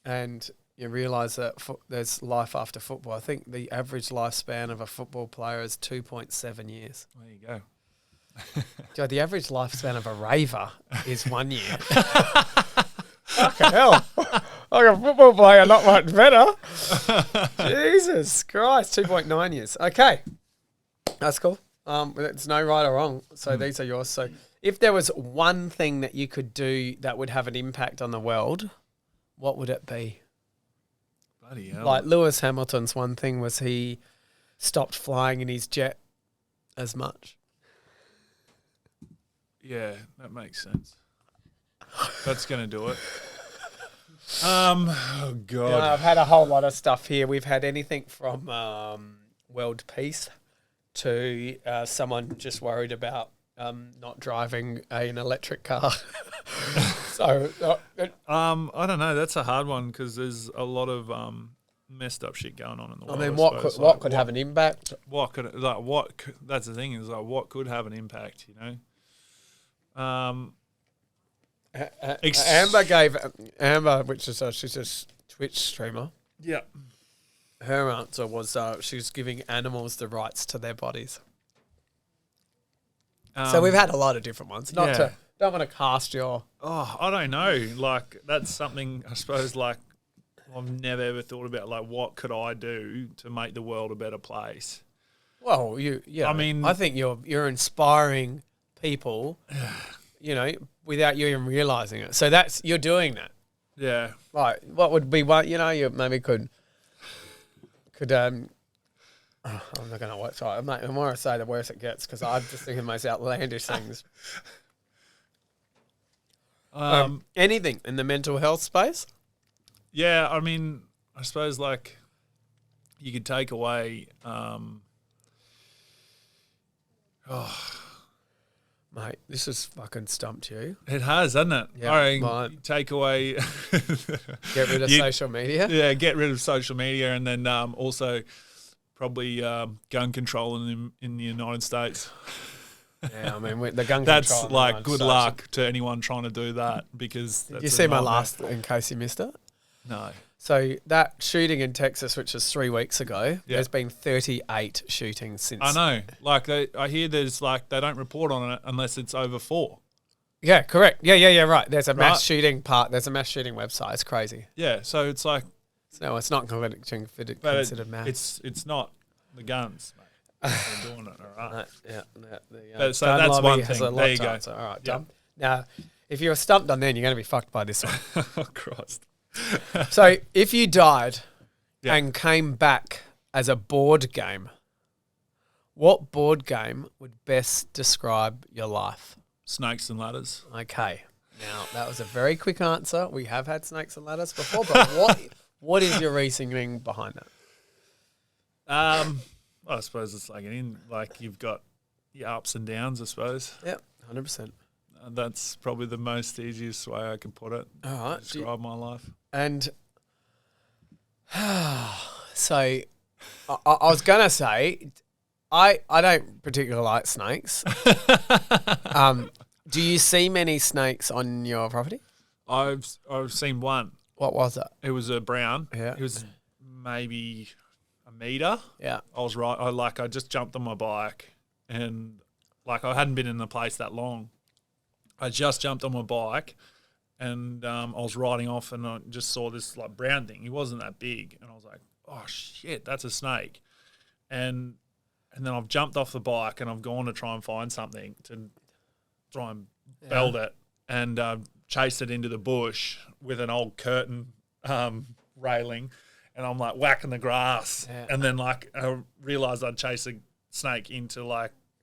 And you realise that there's life after football. I think the average lifespan of a football player is 2.7 years. There you go. Joe, the average lifespan of a raver is 1 year. Fucking hell. Like a football player, not much better. Jesus Christ, 2.9 years. Okay. That's cool. There's no right or wrong. So these are yours. So if there was one thing that you could do that would have an impact on the world, what would it be? Bloody hell. Like Lewis Hamilton's one thing was he stopped flying in his jet as much. Yeah, that makes sense. That's going to do it. Oh, God. Yeah, I've had a whole lot of stuff here. We've had anything from world peace to someone just worried about not driving an electric car. So, I don't know. That's a hard one because there's a lot of messed up shit going on in the world. I mean, what could have an impact? That's the thing is like what could have an impact, you know? Amber, which is she's a Twitch streamer. Yeah. Her answer was she's giving animals the rights to their bodies. So we've had a lot of different ones. Don't want to cast your... Oh, I don't know. Like, that's something, I suppose, like, I've never ever thought about, like, what could I do to make the world a better place? Well, I think you're inspiring people, you know, without you even realising it. So you're doing that. Yeah. Like, what would be one, you know, you maybe could I'm not going to watch. The more I say, the worse it gets, because I'm just thinking of the most outlandish things. Anything in the mental health space? Yeah, I mean, I suppose like you could take away. Mate, this has fucking stumped you. It has, hasn't it? Yeah, I reckon mine. you take away. Get rid of social media. Yeah, get rid of social media, and then also probably gun control in the United States. Yeah, I mean, the gun That's control. like good luck to anyone trying to do that because. Did you see my last, in case you missed it? No. So that shooting in Texas, which was 3 weeks ago, there's been 38 shootings since. I know. Like I hear there's like they don't report on it unless it's over 4. Yeah, correct. Yeah, right. There's a mass shooting part. There's a mass shooting website. It's crazy. Yeah, so it's like. No, it's not considered mass. It's not the guns, mate. They're doing it, all right. So gun that's lobby one has thing. a lot There you to go. answer. All right, done. Now, if you're stumped on then, you're going to be fucked by this one. Oh, Christ. So if you died Yeah. and came back as a board game, what board game would best describe your life? Snakes and ladders. Okay. Now, that was a very quick answer. We have had snakes and ladders before, but what is your reasoning behind that? I suppose it's like you've got your ups and downs, I suppose. Yep, 100%. That's probably the most easiest way I can put it. All right. Describe my life. And so I was going to say, I don't particularly like snakes. Do you see many snakes on your property? I've seen one. What was it? It was a brown. Yeah. It was maybe a metre. Yeah. I was right. I just jumped on my bike and I hadn't been in the place that long. I just jumped on my bike and I was riding off and I just saw this like brown thing. He wasn't that big. And I was like, oh shit, that's a snake. And then I've jumped off the bike and I've gone to try and find something to try and belt it and chased it into the bush with an old curtain railing. And I'm like whacking the grass. Yeah. And then I realised I'd chase a snake into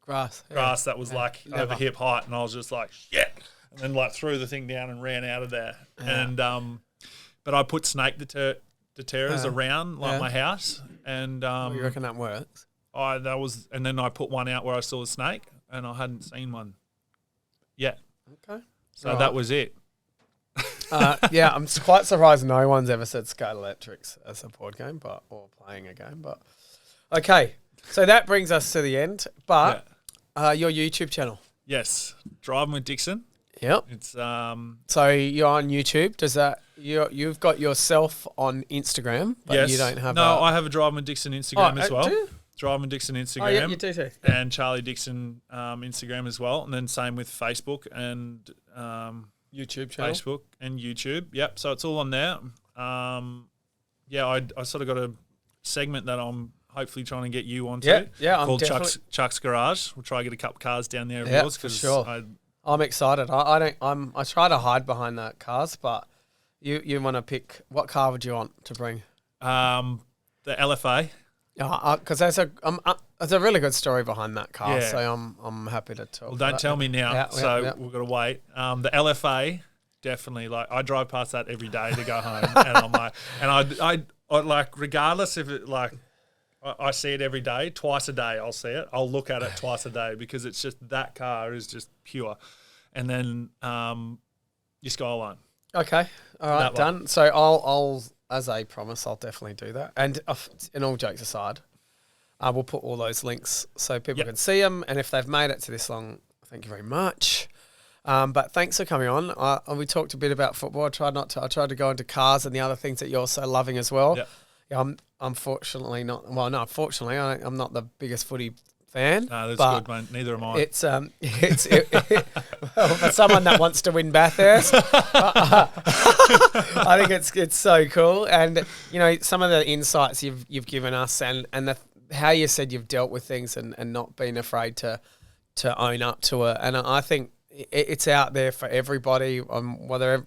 grass that was over hip height. And I was just like, shit. And then threw the thing down and ran out of there. Yeah. And but I put snake deterrers around my house. And you reckon that works? And then I put one out where I saw a snake and I hadn't seen one yet. Okay. So that was it. Yeah, I'm quite surprised no one's ever said Skate Electrics as a board game, or playing a game. But okay, so that brings us to the end. But your YouTube channel, yes, Drivin With Dxion. Yep. It's So you're on YouTube. Does that you've got yourself on Instagram, but yes. you don't have? I have a Drivin With Dxion Instagram as well. Do you? Drivin With Dxion Instagram. Oh, yeah, you do too. And Charlie Dixon Instagram as well, and then same with Facebook and YouTube channel. Facebook and YouTube. Yep. So it's all on there. I sort of got a segment that I'm hopefully trying to get you onto. Yeah. Called Chuck's Garage. We'll try to get a couple cars down there of yours for sure. I'm excited. I try to hide behind the cars, but you want to pick what car would you want to bring? The LFA. Because there's a really good story behind that car, so I'm happy to talk. Well, don't tell me now. We've got to wait. The LFA, definitely. I drive past that every day to go home, and I'm like, and I like regardless if it I see it every day, twice a day. I'll see it. I'll look at it twice a day because it's just that car is just pure. And then your Skyline. Okay, all right, done. One. So I'll as a promise, I'll definitely do that. And in all jokes aside, we'll put all those links so people can see them. And if they've made it to this long, thank you very much. But thanks for coming on. We talked a bit about football. I tried to go into cars and the other things that you're so loving as well. Yep. Yeah, I'm unfortunately not. Well, no, fortunately, I'm not the biggest footy fan. No, that's good, mate. Neither am I. It's well, for someone that wants to win Bathurst, I think it's so cool. And some of the insights you've given us, and how you said you've dealt with things and not been afraid to own up to it. And I think it's out there for everybody, whether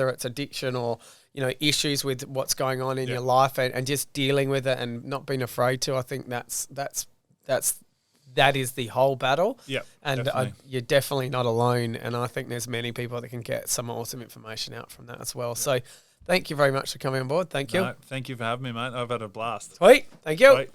it's addiction or issues with what's going on in your life and just dealing with it and not being afraid to. I think that is the whole battle. Yeah, and you're definitely not alone. And I think there's many people that can get some awesome information out from that as well. So Thank you very much for coming on board. Thank you. No, thank you for having me, mate. I've had a blast. Sweet. Thank you. Sweet.